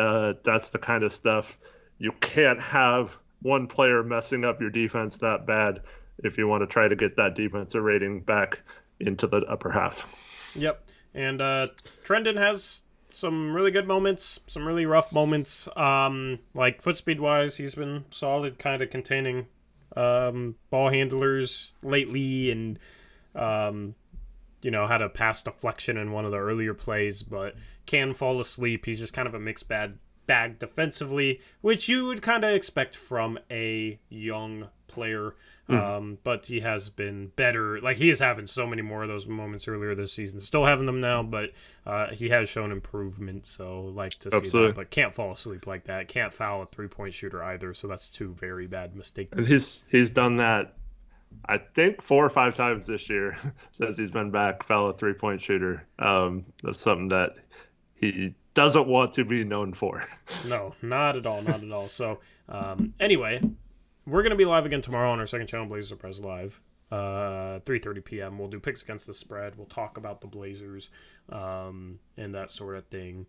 that's the kind of stuff you can't have one player messing up your defense that bad if you want to try to get that defensive rating back into the upper half. Yep. And Trendon has some really good moments, some really rough moments. Like foot speed wise, he's been solid, kind of containing ball handlers lately, and had a pass deflection in one of the earlier plays, but can fall asleep. He's just kind of a mixed bag defensively, which you would kind of expect from a young player. But he has been better. Like, he is having so many more of those moments earlier this season. Still having them now, but he has shown improvement, so like to see Absolutely. that. But can't fall asleep like that. Can't foul a three-point shooter either, so that's two very bad mistakes. And he's done that, I think, 4 or 5 times this year since he's been back, foul a three-point shooter. That's something that he doesn't want to be known for. No, not at all. So, anyway, we're going to be live again tomorrow on our second channel, Blazers Uprise Live, 3:30 p.m. We'll do picks against the spread. We'll talk about the Blazers and that sort of thing.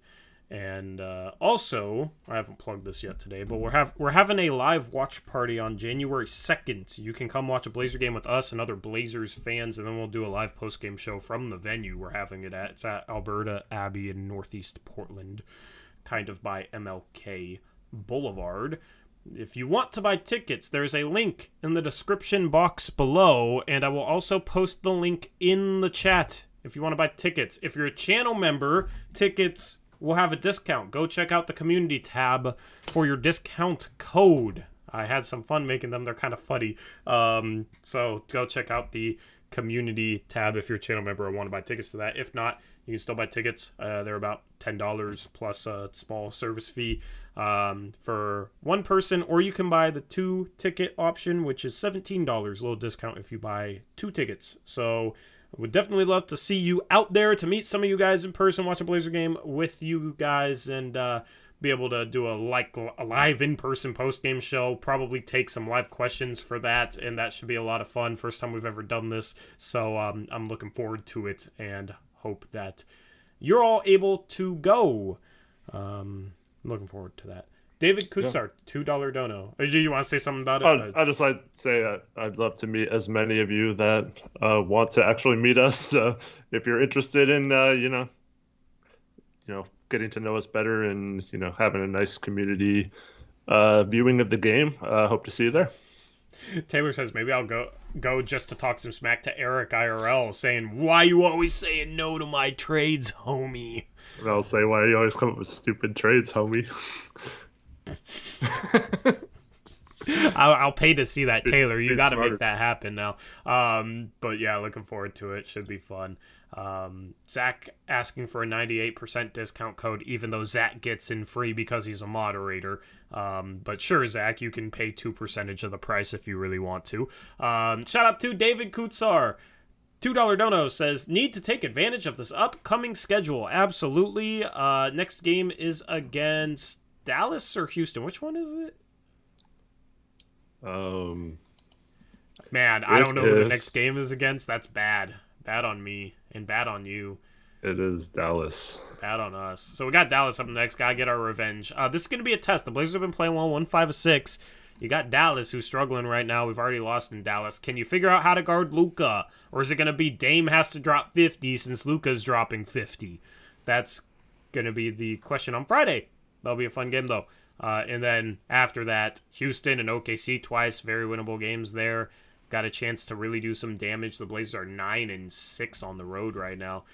And also, I haven't plugged this yet today, but we're having a live watch party on January 2nd. You can come watch a Blazer game with us and other Blazers fans, and then we'll do a live post-game show from the venue we're having it at. It's at Alberta Abbey in Northeast Portland, kind of by MLK Boulevard. If you want to buy tickets, there's a link in the description box below, and I will also post the link in the chat if you want to buy tickets. If you're a channel member, tickets will have a discount. Go check out the community tab for your discount code. I had some fun making them. They're kind of funny. So go check out the community tab if you're a channel member and want to buy tickets to that. If not, you can still buy tickets. They're about $10 plus a small service fee for one person, or you can buy the 2-ticket option, which is $17. A little discount if you buy 2 tickets. So I would definitely love to see you out there, to meet some of you guys in person, watch a Blazer game with you guys, and be able to do a live in-person post-game show. Probably take some live questions for that, and that should be a lot of fun. First time we've ever done this, so I'm looking forward to it and hope that you're all able to go. Looking forward to that. David Kutzar, $2 dono. Do you want to say something about it? I just like to say I'd love to meet as many of you that want to actually meet us. If you're interested in getting to know us better and having a nice community viewing of the game, hope to see you there. Taylor says maybe I'll go just to talk some smack to Eric IRL, saying, "Why you always saying no to my trades, homie?" And I'll say, "Why you always come up with stupid trades, homie?" I'll pay to see that, Taylor. You got to smarter. make that happen now. But yeah, looking forward to it. Should be fun. Zach asking for a 98% discount code, even though Zach gets in free because he's a moderator. But sure, Zach, you can pay 2% of the price if you really want to. Shout out to David Kutzar. $2 dono says, need to take advantage of this upcoming schedule. Absolutely. Next game is against Dallas or Houston. Which one is it? Man, I don't know who the next game is against. That's bad. Bad on me and bad on you. It is Dallas. Bad on us. So we got Dallas up next. Gotta get our revenge. This is going to be a test. The Blazers have been playing well, 1-5-6. You got Dallas, who's struggling right now. We've already lost in Dallas. Can you figure out how to guard Luka? Or is it going to be Dame has to drop 50 since Luka's dropping 50? That's going to be the question on Friday. That'll be a fun game, though. And then after that, Houston and OKC twice, very winnable games there. Got a chance to really do some damage. The Blazers are 9-6 on the road right now.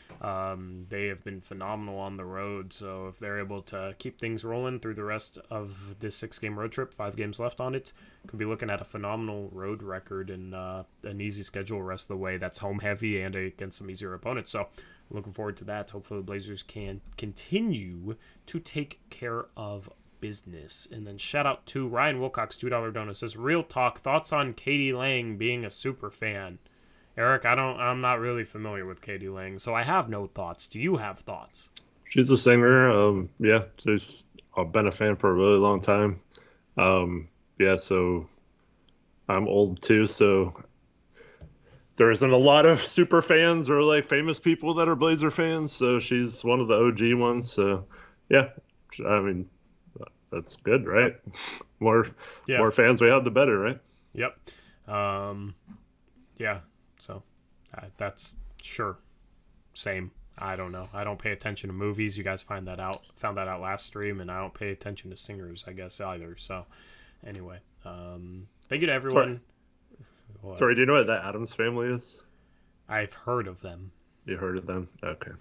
They have been phenomenal on the road. So if they're able to keep things rolling through the rest of this 6-game road trip, 5 games left on it, could be looking at a phenomenal road record and an easy schedule rest of the way. That's home heavy and against some easier opponents. So looking forward to that. Hopefully the Blazers can continue to take care of business. And then shout out to Ryan Wilcox, $2 donut, says, real talk, thoughts on Katie Lang being a super fan? Eric, I'm not really familiar with Katie Lang, so I have no thoughts. Do you have thoughts? She's a singer. Yeah, she's I've been a fan for a really long time. Yeah, so I'm old too, so there isn't a lot of super fans or like famous people that are Blazer fans, so she's one of the OG ones. So yeah, I mean, that's good, right? More fans we have, the better, right? Yep. Yeah. So that's sure. Same. I don't know. I don't pay attention to movies. You guys found that out last stream, and I don't pay attention to singers, I guess, either. So anyway, thank you to everyone. Sorry, do you know what the Addams Family is? I've heard of them. You heard of them? Okay.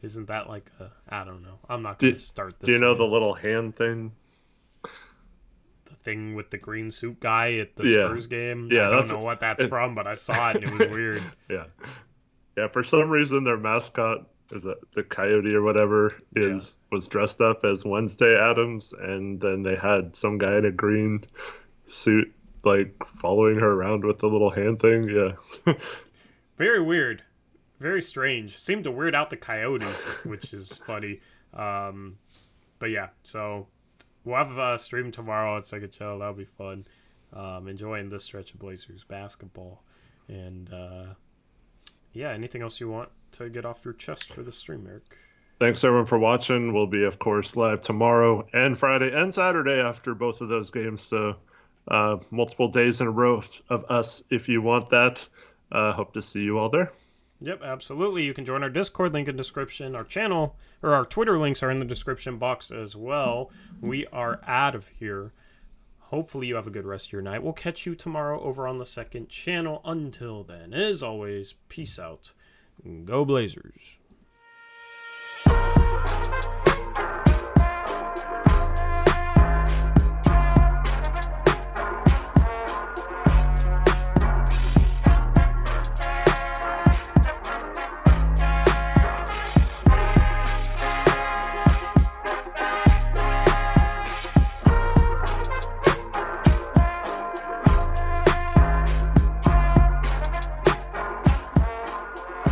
Isn't that like I don't know. I'm not going to start this. Do you know the little hand thing? The thing with the green suit guy at the Spurs game? Yeah, I don't know what that's from, but I saw it and it was weird. Yeah. Yeah, for some reason their mascot is the coyote or whatever was dressed up as Wednesday Addams, and then they had some guy in a green suit like following her around with the little hand thing. Yeah. Very weird. Very strange. Seemed to weird out the coyote, which is funny. But yeah, so we'll have a stream tomorrow at Second Channel. That'll be fun. Enjoying this stretch of Blazers basketball. And yeah, anything else you want to get off your chest for the stream, Eric? Thanks everyone for watching. We'll be, of course, live tomorrow and Friday and Saturday after both of those games. So multiple days in a row of us if you want that. Hope to see you all there. Yep, absolutely. You can join our Discord, link in description. Our channel, or our Twitter links are in the description box as well. We are out of here. Hopefully you have a good rest of your night. We'll catch you tomorrow over on the Second Channel. Until then, as always, peace out. Go Blazers.